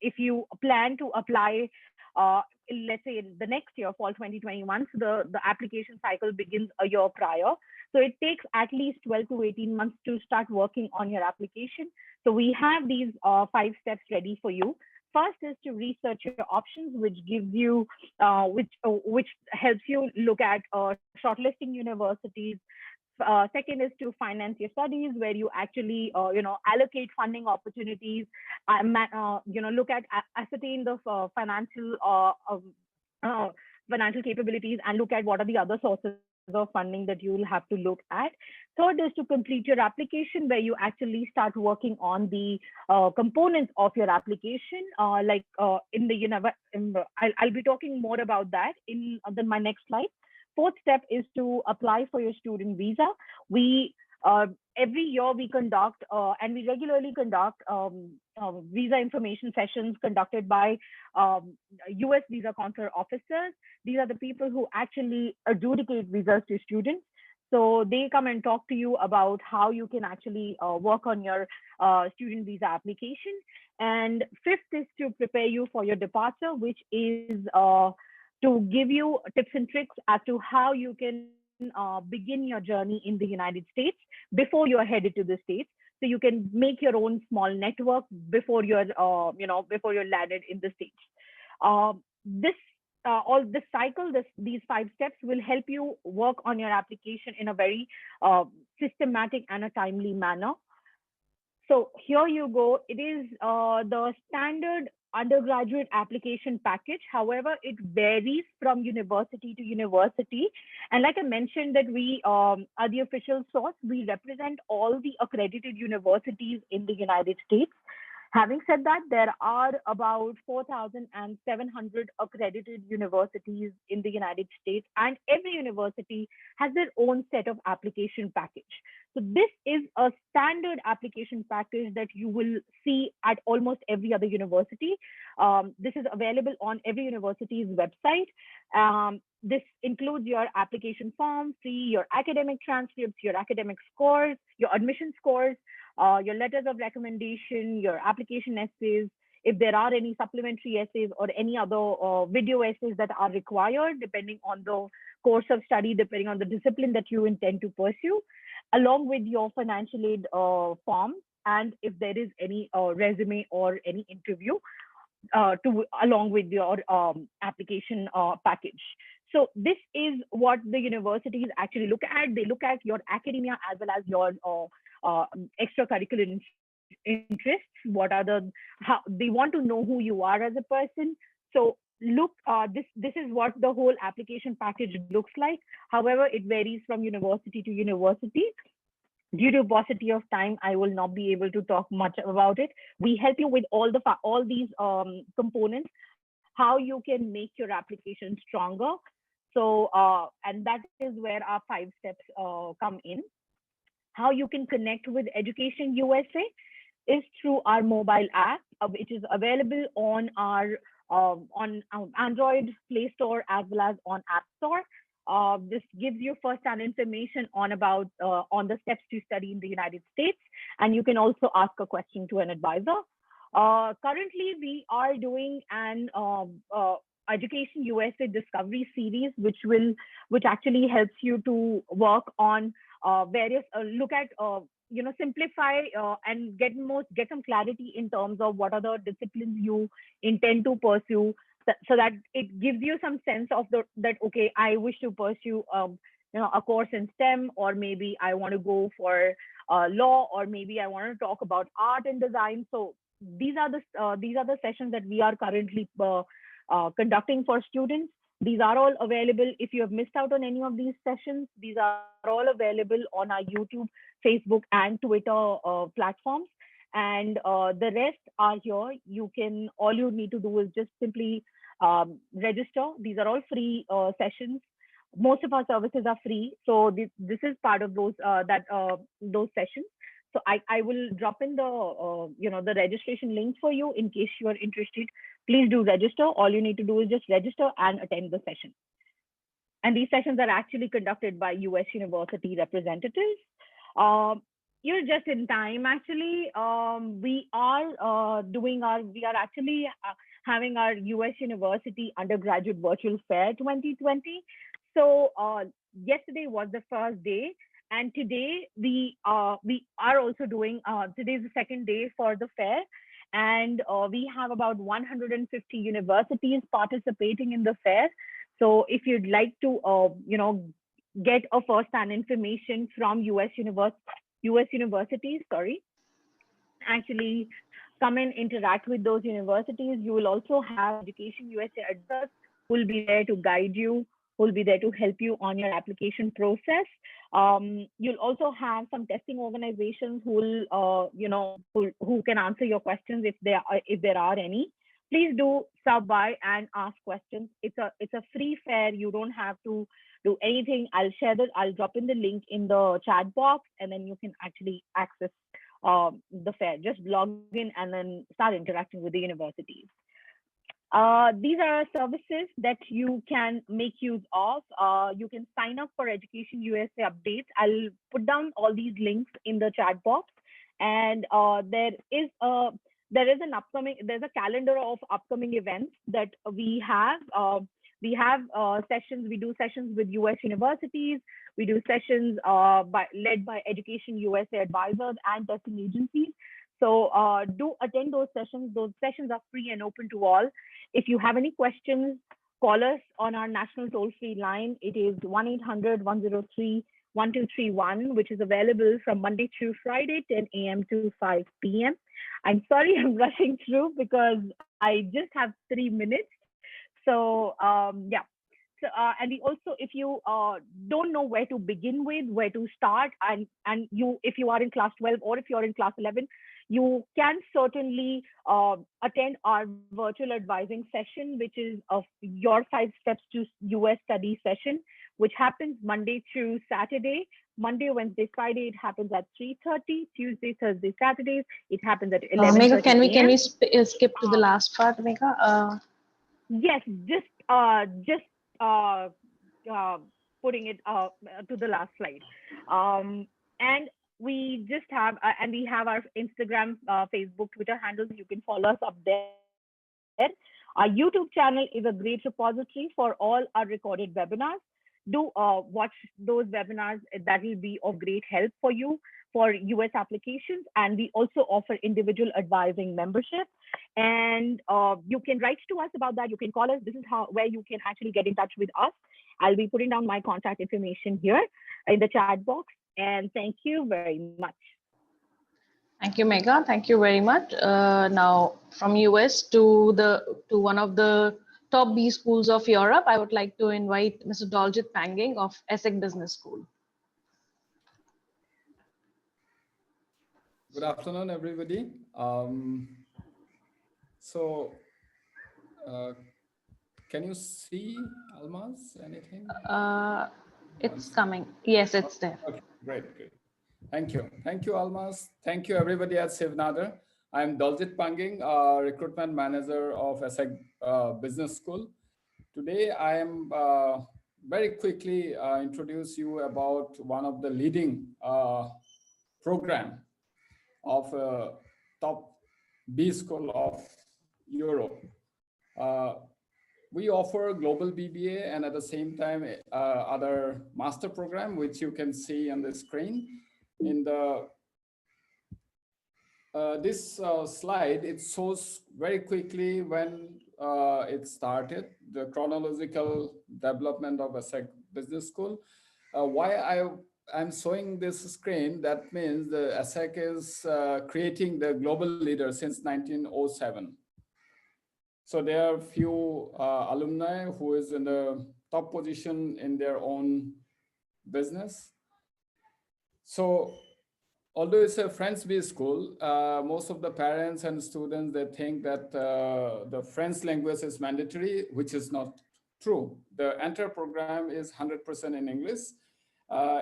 If you plan to apply, let's say the next year, fall 2021, so the application cycle begins a year prior. So it takes at least 12 to 18 months to start working on your application. So we have these 5 steps ready for you. First is to research your options, which gives you, which helps you look at shortlisting universities. Second is to finance your studies, where you actually, allocate funding opportunities, look at ascertain the financial capabilities, and look at what are the other sources of funding that you will have to look at. Third is to complete your application, where you actually start working on the components of your application. I'll be talking more about that in my next slide. Fourth step is to apply for your student visa. We every year we conduct and we regularly conduct visa information sessions conducted by US visa consular officers. These are the people who actually adjudicate visas to students. So they come and talk to you about how you can actually work on your student visa application. And fifth is to prepare you for your departure, which is to give you tips and tricks as to how you can begin your journey in the United States before you're headed to the States. So you can make your own small network before you're, before you're landed in the States. These 5 steps will help you work on your application in a very systematic and a timely manner. So here you go. It is the standard undergraduate application package. However, it varies from university to university. And like I mentioned that we are the official source, we represent all the accredited universities in the United States. Having said that, there are about 4,700 accredited universities in the United States, and every university has their own set of application package. So this is a standard application package that you will see at almost every other university. This is available on every university's website. This includes your application form, your academic transcripts, your academic scores, your admission scores, your letters of recommendation, your application essays, if there are any supplementary essays or any other video essays that are required, depending on the course of study, depending on the discipline that you intend to pursue, along with your financial aid form, and if there is any resume or any interview along with your application package. So this is what the universities actually look at. They look at your academia as well as your extracurricular interests. What are how they want to know who you are as a person. So look, this is what the whole application package looks like. However, it varies from university to university. Due to paucity of time, I will not be able to talk much about it. We help you with all these components, how you can make your application stronger. So, and that is where our 5 steps come in. How you can connect with Education USA is through our mobile app, which is available on our Android Play Store as well as on App Store. This gives you first-hand information on the steps to study in the United States, and you can also ask a question to an advisor. Currently, we are doing an Education USA Discovery Series, which actually helps you to work on various look at simplify and get some clarity in terms of what are the disciplines you intend to pursue, so that it gives you some sense of that okay, I wish to pursue a course in STEM, or maybe I want to go for law, or maybe I want to talk about art and design. So these are the sessions that we are currently conducting for students. These are all available. If you have missed out on any of these sessions, these are all available on our YouTube, Facebook, and Twitter platforms. And the rest are here. All you need to do is just simply register. These are all free sessions. Most of our services are free. So this is part of those sessions. So I will drop in the registration link for you in case you are interested. Please do register. All you need to do is just register and attend the session. And these sessions are actually conducted by US University representatives. You're just in time, actually. We are actually having our US University Undergraduate Virtual Fair 2020. So yesterday was the first day. And today we are also doing, today is the second day for the fair. And we have about 150 universities participating in the fair. So if you'd like to, get a first-hand information from US universities, actually come and interact with those universities. You will also have Education USA advisors who will be there to guide you, who will be there to help you on your application process. You'll also have some testing organizations who will, who can answer your questions if there are any. Please do stop by and ask questions. It's a free fair. You don't have to do anything. I'll drop in the link in the chat box, and then you can actually access the fair. Just log in and then start interacting with the universities. These are services that you can make use of. You can sign up for Education USA updates. I'll put down all these links in the chat box. And there's a calendar of upcoming events that we have. We have sessions. We do sessions with US universities. We do sessions led by Education USA advisors and testing agencies. So do attend those sessions. Those sessions are free and open to all. If you have any questions, call us on our national toll-free line. It is 1-800-103-1231, which is available from Monday through Friday, 10 a.m. to 5 p.m. I'm sorry I'm rushing through because I just have 3 minutes. So yeah. So, and also, if you don't know where to begin with, where to start, and if you are in class 12 or if you're in class 11, you can certainly attend our virtual advising session, which is your 5 steps to US study session, which happens Monday through Saturday. Monday, Wednesday, Friday, it happens at 3:30. Tuesday, Thursday, Saturdays, it happens at 11:30. Megha, can we skip to the last part, Megha? Yes, just putting it to the last slide. And we just have, and we have our Instagram, Facebook, Twitter handles. You can follow us up there. Our YouTube channel is a great repository for all our recorded webinars. do watch those webinars. That will be of great help for you for US applications. And we also offer individual advising membership. And you can write to us about that. You can call us. This is where you can actually get in touch with us. I'll be putting down my contact information here in the chat box. And thank you very much. Thank you, Megha. Thank you very much. Now, from US to one of the top B schools of Europe, I would like to invite Mr. Daljit Panging of ESSEC Business School. Good afternoon, everybody. Can you see, Almaz, anything? It's coming. Yes, it's there. Okay, great. Thank you. Thank you, Almaz. Thank you, everybody at Shiv Nadar. I'm Daljit Panging, recruitment manager of ESSEC Business School. Today, I am very quickly introduce you about one of the leading program of top B school of Europe. We offer global BBA and at the same time other master program, which you can see on the screen. In the this slide, it shows very quickly when it started, the chronological development of ESSEC Business School. Why I'm showing this screen, that means the ESSEC is creating the global leader since 1907. So there are few alumni who is in the top position in their own business. So although it's a French-based school, most of the parents and students, they think that the French language is mandatory, which is not true. The entire program is 100% in English.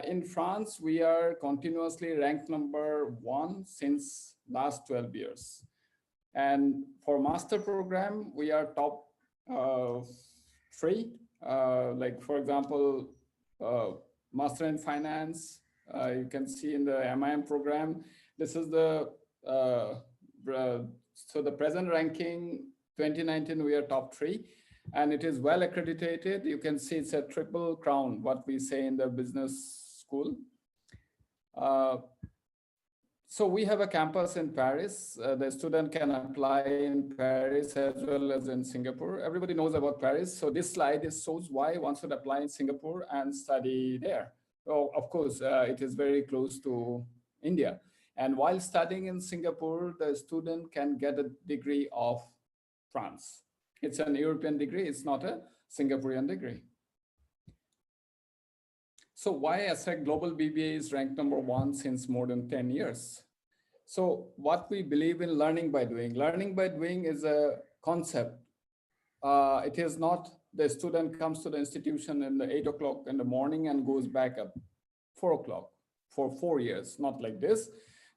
In France, we are continuously ranked #1 since last 12 years. And for master program, we are top 3. Like for example, Master in Finance, you can see in the MIM program. This is the, so the present ranking 2019, we are top 3. And it is well accredited. You can see it's a triple crown, what we say in the business school. So we have a campus in Paris. The student can apply in Paris as well as in Singapore. Everybody knows about Paris. So this slide shows why one should apply in Singapore and study there. Oh, of course, it is very close to India. And while studying in Singapore, the student can get a degree of France. It's an European degree. It's not a Singaporean degree. So why ESSEC Global BBA is ranked #1 since more than 10 years? So what we believe in learning by doing. Learning by doing is a concept. It is not the student comes to the institution in the 8 o'clock in the morning and goes back at 4 o'clock for 4 years, not like this.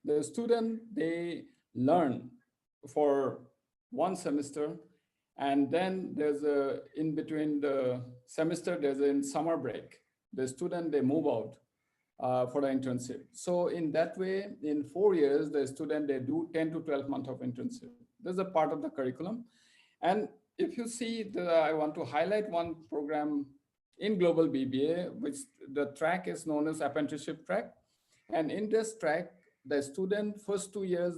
The student, they learn for 1 semester, and then there's a, in between the semester, there's a summer break. The student, they move out for the internship. So in that way, in 4 years, the student, they do 10 to 12 months of internship. This is a part of the curriculum. And if you see, I want to highlight one program in Global BBA, which the track is known as apprenticeship track. And in this track, the student first 2 years,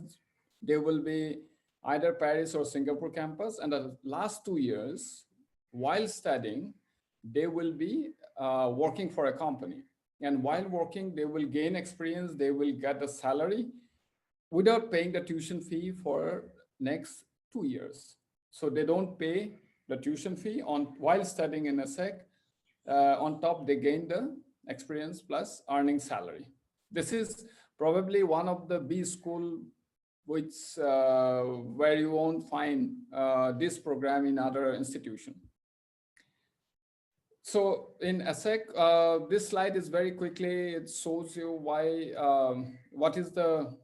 they will be either Paris or Singapore campus. And the last 2 years, while studying, they will be working for a company. And while working, they will gain experience, they will get a salary without paying the tuition fee for next 2 years. So they don't pay the tuition fee while studying in ESSEC. On top, they gain the experience plus earning salary. This is probably one of the B school which where you won't find this program in other institution. So in ESSEC, this slide is very quickly, it shows you why, what is the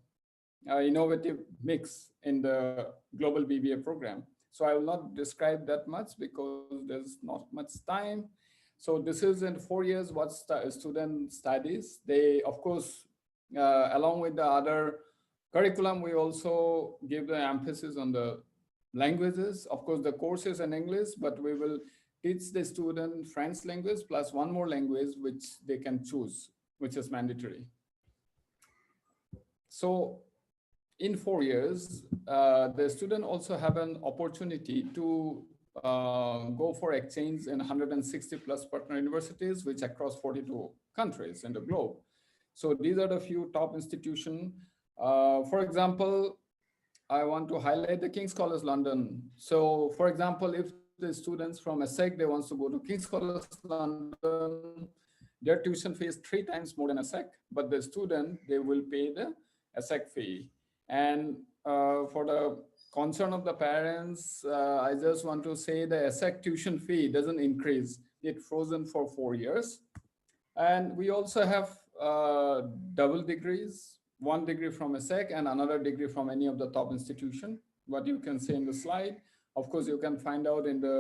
innovative mix in the global BBA program. So I will not describe that much because there's not much time. So this is in 4 years what student studies. They, of course, along with the other curriculum, we also give the emphasis on the languages. Of course, the course is in English, but we will teach the student French language plus one more language which they can choose, which is mandatory. So in 4 years, the student also have an opportunity to go for exchange in 160 plus partner universities, which across 42 countries in the globe. So these are the few top institutions. For example, I want to highlight the King's College London. So for example, if the students from ESSEC, they want to go to King's College London, their tuition fee is 3 times more than ESSEC, but the student, they will pay the ESSEC fee. And for the concern of the parents, I just want to say the ESSEC tuition fee doesn't increase. It's frozen for 4 years. And we also have double degrees, 1 degree from ESSEC and another degree from any of the top institution, what you can see in the slide. Of course, you can find out in the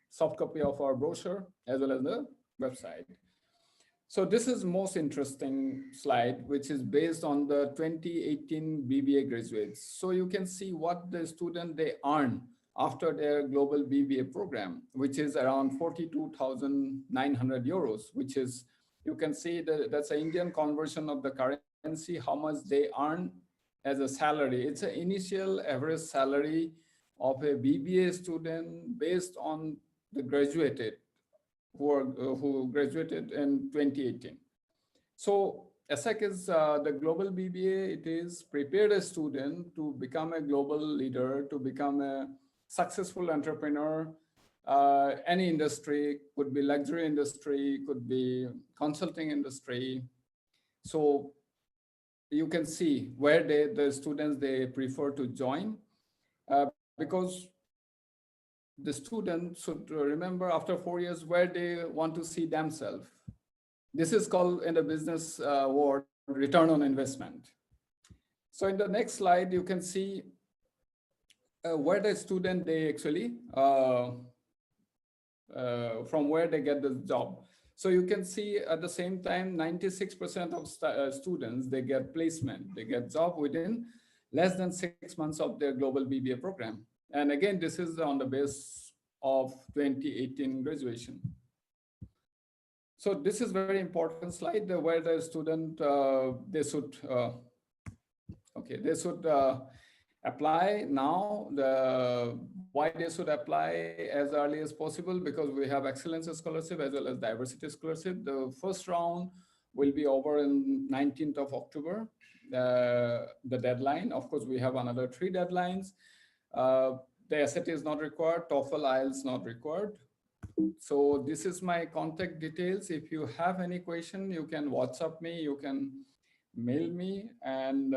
soft copy of our brochure as well as the website. So this is most interesting slide, which is based on the 2018 BBA graduates. So you can see what the student they earn after their global BBA program, which is around 42,900 euros, which is, you can see that that's an Indian conversion of the currency, how much they earn as a salary. It's an initial average salary of a BBA student based on the graduated who graduated in 2018. So ESSEC is the global BBA. It is prepared a student to become a global leader, to become a successful entrepreneur. Any industry, could be luxury industry, could be consulting industry. So you can see where the students, they prefer to join because the student should remember after 4 years where they want to see themselves. This is called in the business world, return on investment. So in the next slide, you can see where the student, they actually, from where they get the job. So you can see at the same time, 96% of students, they get placement, they get job within less than 6 months of their global BBA program. And again, this is on the base of 2018 graduation. So this is very important slide where the student, they should, they should apply now. Why they should apply as early as possible, because we have excellence scholarship as well as diversity scholarship. The first round will be over in 19th of October, the deadline. Of course, we have another 3 deadlines. The SAT is not required, TOEFL, IELTS not required. So this is my contact details. If you have any question, you can WhatsApp me, you can mail me, and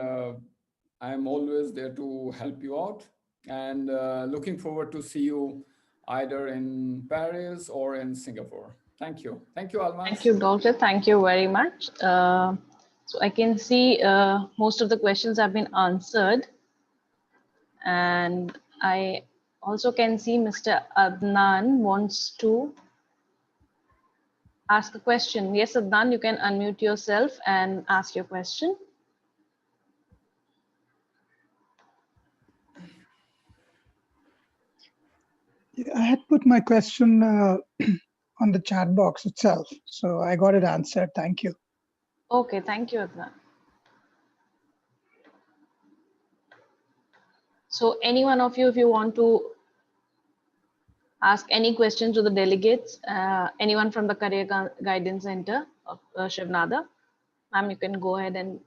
I'm always there to help you out. And looking forward to see you either in Paris or in Singapore. Thank you. Thank you, Almas. Thank you, Doctor. Thank you very much. So I can see most of the questions have been answered. And I also can see Mr. Adnan wants to ask a question. Yes, Adnan, you can unmute yourself and ask your question. I had put my question on the chat box itself, so I got it answered. Thank you. Okay, thank you, Adnan. So any one of you, if you want to ask any questions to the delegates, anyone from the Career Guidance Center of Shiv, Nadar, ma'am, you can go ahead and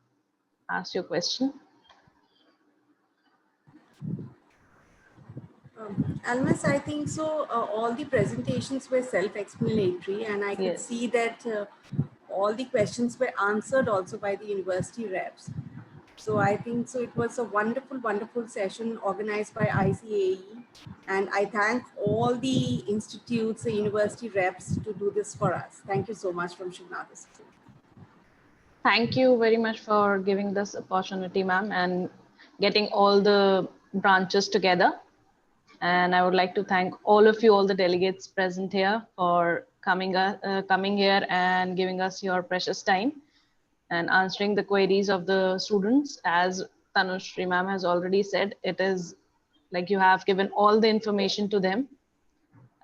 ask your question. Almas, I think so. All the presentations were self-explanatory, and I could see that all the questions were answered also by the university reps. So I think so. It was a wonderful, wonderful session organized by ICAE, and I thank all the institutes, the university reps to do this for us. Thank you so much from Shiv Nadar School. Thank you very much for giving this opportunity, ma'am, and getting all the branches together. And I would like to thank all of you, all the delegates present here, for coming here and giving us your precious time and answering the queries of the students. As Tanushree ma'am has already said, it is like you have given all the information to them.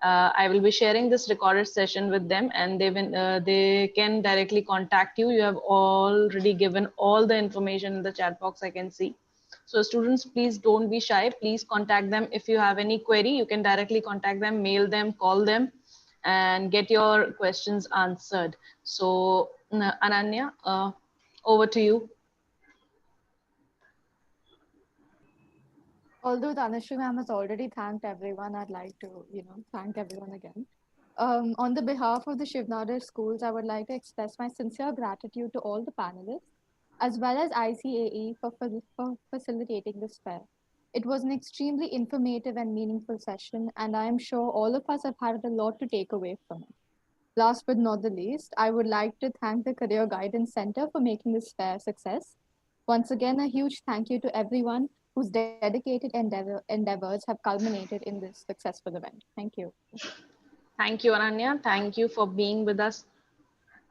I will be sharing this recorded session with them, and they can directly contact you. You have already given all the information in the chat box, I can see. So students, please don't be shy. Please contact them. If you have any query, you can directly contact them, mail them, call them, and get your questions answered. So Ananya, over to you. Although Tanushree ma'am has already thanked everyone, I'd like to, thank everyone again. On the behalf of the Shiv Nadar schools, I would like to express my sincere gratitude to all the panelists, as well as ICAE for facilitating this fair. It was an extremely informative and meaningful session, and I am sure all of us have had a lot to take away from it. Last but not the least, I would like to thank the Career Guidance Center for making this fair a success. Once again, a huge thank you to everyone whose dedicated endeavors have culminated in this successful event. Thank you. Thank you, Ananya. Thank you for being with us.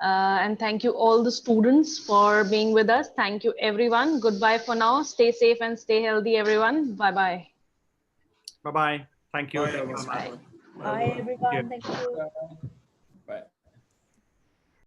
And thank you all the students for being with us. Thank you, everyone. Goodbye for now. Stay safe and stay healthy, everyone. Bye-bye. Bye-bye. Thank you. Bye, Thank you. everyone. Bye, everyone. Thank you.